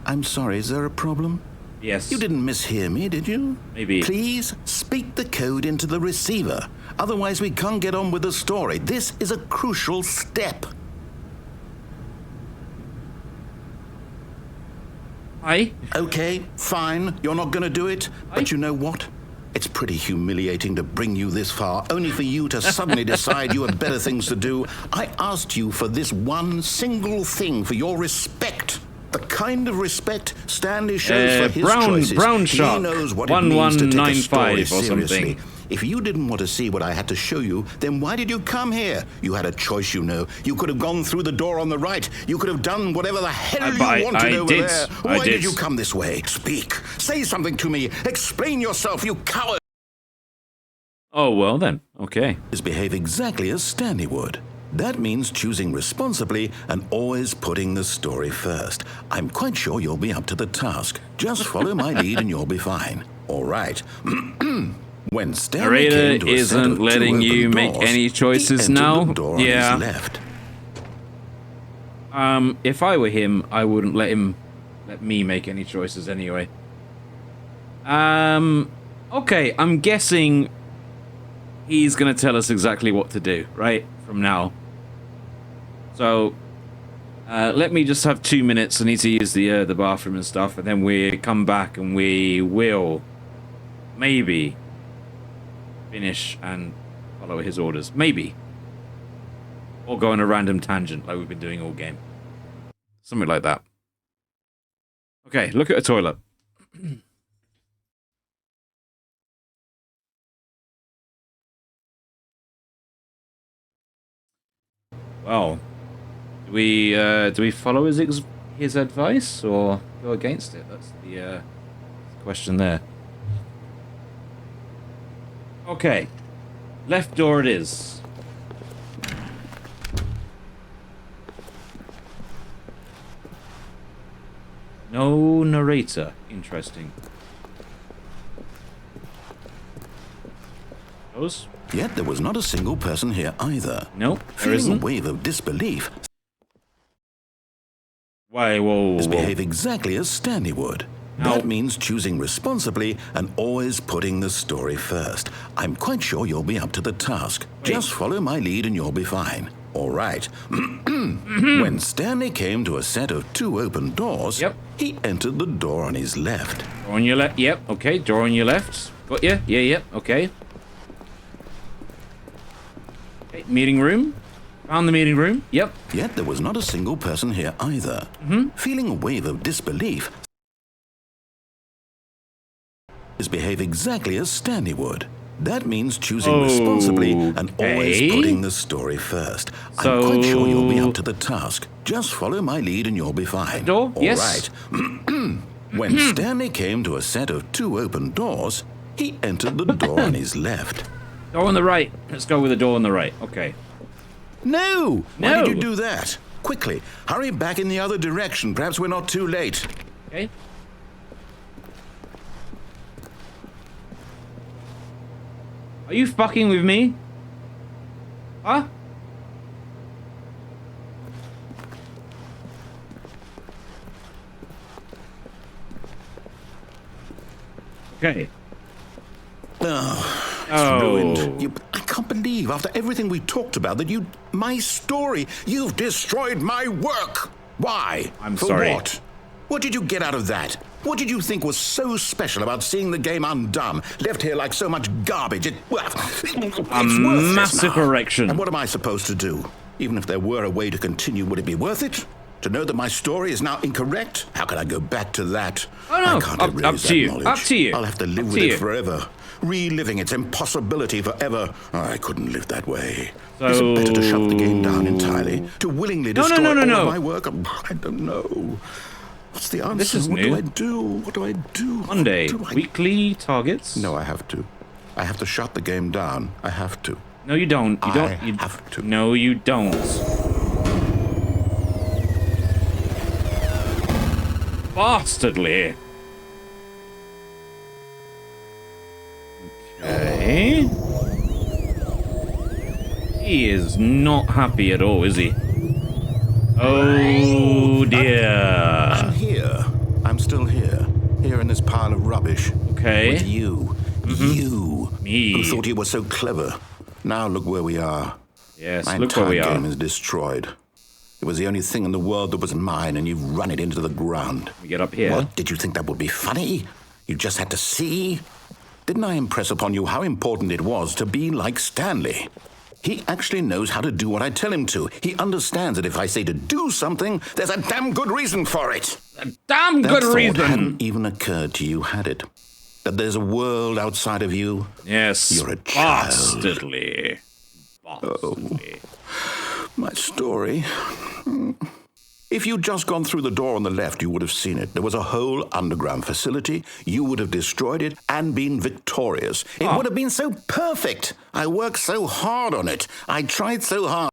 I'm sorry, is there a problem?
Yes.
You didn't mishear me, did you?
Maybe.
Please speak the code into the receiver. Otherwise, we can't get on with the story. This is a crucial step.
Hi.
Okay, fine. You're not going to do it. But you know what? It's pretty humiliating to bring you this far, only for you to suddenly decide you have better things to do. I asked you for this one single thing, for your respect. The kind of respect Stanley shows for his choices.
Brown Shark.
He knows what it means to take a story
or
seriously.
something.
If you didn't want to see what I had to show you, then why did you come here? You had a choice, you know. You could have gone through the door on the right. You could have done whatever the hell you wanted over there. Why did you come this way? Speak. Say something to me. Explain yourself, you coward.
Oh, well then. Okay.
Behave exactly as Stanley would. That means choosing responsibly and always putting the story first. I'm quite sure you'll be up to the task. Just follow my lead and you'll be fine. All right. When Stanley
Narrator
came to a set
isn't
of
letting
two
you
open
make
doors,
any choices
he entered
now.
the door
Yeah.
on his left.
If I were him, I wouldn't let me make any choices anyway. Okay, I'm guessing he's gonna tell us exactly what to do, right? From now. So, let me just have 2 minutes. I need to use the bathroom and stuff, and then we come back and we will maybe finish and follow his orders. Maybe. Or go on a random tangent like we've been doing all game. Something like that. Okay, look at a toilet. Well, do we follow his advice or go against it? That's the question there. Okay, left door it is. No narrator. Interesting. suppose.
Yet there was not a single person here either.
Nope, there
Feeling a
isn't.
wave of disbelief,
Why, whoa.
behave exactly as Stanley would.
Now-
That means choosing responsibly and always putting the story first. I'm quite sure you'll be up to the task. Just follow my lead and you'll be fine. All right. When Stanley came to a set of 2 open doors,
Yep.
he entered the door on his left.
Door on your left. Yep, okay. Door on your left. Got you? Yeah, yep, okay. Okay, meeting room. Found the meeting room. Yep.
Yet there was not a single person here either. Feeling a wave of disbelief, behave exactly as Stanley would. That means choosing responsibly and always
Okay.
putting the story first.
So-
I'm quite sure you'll be up to the task. Just follow my lead and you'll be fine.
Door?
All
Yes.
right. When Stanley came to a set of 2 open doors, he entered the door on his left.
Door on the right. Let's go with the door on the right. Okay.
No! Why
No.
did you do that? Quickly, hurry back in the other direction. Perhaps we're not too late.
Okay. Are you fucking with me? Huh? Okay.
It's ruined. I can't believe, after everything we talked about, that my story, you've destroyed my work. Why?
I'm
For
sorry.
what? What did you get out of that? What did you think was so special about seeing the game undone, left here like so much garbage? It's worthless
massive
now.
erection.
And what am I supposed to do? Even if there were a way to continue, would it be worth it? To know that my story is now incorrect? How can I go back to that?
Oh, no.
I can't
Up
erase
to
that
you.
knowledge.
Up to you.
I'll have to live
Up
with
to
it
you.
forever. Reliving its impossibility forever. I couldn't live that way. Is it better to shut the game down entirely? To willingly
No,
destroy all
no.
of my work? I don't know. What's the answer?
This is
what
new.
do I do? What do I do?
Monday.
What do I...
Weekly targets?
No, I have to. I have to shut the game down. I have to.
No, you don't. You don't.
I have to.
No, you don't. Bastardly. Okay. He is not happy at all, is he? Oh dear.
I'm here. I'm still here. Here in this pile of rubbish.
Okay.
With you. You.
Me.
Who thought you were so clever. Now look where we are.
Yes,
My
look where we
entire
are.
game is destroyed. It was the only thing in the world that was mine, and you've run it into the ground.
We get up here.
What? Did you think that would be funny? You just had to see? Didn't I impress upon you how important it was to be like Stanley? He actually knows how to do what I tell him to. He understands that if I say to do something, there's a damn good reason for it.
A damn
That
good
thought
reason.
hadn't even occurred to you, had it? That there's a world outside of you?
Yes.
You're a child.
Bastardly. Bastardly.
My story. If you'd just gone through the door on the left, you would have seen it. There was a whole underground facility. You would have destroyed it and been victorious. It would have been so perfect. I worked so hard on it. I tried so hard.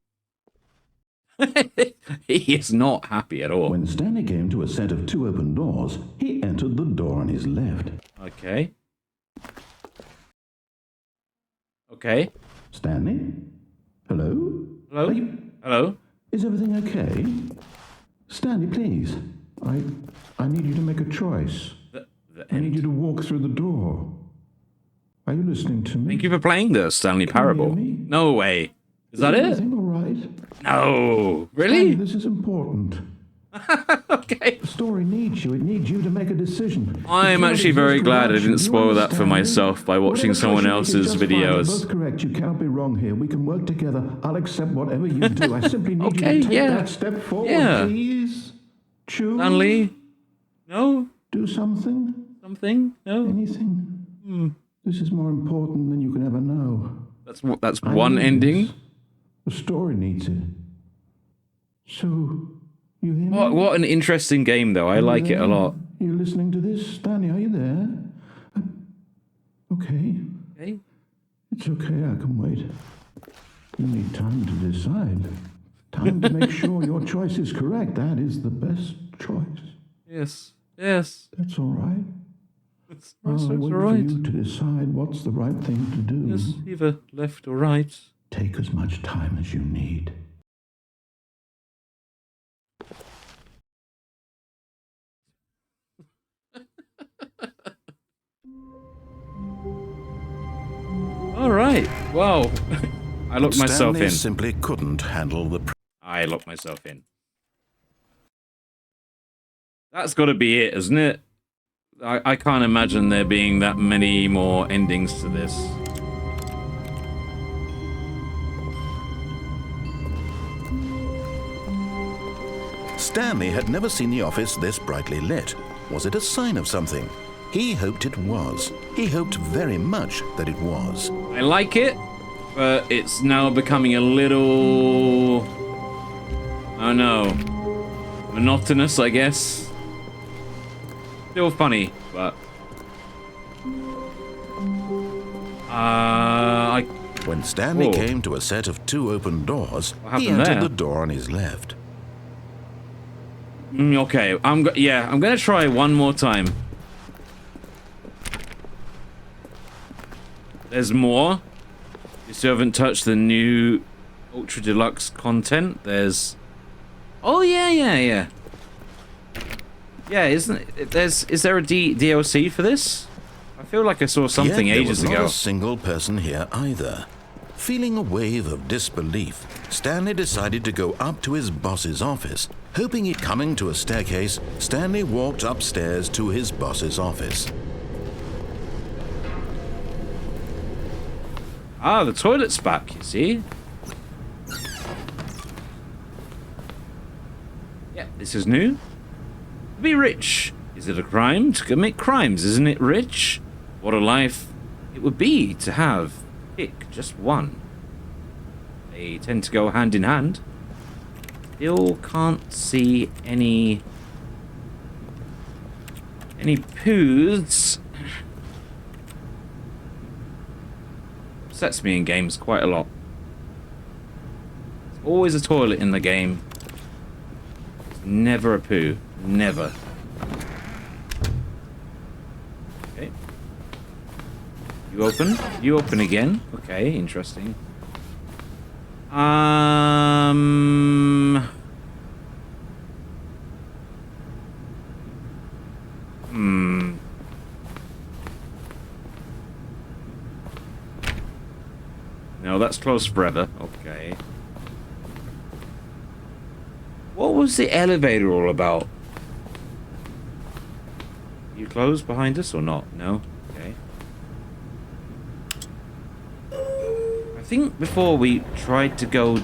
He is not happy at all.
When Stanley came to a set of 2 open doors, he entered the door on his left.
Okay. Okay.
Stanley? Hello?
Hello?
Are you...
Hello?
Is everything okay? Stanley, please. I need you to make a choice.
The
I need
end.
you to walk through the door. Are you listening to me?
Thank you for playing the Stanley Parable.
me?
No way. Is that it?
Everything all right?
No.
Stanley,
Really?
this is important.
Okay.
The story needs you. It needs you to make a decision.
I'm
You
actually
cannot
very
exist
glad I
without
didn't
you.
spoil that for
understand me?
myself by watching
Whatever
someone
choice you make is
else's
just fine. You're
videos.
both correct. You cannot be wrong here. We can work together. I'll accept whatever you do. I simply need
Okay,
you to take
yeah.
that step forward,
Yeah.
please. Choose.
Stanley? No?
Do something.
Something? No?
Anything. This is more important than you can ever know.
That's
I
one
need
ending?
this. The story needs it. So, you hear me?
What an interesting game, though. I like it a lot.
You listening to this? Stanley, are you there? Okay.
Okay.
It's okay, I can wait. You need time to decide. Time to make sure your choice is correct. That is the best choice.
Yes. Yes.
That's all right.
It's
wait for
alright.
you to decide what's the right thing to do.
Yes, either left or right.
Take as much time as you need.
Alright, well, I locked myself
Stanley
in.
simply couldn't handle the
I locked myself in. That's got to be it, isn't it? I can't imagine there being that many more endings to this.
Stanley had never seen the office this brightly lit. Was it a sign of something? He hoped it was. He hoped very much that it was.
I like it, but it's now becoming a little... I don't know. Monotonous, I guess. Still funny, but...
When Stanley
Whoa.
came to a set of 2 open doors,
What
he
happened
entered
there?
the door on his left.
Okay, I'm gonna try one more time. There's more. You still haven't touched the new Ultra Deluxe content. There's... Oh, yeah. Yeah, isn't it? Is there a DLC for this? I feel like I saw something
Yet
ages
there was
ago.
not a single person here either. Feeling a wave of disbelief, Stanley decided to go up to his boss's office. Hoping he'd coming to a staircase, Stanley walked upstairs to his boss's office.
Ah, the toilet's back, you see? Yeah, this is new. To be rich. Is it a crime to commit crimes? Isn't it rich? What a life it would be to have. Pick just one. They tend to go hand in hand. Still can't see any poos. Upsets me in games quite a lot. There's always a toilet in the game. There's never a poo. Never. Okay. You open? You open again. Okay, interesting. No, that's closed forever. Okay. What was the elevator all about? You closed behind us or not? No? Okay. I think before we tried to go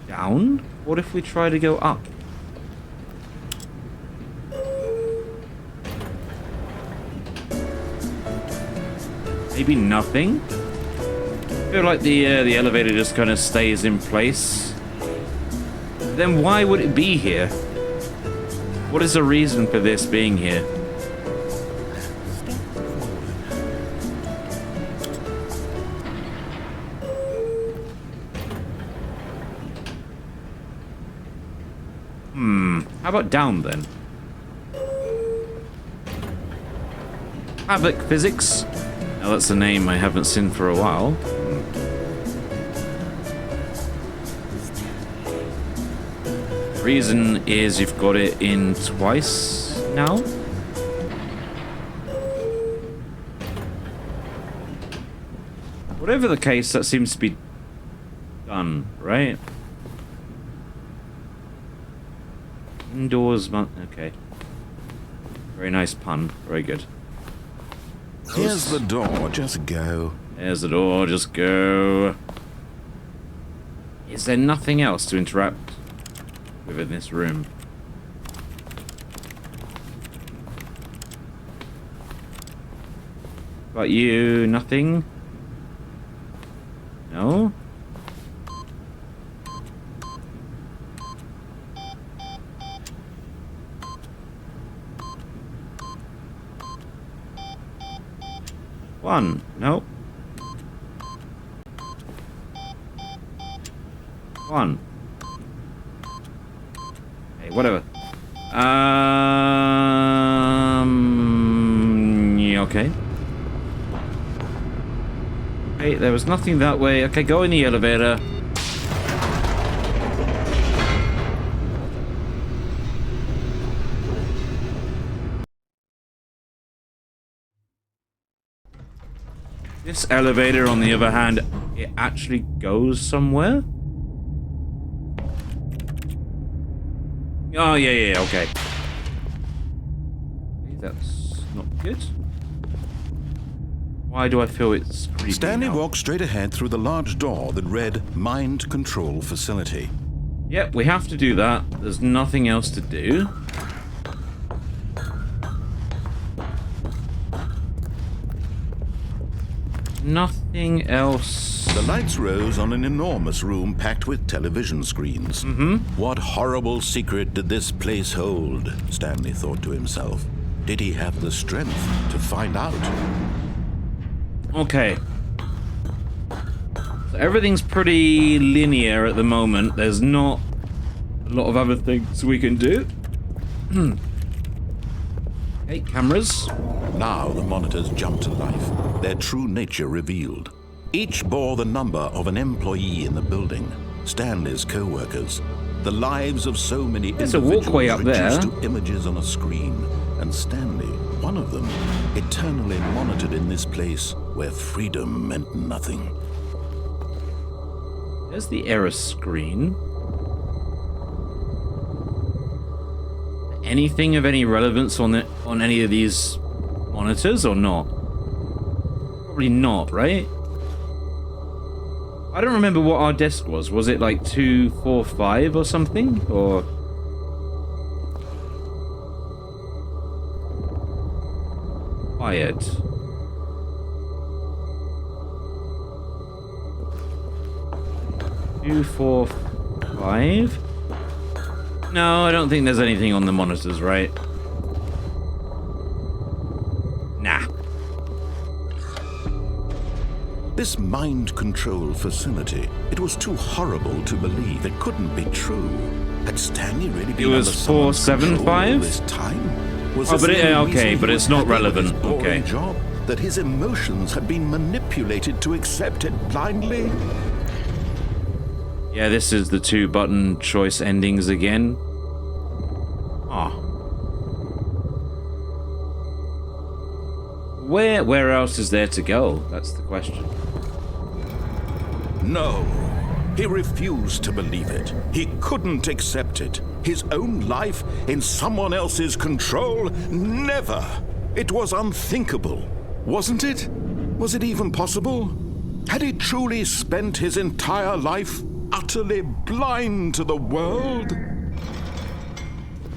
down. What if we try to go up? Maybe nothing? I feel like the elevator just kind of stays in place. Then why would it be here? What is the reason for this being here? How about down then? Havoc Physics. Now that's a name I haven't seen for a while. Reason is you've got it in twice now. Whatever the case, that seems to be done, right? Indoors, okay. Very nice pun. Very good.
Here's the door, just go.
There's the door, just go. Is there nothing else to interact with in this room? But you, nothing? No? One, no. One. Hey, whatever. okay. Okay, there was nothing that way. Okay, go in the elevator. This elevator, on the other hand, it actually goes somewhere? Oh, yeah, okay. Okay, that's not good. Why do I feel it's creepy
Stanley
now?
walked straight ahead through the large door that read Mind Control Facility.
Yep, we have to do that. There's nothing else to do. Nothing else.
The lights rose on an enormous room packed with television screens. What horrible secret did this place hold? Stanley thought to himself. Did he have the strength to find out?
Okay. So everything's pretty linear at the moment. There's not a lot of other things we can do. Okay, cameras.
Now the monitors jumped to life, their true nature revealed. Each bore the number of an employee in the building, Stanley's co-workers. The lives of so many
There's a
individuals
walkway up there.
reduced to images on a screen, and Stanley, one of them, eternally monitored in this place where freedom meant nothing.
There's the error screen. Anything of any relevance on any of these monitors or not? Probably not, right? I don't remember what our desk was. Was it like 245 or something? Or quiet. Two, 4, 5. No, I don't think there's anything on the monitors, right? Nah.
This mind control facility, it was too horrible to believe. It couldn't be true. Had Stanley really been
It was
under someone's control
475?
all this time? Was
Oh,
this
but
the only
okay,
reason he
but
was
it's not
happy with his
relevant.
boring
Okay.
job? That his emotions had been manipulated to accept it blindly?
Yeah, this is the 2-button choice endings again. Ah. Where else is there to go? That's the question.
No. He refused to believe it. He couldn't accept it. His own life in someone else's control? Never. It was unthinkable. Wasn't it? Was it even possible? Had he truly spent his entire life utterly blind to the world?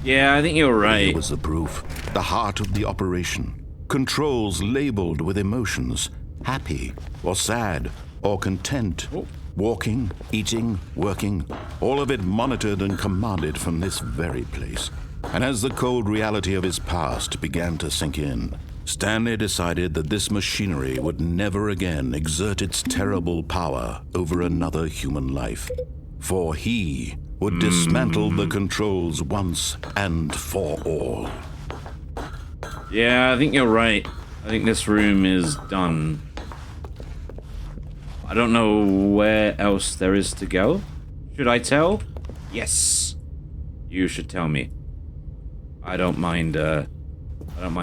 Yeah, I think you're right.
Here was the proof. The heart of the operation. Controls labeled with emotions. Happy or sad or content.
Oh.
Walking, eating, working. All of it monitored and commanded from this very place. And as the cold reality of his past began to sink in, Stanley decided that this machinery would never again exert its terrible power over another human life. For he would dismantle the controls once and for all.
Yeah, I think you're right. I think this room is done. I don't know where else there is to go. Should I tell? Yes. You should tell me. I don't mind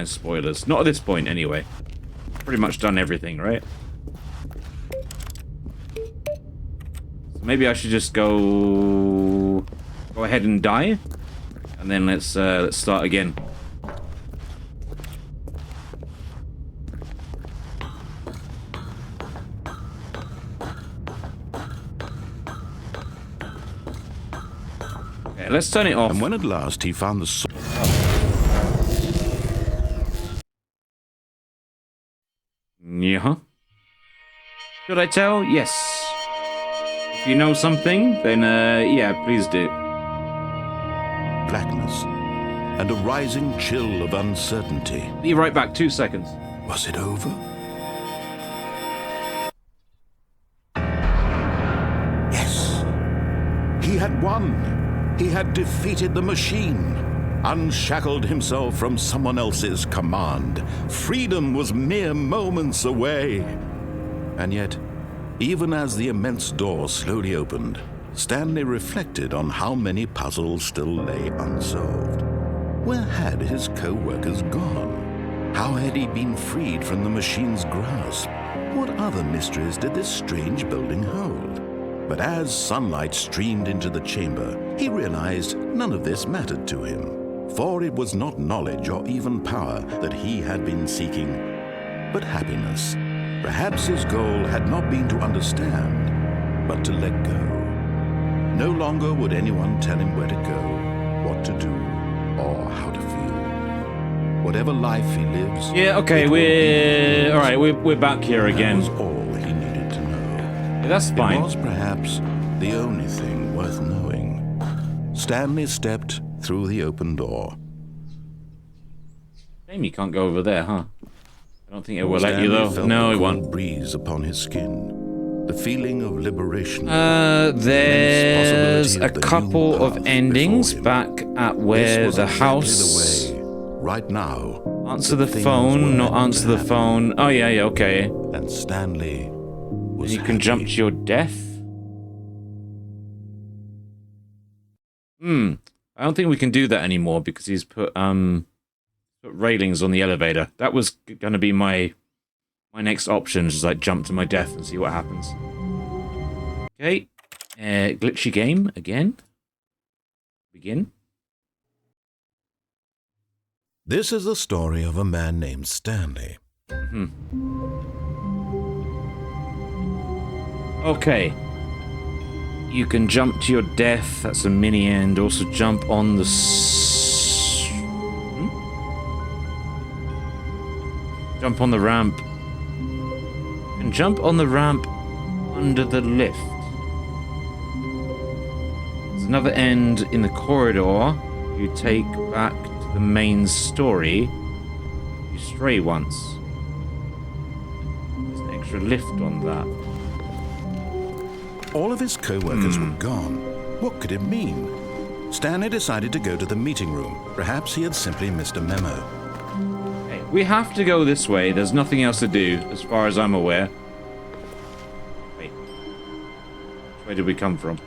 spoilers. Not at this point, anyway. Pretty much done everything, right? So maybe I should just go ahead and die, and then let's start again. Okay, let's turn it off.
And when at last he found the
Yeah. Should I tell? Yes. If you know something, then yeah, please do.
blackness and a rising chill of uncertainty.
Be right back, 2 seconds.
Was it over? Yes. He had won. He had defeated the machine. unshackled himself from someone else's command. Freedom was mere moments away. And yet, even as the immense door slowly opened, Stanley reflected on how many puzzles still lay unsolved. Where had his co-workers gone? How had he been freed from the machine's grasp? What other mysteries did this strange building hold? But as sunlight streamed into the chamber, he realized none of this mattered to him, for it was not knowledge or even power that he had been seeking, but happiness. Perhaps his goal had not been to understand, but to let go. No longer would anyone tell him where to go, what to do, or how to feel. Whatever life he lives...
Yeah, okay, we're back here again.
That was all he needed to know.
Yeah, that's fine.
It was perhaps the only thing worth knowing. Stanley stepped through the open door.
Shame you can't go over there, huh? I don't think it will let you, though. No, it won't.
Breeze upon his skin. The feeling of liberation.
There's a couple of endings back at where the house...
The way. Right now.
Answer the phone, not answer the phone. Oh, yeah, okay.
And Stanley was
You can jump to your death? I don't think we can do that anymore because he's put railings on the elevator. That was going to be my next option, is like jump to my death and see what happens. Okay. Glitchy game again. Begin.
This is the story of a man named Stanley.
Okay. You can jump to your death. That's a mini end. Also jump on the... Jump on the ramp. You can jump on the ramp under the lift. There's another end in the corridor you take back to the main story. You stray once. There's an extra lift on that.
All of his co-workers were gone. What could it mean? Stanley decided to go to the meeting room. Perhaps he had simply missed a memo.
Hey, we have to go this way. There's nothing else to do, as far as I'm aware. Wait. Where did we come from?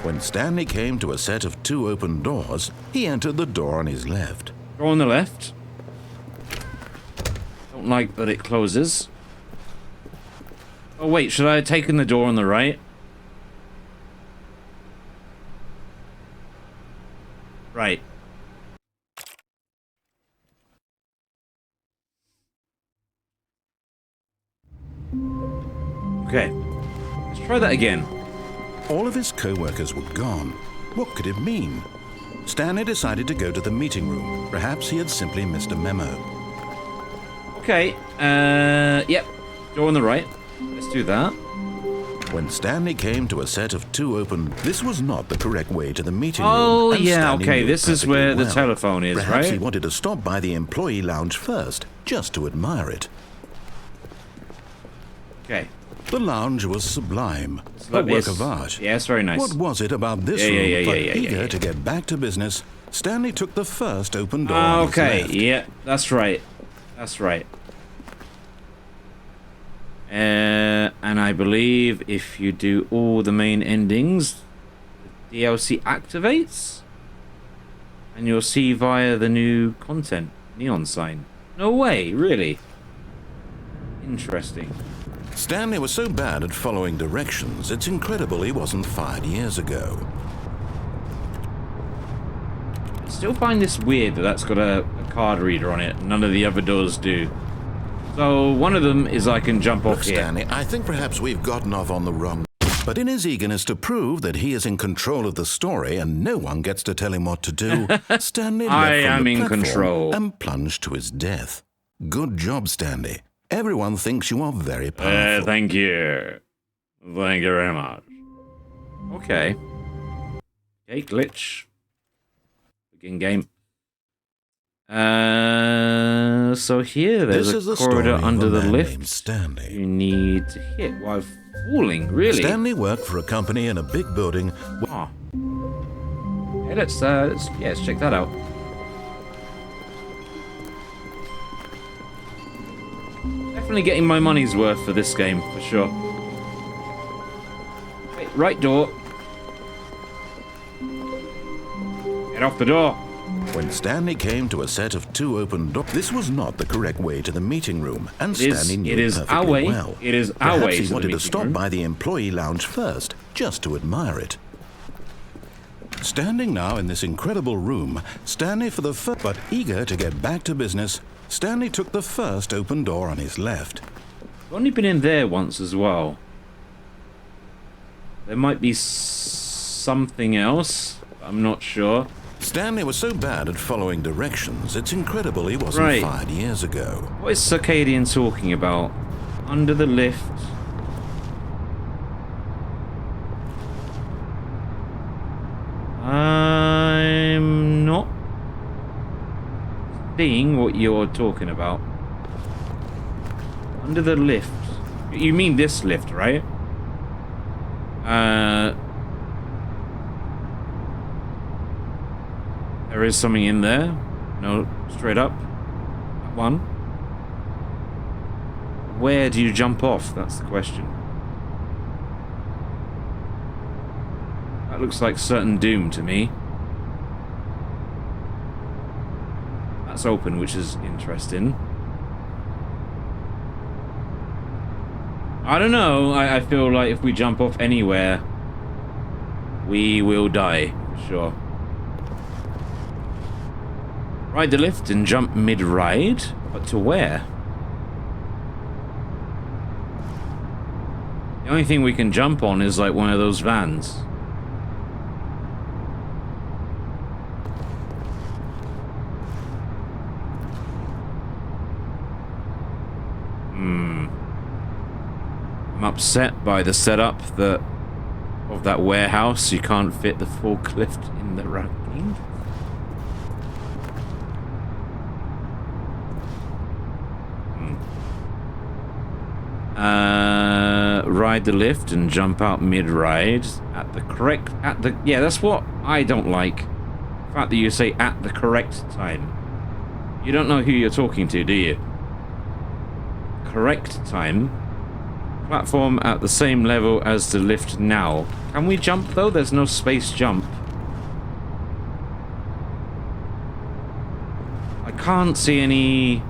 When Stanley came to a set of 2 open doors, he entered the door on his left.
Go on the left. Don't like that it closes. Oh wait, should I have taken the door on the right? Right. Okay. Let's try that again.
All of his co-workers were gone. What could it mean? Stanley decided to go to the meeting room. Perhaps he had simply missed a memo.
Okay. Yep. Door on the right. Let's do that.
When Stanley came to a set of 2 open... This was not the correct way to the meeting room.
Oh,
and
yeah,
Stanley
okay.
knew
This is
perfectly
where the
well.
telephone is,
Perhaps
right?
he wanted to stop by the employee lounge first, just to admire it.
Okay.
The lounge was sublime,
like
a work
this.
of art.
Yeah, it's very nice.
What was it about this room? Eager to get back to business, Stanley took the first open door on his
Okay,
left.
yeah, that's right. That's right. And I believe if you do all the main endings, the DLC activates, and you'll see via the new content neon sign. No way, really? Interesting.
Stanley was so bad at following directions, it's incredible he wasn't fired years ago.
I still find this weird that that's got a card reader on it. None of the other doors do. So one of them is I can jump off here.
Stanley, I think perhaps we've gotten off on the wrong... But in his eagerness to prove that he is in control of the story and no one gets to tell him what to do, Stanley left from the platform
control.
and plunged to his death. Good job, Stanley. Everyone thinks you are very powerful.
Thank you. Thank you very much. Okay. Okay, glitch. Begin game. So here there's
This is
a
the
corridor
story
under
of a
the
man
lift.
named Stanley.
You need to hit while falling, really?
Stanley worked for a company in a big building.
Oh. Hey, let's check that out. Definitely getting my money's worth for this game, for sure. Wait, right door. Get off the door.
When Stanley came to a set of 2 open doors, this was not the correct way to the meeting room, and Stanley knew it perfectly
our way.
well.
It is our
Perhaps
way
he
to
wanted
the
to stop
meeting room.
by the employee lounge first, just to admire it. Standing now in this incredible room, Stanley for the first, but eager to get back to business, Stanley took the first open door on his left.
I've only been in there once as well. There might be something else. I'm not sure.
Stanley was so bad at following directions, it's incredible he wasn't
Right.
fired years ago.
What is Circadian talking about? Under the lift. I'm not seeing what you're talking about. Under the lift. You mean this lift, right? There is something in there. No, straight up. That one. Where do you jump off? That's the question. That looks like certain doom to me. That's open, which is interesting. I don't know. I feel like if we jump off anywhere, we will die, for sure. Ride the lift and jump mid-ride, but to where? The only thing we can jump on is like one of those vans. I'm upset by the setup of that warehouse. You can't fit the forklift in the racking. Ride the lift and jump out mid-ride yeah, that's what I don't like. The fact that you say at the correct time. You don't know who you're talking to, do you? Correct time. Platform at the same level as the lift now. Can we jump though? There's no space jump. I can't see any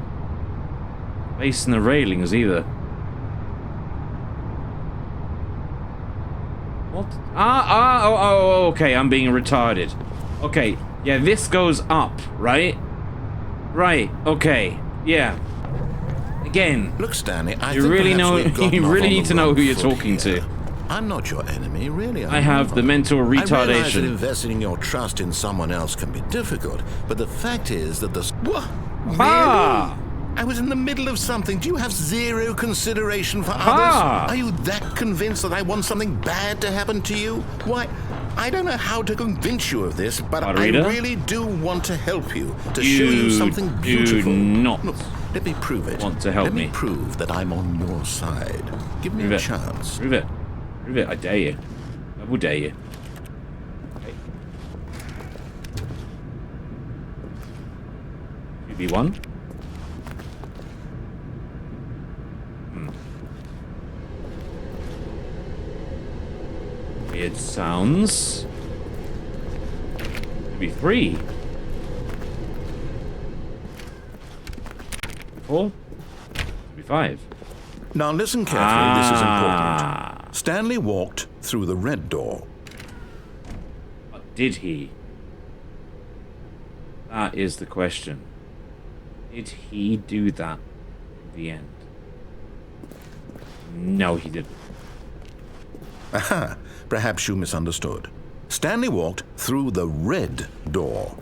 space in the railings either. What? Okay, I'm being retarded. Okay, yeah, this goes up, right? Right, okay, yeah. Again,
Look, Stanley, I
you
think
really
perhaps
know.
we've gotten
You
off
really
on
need
the
to know
wrong
who you're
foot
talking
here.
to.
I'm not your enemy, really.
I have the mental
I realize that
retardation.
investing your trust in someone else can be difficult, but the fact is that the... What?
Ah!
Really? I was in the middle of something. Do you have zero consideration for
Ah!
others? Are you that convinced that I want something bad to happen to you? Why, I don't know how to convince you of this, but
Margarita?
I really do want to help you, to show you something beautiful.
Do not
Look, let me prove it.
want to help
Let me
me.
prove that I'm on your side. Give me
Prove
a
it.
chance.
Prove it. Prove it. I dare you. I will dare you. Okay. 2v1. Weird sounds. 2v3. 4. 2v5.
Now listen carefully, this is important. Stanley walked through the red door.
But did he? That is the question. Did he do that in the end? No, he didn't.
Aha, perhaps you misunderstood. Stanley walked through the red door.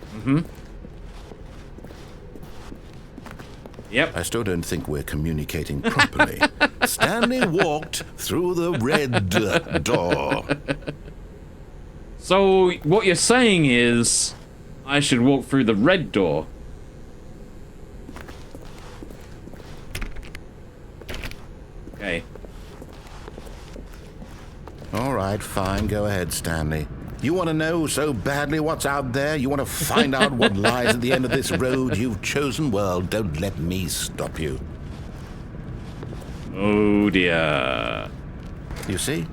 Yep.
I still don't think we're communicating properly. Stanley walked through the red door.
So what you're saying is I should walk through the red door.
right, fine. Go ahead, Stanley. You want to know so badly what's out there? You want to find out what lies at the end of this road you've chosen? Well, don't let me stop you.
Oh, dear.
You see?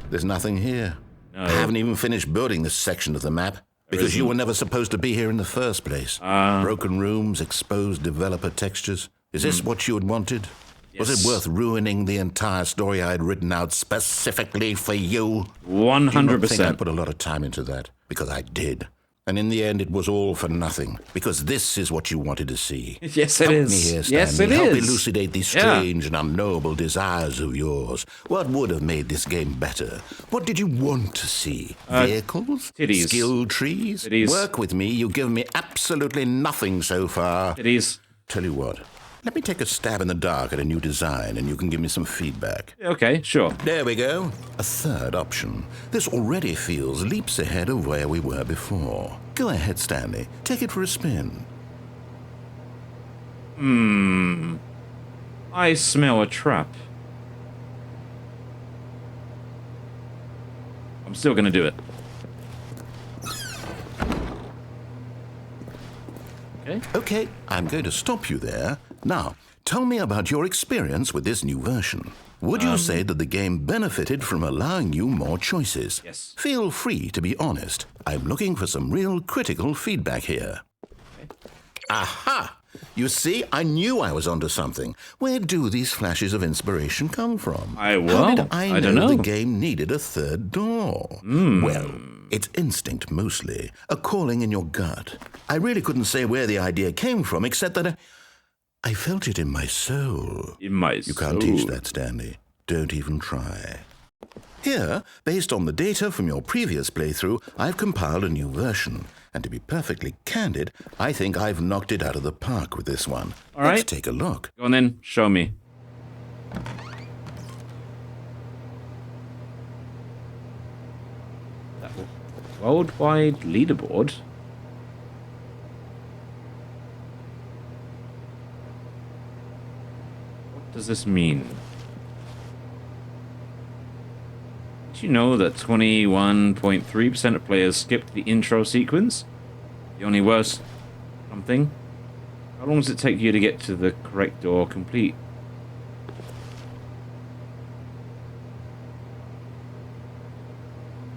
There's nothing here.
No.
I haven't even finished building this section of the map because you were never supposed to be here in the first place. Broken rooms, exposed developer textures. Is this what you had wanted?
Yes.
Was it worth ruining the entire story I had written out specifically for you?
100%.
Do not think I put a lot of time into that? Because I did. And in the end, it was all for nothing. Because this is what you wanted to see.
Yes, it
Help
is.
me here,
Yes,
Stanley.
it
Help
is.
elucidate these strange and unknowable desires of yours. What would have made this game better? What did you want to see? Vehicles?
Titties.
Skill trees?
Titties.
Work with me. You've given me absolutely nothing so far.
It is.
Tell you what. Let me take a stab in the dark at a new design, and you can give me some feedback.
Okay, sure.
There we go. A third option. This already feels leaps ahead of where we were before. Go ahead, Stanley. Take it for a spin.
I smell a trap. I'm still gonna do it. Okay.
Okay, I'm going to stop you there. Now, tell me about your experience with this new version. Would you say that the game benefited from allowing you more choices?
Yes.
Feel free to be honest. I'm looking for some real critical feedback here. Aha! You see, I knew I was onto something. Where do these flashes of inspiration come from?
I
How did I
don't
know
know.
the game needed a third door? Well, it's instinct mostly, a calling in your gut. I really couldn't say where the idea came from, except that I felt it in my soul.
In my
You can't teach that, Stanley. Don't even try. Here, based on the data from your previous playthrough, I've compiled a new version. And to be perfectly candid, I think I've knocked it out of the park with this one.
All
Let's
right.
take a look.
Go on then, show me. That worldwide leaderboard. What does this mean? Did you know that 21.3% of players skipped the intro sequence? The only worst something? How long does it take you to get to the correct door complete?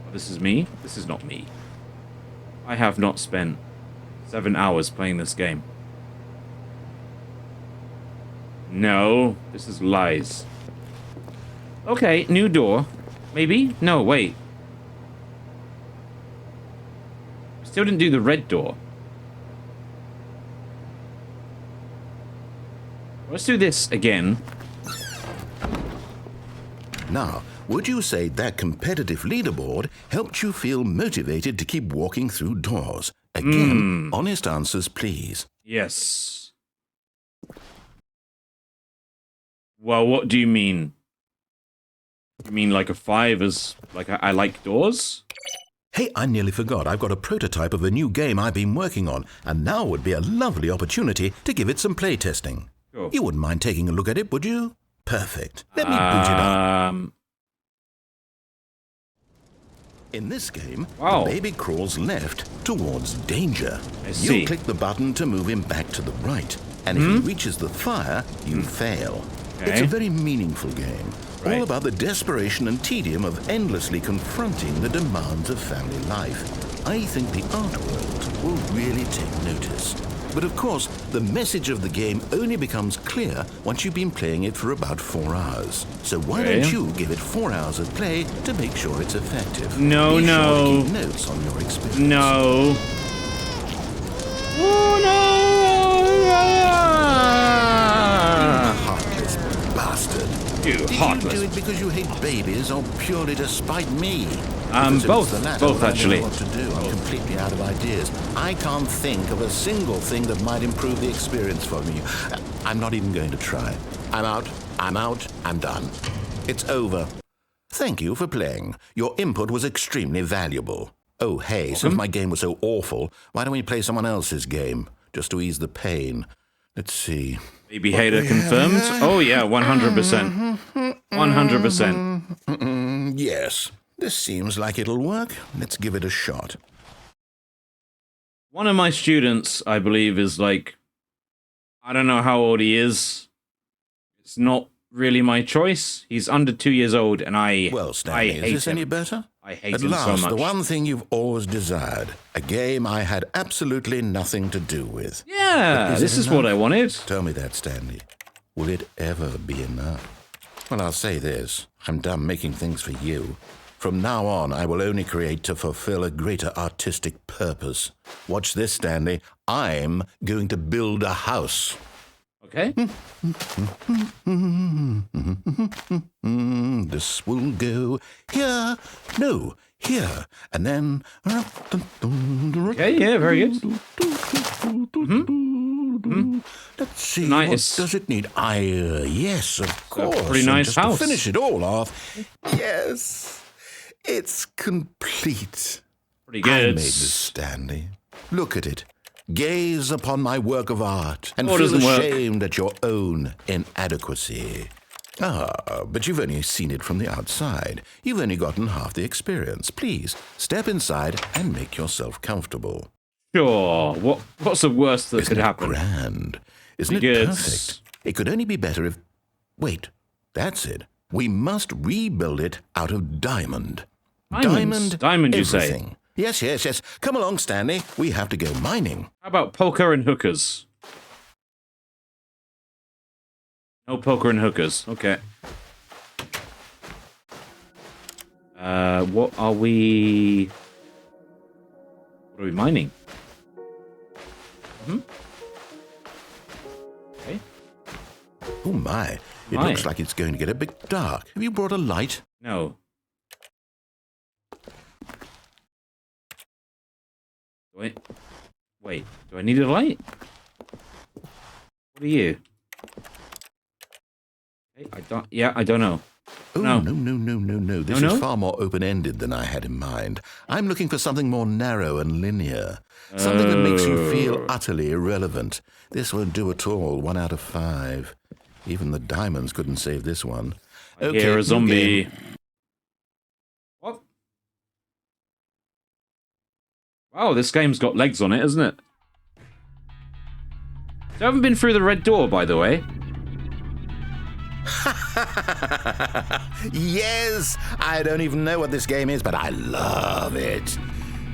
Oh, this is me? This is not me. I have not spent 7 hours playing this game. No, this is lies. Okay, new door. Maybe? No, wait. Still didn't do the red door. Let's do this again.
Now, would you say that competitive leaderboard helped you feel motivated to keep walking through doors? Again, honest answers, please.
Yes. Well, what do you mean? You mean like a 5 is like I like doors?
Hey, I nearly forgot. I've got a prototype of a new game I've been working on, and now would be a lovely opportunity to give it some playtesting.
Sure.
You wouldn't mind taking a look at it, would you? Perfect. Let me boot it up. In this game,
Wow.
the baby crawls left towards danger.
I see.
You click the button to move him back to the right, and if he reaches the fire, you fail.
Okay.
It's a very meaningful game,
Right.
all about the desperation and tedium of endlessly confronting the demands of family life. I think the art world will really take notice. But of course, the message of the game only becomes clear once you've been playing it for about 4 hours. So why
Okay.
don't you give it 4 hours of play to make sure it's effective?
No,
Be sure
no.
to keep notes on your experience.
No. Oh
Heartless bastard.
no! You
Do
heartless.
you do it because you hate babies or purely to spite me? Because if
Both.
it's the latter,
Both,
I don't
actually.
know what to do. I'm completely out of ideas. I can't think of a single thing that might improve the experience for me. I'm not even going to try. I'm out. I'm done. It's over. Thank you for playing. Your input was extremely valuable. Oh, hey, since my game was so awful, why don't we play someone else's game? Just to ease the pain. Let's see.
Baby hater confirmed? Oh yeah, 100%. 100%.
Yes. This seems like it'll work. Let's give it a shot.
One of my students, I believe, is like, I don't know how old he is. It's not really my choice. He's under 2 years old, and
Well, Stanley, is this any better?
I hate
At
him
last,
so much.
the one thing you've always desired. A game I had absolutely nothing to do with.
Yeah, this is what I wanted.
Tell me that, Stanley. Will it ever be enough? Well, I'll say this. I'm done making things for you. From now on, I will only create to fulfill a greater artistic purpose. Watch this, Stanley. I'm going to build a house.
Okay.
This will go here. No, here. And then...
Okay, yeah, very good.
Let's see,
Nice.
what does it need? Yes, of course.
pretty
And
nice
just
house.
To finish it all off, yes, it's complete.
Pretty
I
good.
made this, Stanley. Look at it. Gaze upon my work of art and
Oh, it
feel
doesn't work.
ashamed at your own inadequacy. Ah, but you've only seen it from the outside. You've only gotten half the experience. Please, step inside and make yourself comfortable.
Sure. What's the worst that
Isn't
could
it
happen?
grand? Isn't it
Good.
perfect? It could only be better if... Wait, that's it. We must rebuild it out of diamond.
Diamonds? Diamond, you say?
everything. Yes. Come along, Stanley. We have to go mining.
How about poker and hookers? No poker and hookers. Okay. What are we mining? Okay.
Oh, my. It
My.
looks like it's going to get a bit dark. Have you brought a light?
No. Wait, do I need a light? What are you? Okay, I don't know.
Oh,
No.
no. This
No?
is far more open-ended than I had in mind. I'm looking for something more narrow and linear. Something that makes you feel utterly irrelevant. This won't do at all. 1 out of 5. Even the diamonds couldn't save this one.
I hear
new
a zombie.
game.
What? Wow, this game's got legs on it, isn't it? So I haven't been through the red door, by the way.
Yes! I don't even know what this game is, but I love it.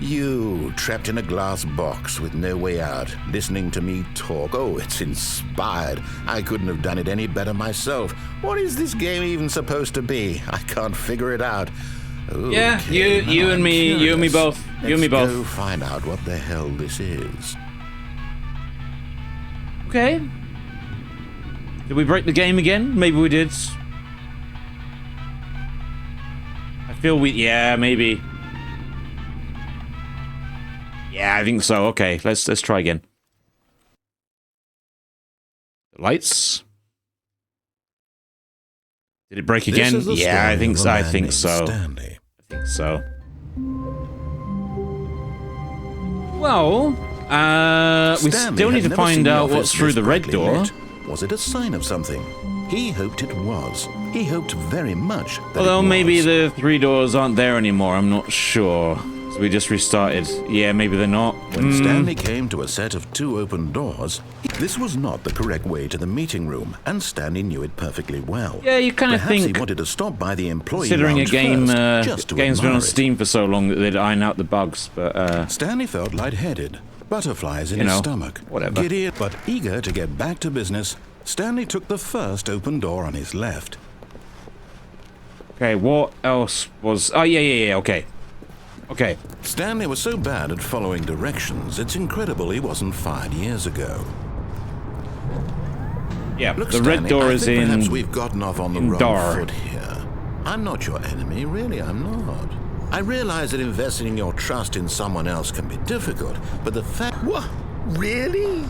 You, trapped in a glass box with no way out, listening to me talk. Oh, it's inspired. I couldn't have done it any better myself. What is this game even supposed to be? I can't figure it out.
Yeah,
Okay,
you
now
and
I'm
me, you and me
curious.
both. You and me
Let's
both.
go find out what the hell this is.
Okay. Did we break the game again? Maybe we did. I feel yeah, maybe. Yeah, I think so. Okay, let's try again. Lights. Did it break
This
again?
is the
Yeah,
story
I think
of a
so. I
man
think
named
so.
Stanley.
I think so. Well, we
Stanley
still need
had
to
never seen
find
the
out
office
what's through
this
the red
brightly
door.
lit. Was it a sign of something? He hoped it was. He hoped very much that
Although
it
maybe
was.
the 3 doors aren't there anymore, I'm not sure. So we just restarted. Yeah, maybe they're not.
When Stanley came to a set of 2 open doors, this was not the correct way to the meeting room, and Stanley knew it perfectly well.
Yeah, you kind of
Perhaps
think,
he wanted to stop by the employee
considering a
lounge
game,
first, just to
game's been
admire
on
it.
Steam for so long that they'd iron out the bugs, but
Stanley felt lightheaded, butterflies in
You
his
know,
stomach.
whatever.
Giddy, but eager to get back to business, Stanley took the first open door on his left.
okay, what else was... Oh, yeah, okay. Okay,
Stanley was so bad at following directions, it's incredible he wasn't fired years ago.
yeah,
Look,
the
Stanley,
red door
I
is
think perhaps
in...
we've gotten off on the
in
wrong
Dar.
foot here. I'm not your enemy, really, I'm not. I realize that investing your trust in someone else can be difficult, but the fact... What? Really?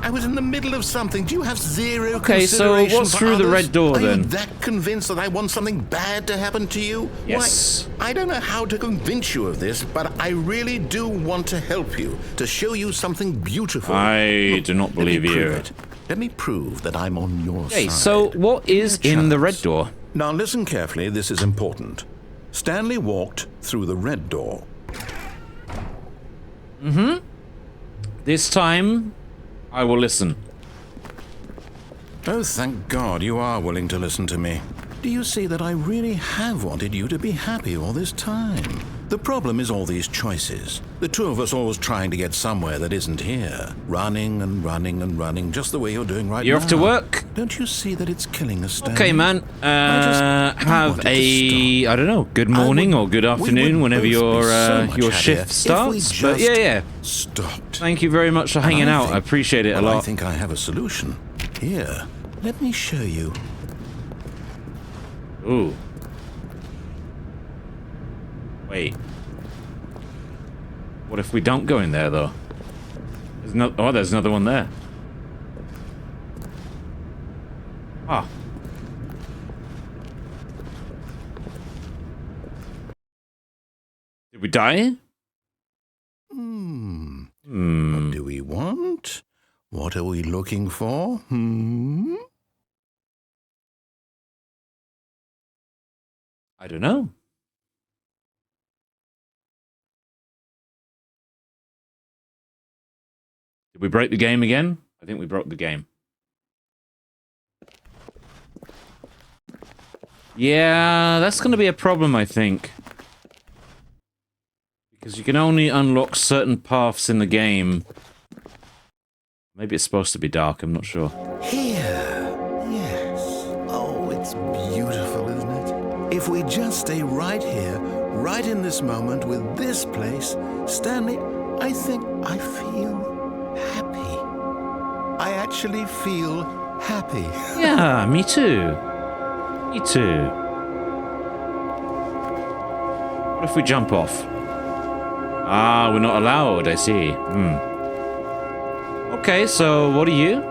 I was in the middle of something. Do you have zero
Okay, so
consideration
what's
for
through the
others?
red door,
Are
then?
you that convinced that I want something bad to happen to you?
Yes.
Why, I don't know how to convince you of this, but I really do want to help you, to show you something beautiful.
I
Look,
do not
let me
believe
prove
you.
it. Let me prove that I'm on your
Okay,
side.
so what is in the red door?
Now listen carefully, this is important. Stanley walked through the red door.
This time, I will listen.
Oh, thank God you are willing to listen to me. Do you see that I really have wanted you to be happy all this time? The problem is all these choices. The two of us always trying to get somewhere that isn't here. Running and running and running, just the way you're doing right now.
You're off to work?
Don't you see that it's killing us, Stanley?
Okay, man. Have I don't know, good morning or good afternoon whenever your shift starts. But yeah.
Stopped.
Thank you very much for hanging out. I appreciate it a lot.
I think I have a solution. Here, let me show you.
Ooh. Wait. What if we don't go in there, though? There's another one there. Ah. Did we die? What
do we want? What are we looking for?
I don't know. Did we break the game again? I think we broke the game. Yeah, that's going to be a problem, I think. Because you can only unlock certain paths in the game. Maybe it's supposed to be dark, I'm not sure.
Here, yes. Oh, it's beautiful, isn't it? If we just stay right here, right in this moment with this place, Stanley, I think I feel happy. I actually feel happy.
Yeah, me too. Me too. What if we jump off? Ah, we're not allowed, I see. Okay, so what are you?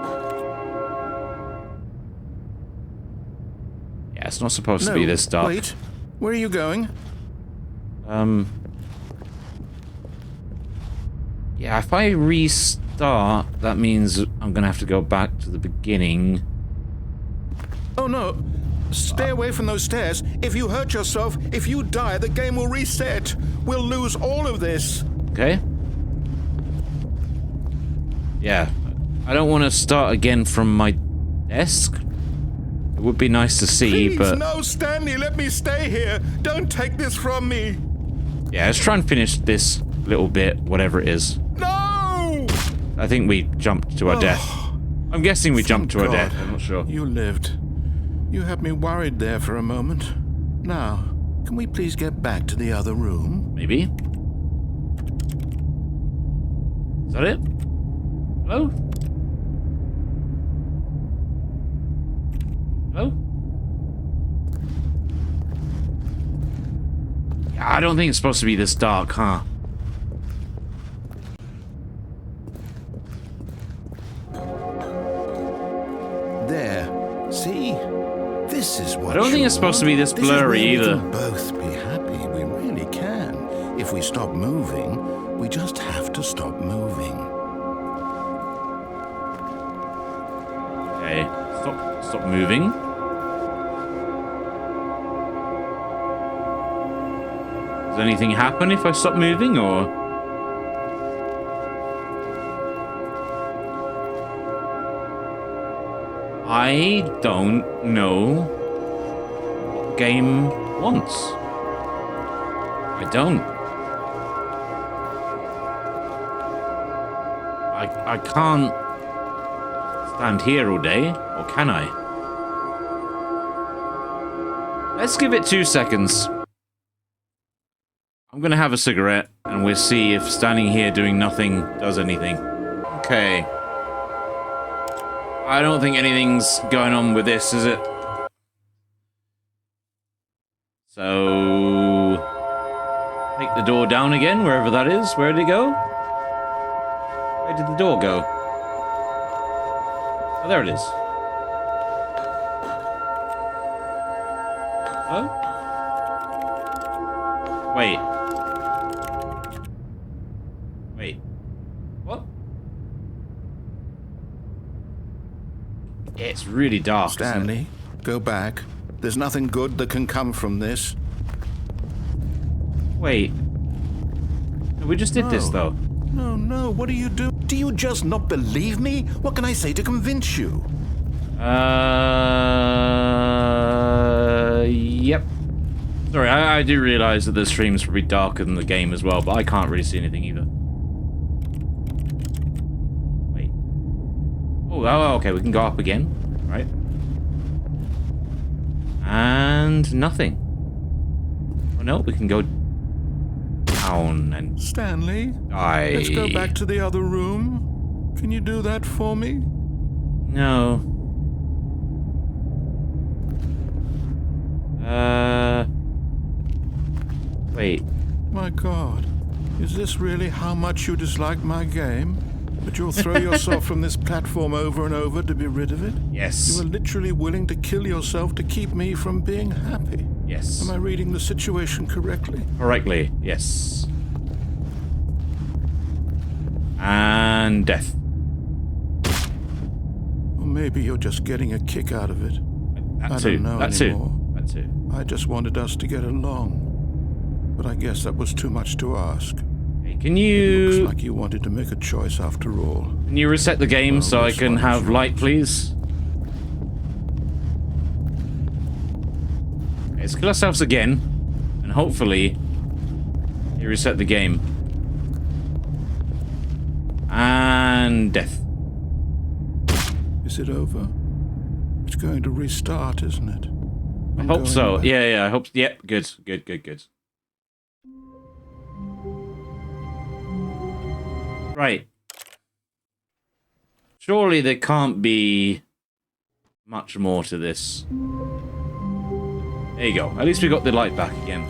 Yeah, it's not supposed to be this dark.
Wait, where are you going?
Yeah, if I restart, that means I'm gonna have to go back to the beginning.
Oh no, stay away from those stairs. If you hurt yourself, if you die, the game will reset. We'll lose all of this.
Okay. Yeah, I don't want to start again from my desk. It would be nice to see,
Please,
but...
no, Stanley, let me stay here. Don't take this from me.
Yeah, let's try and finish this little bit, whatever it is.
No!
I think we jumped to our death. I'm guessing we jumped to our death, I'm not sure.
You lived. You had me worried there for a moment. Now, can we please get back to the other room?
Maybe. Is that it? Hello? Hello? Yeah, I don't think it's supposed to be this dark, huh?
There. See? This is what
I don't think it's supposed to be this blurry either.
We can both be happy. We really can. If we stop moving, we just have to stop moving.
Okay, stop moving. Does anything happen if I stop moving, or? I don't know what game wants. I don't. I can't stand here all day, or can I? Let's give it 2 seconds. I'm gonna have a cigarette, and we'll see if standing here doing nothing does anything. Okay. I don't think anything's going on with this, is it? So... take the door down again, wherever that is. Where did it go? Where did the door go? Oh, there it is. Oh? Wait. Wait. What? It's really dark.
Stanley, go back. There's nothing good that can come from this.
Wait. No, we just did this, though.
No, what do you do? Do you just not believe me? What can I say to convince you?
Yep. Sorry, I do realize that the stream's probably darker than the game as well, but I can't really see anything either. Wait. Oh, okay, we can go up again, right? And nothing. Oh no, we can go down and
Stanley,
die.
let's go back to the other room. Can you do that for me?
No. Wait.
My God, is this really how much you dislike my game? That you'll throw yourself from this platform over and over to be rid of it?
Yes.
You are literally willing to kill yourself to keep me from being happy.
Yes.
Am I reading the situation correctly?
Correctly, yes. And death.
Or maybe you're just getting a kick out of it. I don't know anymore.
That too.
I just wanted us to get along. But I guess that was too much to ask.
Hey, can you...
Looks like you wanted to make a choice after all.
Can you reset the game so I
this
can
one
have
is
light, please? Okay, let's kill ourselves again. And hopefully... you reset the game. And death.
Is it over? It's going to restart, isn't it?
I hope so. Yeah, I hope... Yep, good. Right. Surely there can't be much more to this. There you go. At least we got the light back again.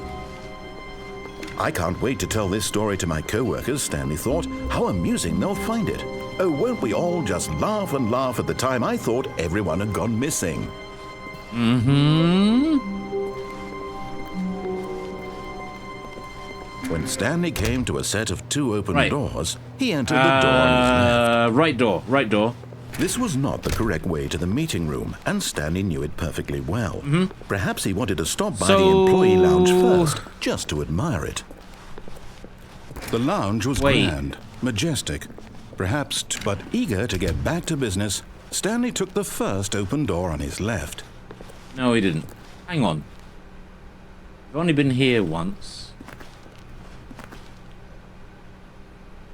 I can't wait to tell this story to my co-workers, Stanley thought. How amusing they'll find it. Oh, won't we all just laugh and laugh at the time I thought everyone had gone missing.
Mm-hmm.
When Stanley came to a set of 2 open doors, he entered the door on his left.
Right door.
This was not the correct way to the meeting room, and Stanley knew it perfectly well. Perhaps he wanted to stop by the employee lounge first, just to admire it. The lounge was grand, majestic, perhaps, but eager to get back to business, Stanley took the first open door on his left.
No, he didn't. Hang on. I've only been here once.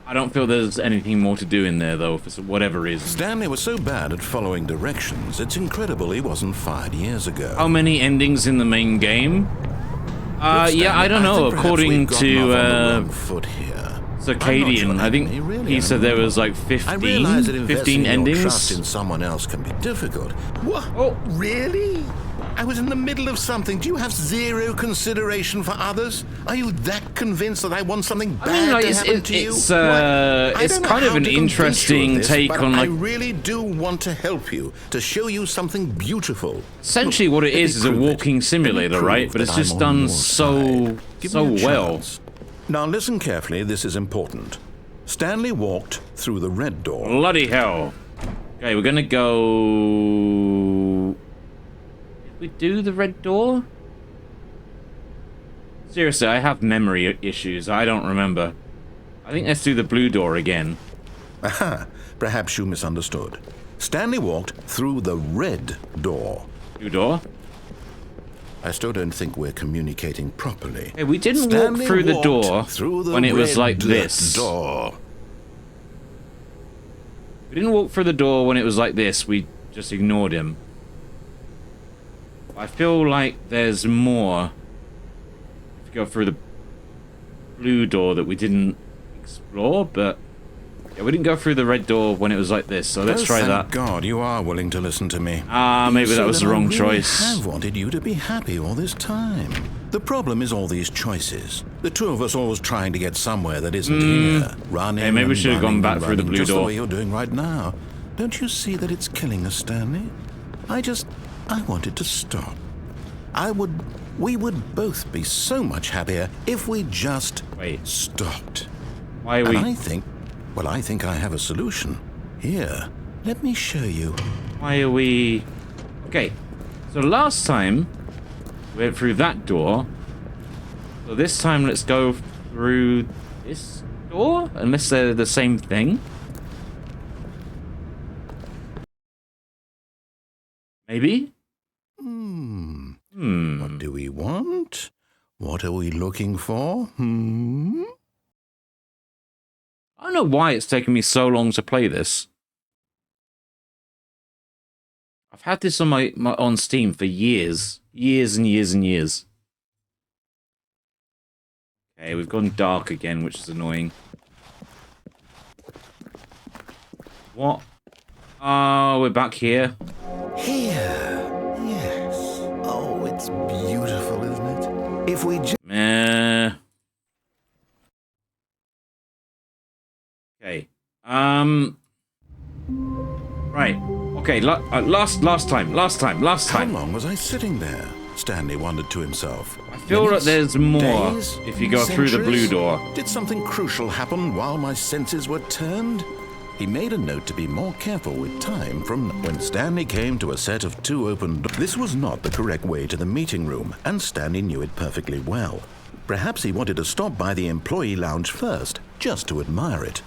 I don't feel there's anything more to do in there, though, for whatever reason.
Stanley was so bad at following directions, it's incredible he wasn't fired years ago.
How many endings in the main game? Yeah, I don't know. According to Circadian, I think he said there was like 15 endings.
Trust in someone else can be difficult. What?
Oh,
really? I was in the middle of something. Do you have zero consideration for others? Are you that convinced that I want something bad to happen to you?
It's kind of an interesting take on, like,
I really do want to help you, to show you something beautiful.
Essentially, what it is a walking simulator, right? But it's just done so well.
Now listen carefully. This is important. Stanley walked through the red door.
Bloody hell! Okay, we're gonna go. We do the red door? Seriously, I have memory issues. I don't remember. I think let's do the blue door again.
Aha, perhaps you misunderstood. Stanley walked through the red door.
Blue door?
I still don't think we're communicating properly.
Hey, we didn't walk through the door when it was like this.
Door.
We didn't walk through the door when it was like this. We just ignored him. I feel like there's more. If we go through the blue door that we didn't explore, but yeah, we didn't go through the red door when it was like this, so let's try that.
Thank God you are willing to listen to me.
Maybe that was the wrong choice.
I have wanted you to be happy all this time. The problem is all these choices. The two of us always trying to get somewhere that isn't here. Running.
Hey, maybe we should have gone back through the blue
just
door.
The way you're doing right now. Don't you see that it's killing us, Stanley? I wanted to stop. We would both be so much happier if we just stopped.
Why are we?
And I think I have a solution. Here, let me show you.
Why are we? Okay, so last time we went through that door. So this time, let's go through this door, unless they're the same thing. Maybe?
What do we want? What are we looking for?
I don't know why it's taken me so long to play this. I've had this on my on Steam for years. Years and years and years. Okay, we've gone dark again, which is annoying. What? Oh, we're back here.
Here. Yes. Oh, it's beautiful, isn't it? If we just...
Okay. Right. Okay, last time.
How long was I sitting there? Stanley wondered to himself.
I feel that there's more
days,
if you go through the blue
centuries?
door.
Did something crucial happen while my senses were turned? He made a note to be more careful with time from when Stanley came to a set of 2 open doors. This was not the correct way to the meeting room, and Stanley knew it perfectly well. Perhaps he wanted to stop by the employee lounge first, just to admire it.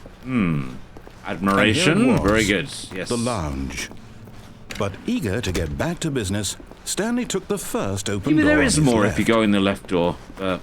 Admiration.
And here it was,
Very good. Yes.
The lounge. But eager to get back to business, Stanley took the first open
Maybe
door
there
on
is
his
more
left.
if you go in the left door, but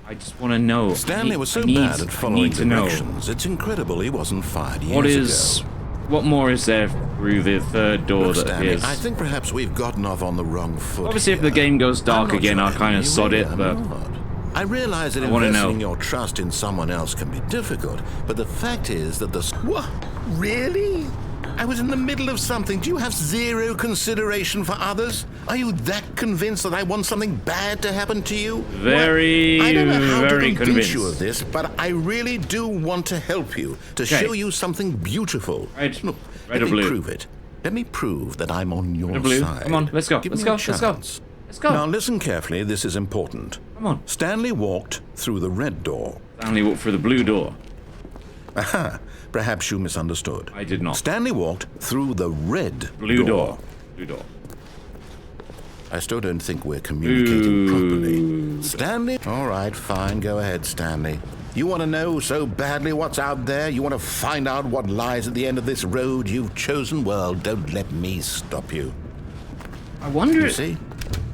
I just want to know.
Stanley was so
I need
bad at following
to know.
directions, it's incredible he wasn't fired years ago.
What more is there through the third door
Look,
that
Stanley,
appears?
I think perhaps we've gotten off on the wrong foot.
Obviously, if
here.
the game goes dark
I'm not
again, I'll
trying
kind of
to be
sod
rude,
it,
I'm
but
not. I realize that
I wanna
investing
know.
your trust in someone else can be difficult, but the fact is that the... What? Really? I was in the middle of something. Do you have zero consideration for others? Are you that convinced that I want something bad to happen to you?
Very,
I don't know how
very
to convince you
convinced.
of this, but I really do want to help you, to
Okay.
show you something beautiful.
Red.
Look,
Red
let
or
me
blue?
prove it. Let me prove that I'm on your
Red or blue?
side.
Come on, let's go,
Give
let's
me
go,
a
let's go.
chance.
Let's go.
Now listen carefully, this is important.
Come on.
Stanley walked through the red door.
Stanley walked through the blue door.
Aha, perhaps you misunderstood.
I did not.
Stanley walked through the red
Blue door. Blue door.
I still don't think we're communicating
Ooh.
properly. Stanley? All right, fine, go ahead, Stanley. You want to know so badly what's out there? You want to find out what lies at the end of this road you've chosen? Well, don't let me stop you.
I wonder.
You see?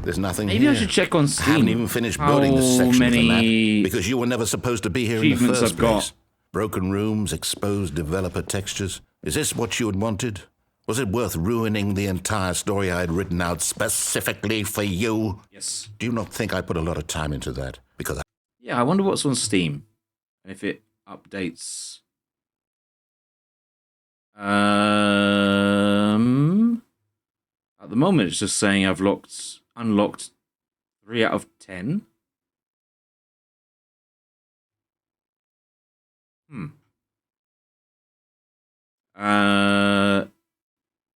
There's nothing
Maybe
here.
I should check on Steam.
I haven't even finished building this
how
section of the
many
map because you were never supposed to be here in the
achievements
first
I've got.
place. Broken rooms, exposed developer textures. Is this what you had wanted? Was it worth ruining the entire story I had written out specifically for you?
Yes.
Do you not think I put a lot of time into that? Because
Yeah, I wonder what's on Steam. And if it updates. At the moment, it's just saying I've unlocked 3 out of 10.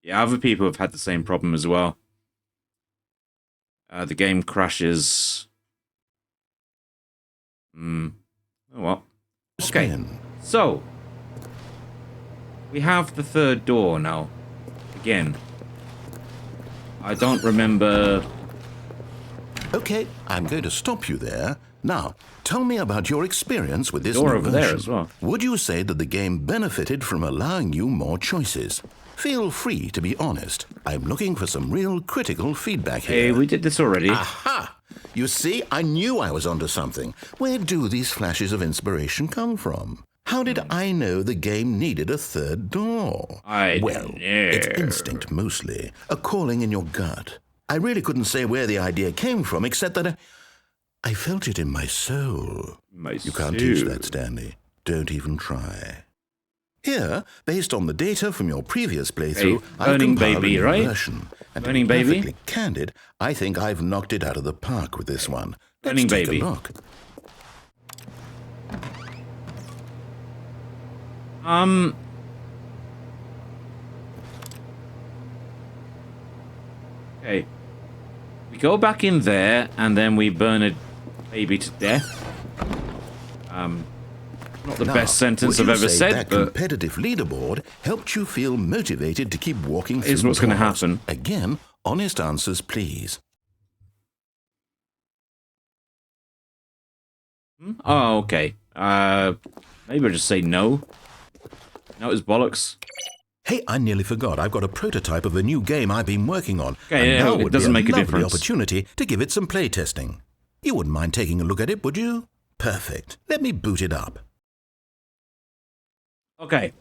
Yeah, other people have had the same problem as well. The game crashes. Oh, what? Okay,
Spin.
so we have the third door now. Again, I don't remember.
Okay, I'm going to stop you there. Now, tell me about your experience with this
Door
new
over there
version.
as well.
Would you say that the game benefited from allowing you more choices? Feel free to be honest. I'm looking for some real critical feedback here.
Hey, we did this already.
Aha! You see, I knew I was onto something. Where do these flashes of inspiration come from? How did I know the game needed a third door? Well, it's instinct mostly, a calling in your gut. I really couldn't say where the idea came from, except that I felt it in my soul. You can't teach that, Stanley. Don't even try. Here, based on the data from your previous playthrough, I've
Burning
compiled
Baby,
a new
right?
version. And
Burning
to be
Baby?
perfectly candid, I think I've knocked it out of the park with this one. Let's
Burning
take
Baby.
a look.
Okay. We go back in there, and then we burn a baby to death. Not the
Now,
best sentence
would
I've
you
ever
say
said,
that
but
competitive leaderboard helped you feel motivated to keep walking through
is what's going to
doors?
happen.
Again, honest answers, please.
Oh, okay. Maybe I'll just say no. No, it's bollocks.
Hey, I nearly forgot. I've got a prototype of a new game I've been working on.
Okay,
and now
it
would
doesn't
be
make a
lovely
difference.
Opportunity to give it some play testing. You wouldn't mind taking a look at it, would you? Perfect. Let me boot it up.
Okay.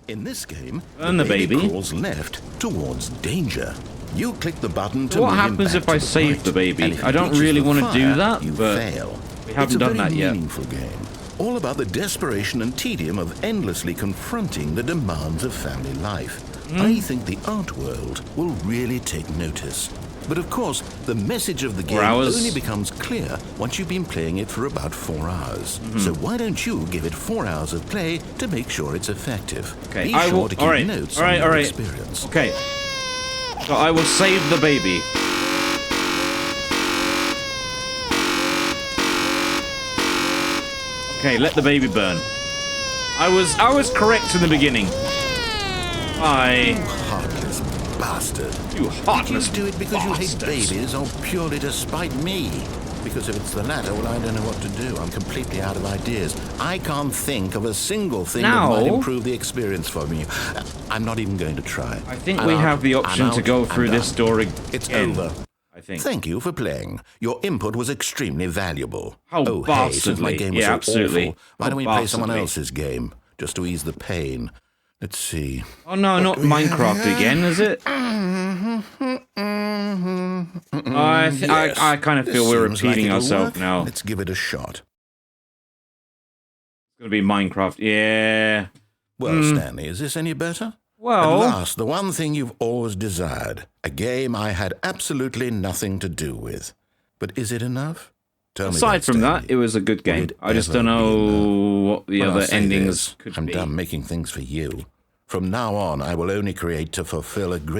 In this game,
Burn the baby.
crawls left towards danger. You click the button to
What
move him
happens
back
if I
to the
save
right,
the baby?
and if he
I don't
reaches
really
the
want to do
fire,
that,
you
but
fail.
we haven't
It's a
done
very
that yet.
meaningful game, all about the desperation and tedium of endlessly confronting the demands of family life. I think the art world will really take notice. But of course, the message of the game
4 hours.
only becomes clear once you've been playing it for about 4 hours. So why don't you give it 4 hours of play to make sure it's effective?
Okay,
Be
I
sure
will.
to keep
All right,
notes
all right,
on your
all right.
experience.
Okay. So I will save the baby. Okay, let the baby burn. I was correct in the beginning.
You heartless bastard.
You heartless
Did you do it because you hate
bastards.
babies or purely to spite me? Because if it's the latter, well, I don't know what to do. I'm completely out of ideas. I can't think of a single thing that might
Now-
improve the experience for me. I'm not even going to try.
I think
I'm
we
out.
have the
I'm
option to
out.
go
I'm
through this
done.
door again.
It's over.
I think.
Thank you for playing. Your input was extremely valuable.
How
oh, hey, since my
bastardly.
game was
Yeah,
so
absolutely.
awful, why
How
don't we play someone
bastardly.
else's game, just to ease the pain? Let's see.
Oh no, not Minecraft again, is it? I kind of feel we're
Seems like
repeating
it'll
ourselves
work.
now.
Let's give it a shot.
It's gonna be Minecraft. Yeah.
Well, Stanley, is this any better?
Well,
At last, the one thing you've always desired. A game I had absolutely nothing to do with. But is it enough? Tell me
aside from that,
Stanley.
it was a good game.
Would it
I just
ever
don't
be
know what the
Well, I'll
other
say
endings
this,
could
I'm
be.
done making things for you. From now on, I will only create to fulfill a great